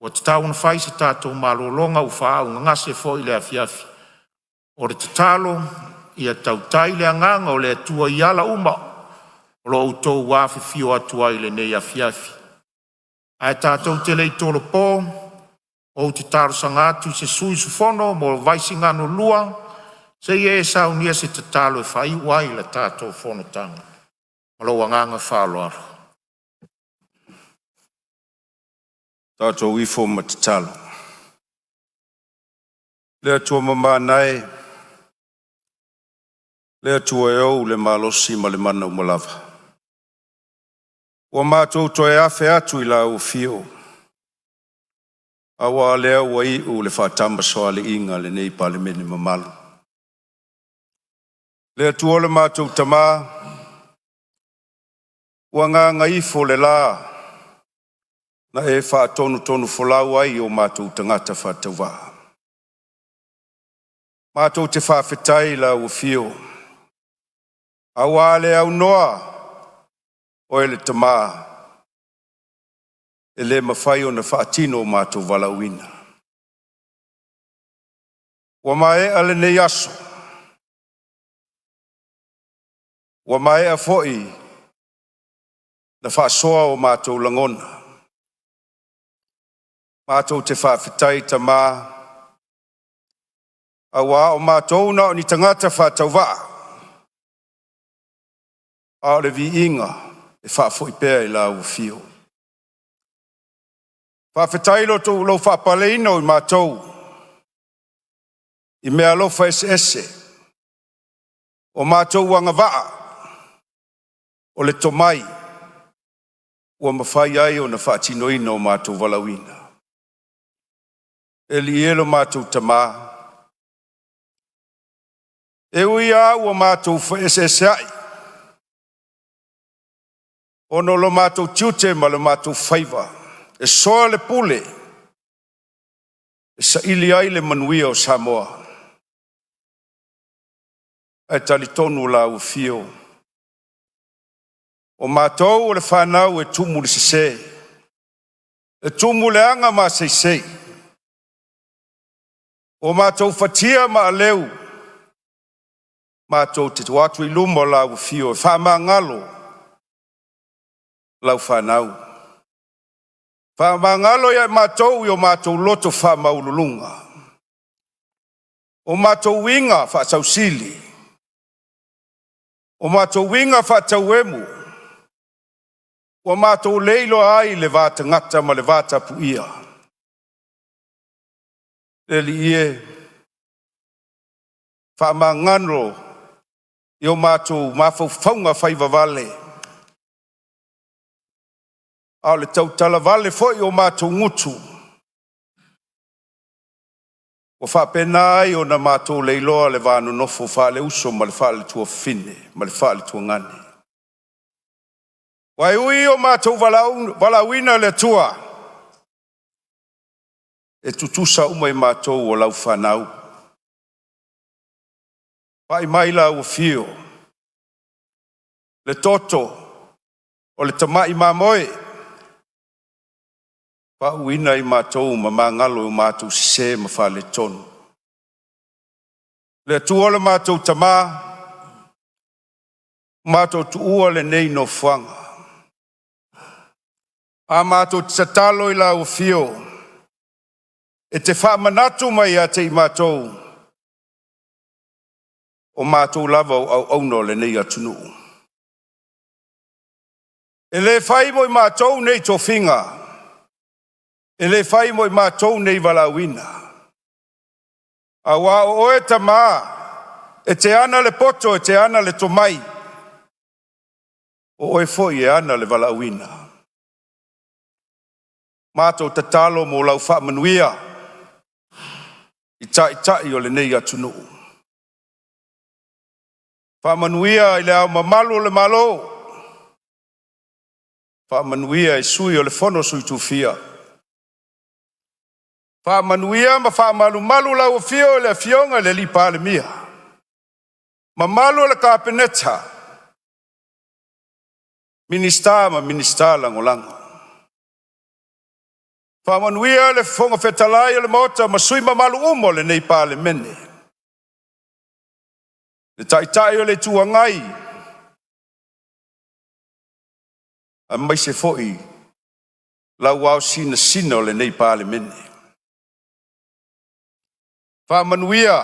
O te tauna whai se tātou malolonga u whaau ngase foi le afiafi. O le tatalo, ia tautai le anganga o le atua I ala uma, o lo utou wawhewhio atua i le nei a fiafi. Ai tātou te lei tōro pō, o te tarosanga atu se sui sufono mo vaisi ngano lua, se e saunia se te talo e whai wai le tātou whono tanga. Malo wanganga whaloaro. Tātou ifo ma te talo. Lea tua mama nai, lea tua e au le malosi ma le mana umalawa. Wa mātou toi awhi atu I la u fio. Awa lea ua I u le whātamba soa le inga le nei pale mene mamalu. Lea tua le mātou tamā, ua ngā ifo le la, na e whātonu wholau ai o mātou tangata whātauwa. Mātou te whawhetai la u fio. Awa le au noa, o ele tamā, e le mawhai o na whaatino o mātou walauina. Wa mai ale nei aso. Wa mai a foi na whaasoa o mātou langona. Mātou te whawhetai tamā, awa o mātou na o ni tangata whātauwa. A le vi inga, e whaafoi pēr I la u fio. Whawhetai lo tō lau whaapaleina o I mātou. I mea lofa ese. O mātou wanga waa. O le tomai. Ua mawhai ai o na whaatinoina o mātou walauina. E li elo mātou tamā. E ui a ua mātou wha ese ai. Ono lo mātou tiute ma lo mātou whaiva. E soa le pule. E sa ili ai le manuia o Samoa. E tali tonu la u fio. O mātou o le whanau e tumu le sese. E tumu le anga ma seisei. O mātou fatia ma leu. Mātou te watu I luma la u fio. E wha ngalo. Lau whanau. Whamangalo ia mātou I o mātou loto whamaululunga. O mātou winga whaatausili. O mātou winga whaatauemu. O mātou leilo ai le vāta ngata ma le vāta puia. Leli ie. Whamangano I o mātou mawhau whaunga whaiva vale. A le tautala vale foi o mātou ngutu. O whapena ai o na mātou leiloa le vānu nofo whale uso ma le whale tua fine, ma le whale tua ngane. Wai ui o mātou walauina le tua. E tutusa umai mātou o lau whanau. Pai mai la o fio. Le toto o le tamai mamoe. Pa uina I mātou ma mangalo I mātou se ma whale tonu. Le tuola mātou tamā, mātou tuua le nei no whanga. A mātou tsatalo I la o fio, e te whamanatu mai a te I mātou. O mātou lava au auno le nei atunu. E le whai mo I mātou nei to whinga. E le whai mo I mātou nei walauina. A wā o e tamā, e te ana le poto, e te ana le tomai. O e foi e ana le walauina. Mātou tatalo mo lau whaamanuia. I tai o le nei atunu. Whaamanuia I le au mamalu o le malo. Whaamanuia I sui o le fono sui tufia. Whaamanuia ma whaamalu malu lau o fio le fionga le lipa le mia. Ma malu le kāpeneta. Minista ma minista langolango. Whaamanuia le fonga whetalai o le mota ma sui ma malu umo le nei pa le mene. Le tai o le tuangai. a mai se fo'i lau au sina o le nei pāle mene. Whamanuia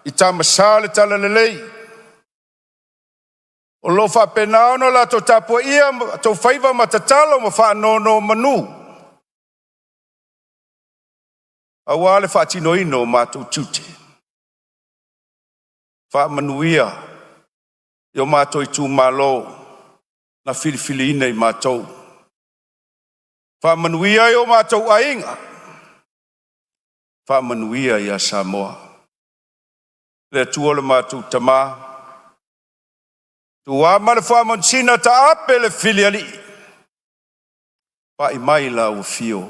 i tamasā le tala le lei. O lo whapena ono la to tapua ia to whaiva matatalo ma whanono manu. A wale whaatino ino mātou tute. Whamanuia i o mātou i tū malo na whiriwhiri ina i mātou. Whamanuia i o mātou ainga. Whamanuia i a Samoa. Le tuola mātou tamā. Tua male whamonsina ta ape le filiali. Pa i mai la o fio.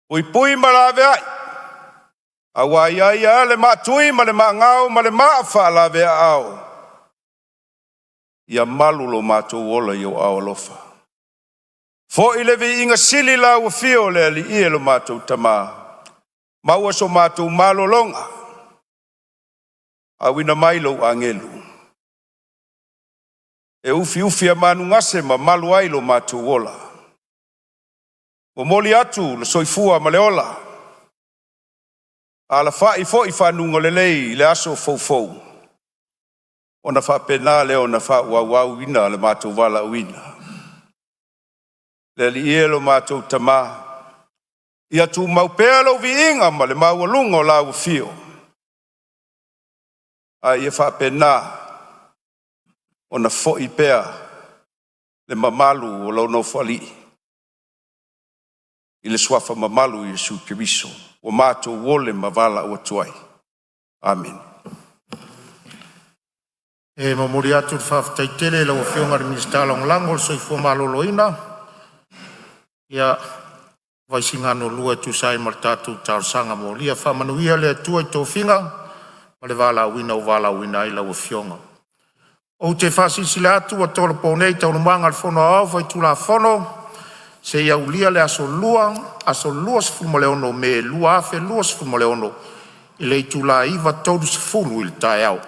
Pui malawe ai. Awa ia le matui ma le ngau ma le maafa la vea au. Ia malu lo mātou ola i o au alofa. Fo i le vi inga sili la o fio le ali i lo mātou tamā. Maua so mātou malolonga. Awina mai lo angelu. E ufi a manu ngase ma malu ai lo mātou ola. O moli atu le soifua ma le ola. A la whai fo i whanunga le lei le aso fou. O na whapena le o na whauau ina le mātou wala uina. Le li e lo mātou tamā. Ia tu maupea lo vi inga ma le maualunga o la ufio. A ia whapena o na fo'i pea le mamalu o lau no whali. I le swafa mamalu i Yesu Kiriso. O mātou wole mavala o tuai. Amen. E mamuri atu whaftai tele lau whionga re Minista Long Lango soifua maloloina. Ia vaisingano lua tu sai martatu tarsanga mo lia whamanuia le tua i tō whinga. Ma le vala wina o vala wina i lau whionga. O te whasisile atu a tōla pōnei tau numanga le whono au vai tula whono. Se ia ulia le aso lua sifuma le ono me lua afe lua sifuma le ono. I le tula iwa tōru sifunu i le tae au.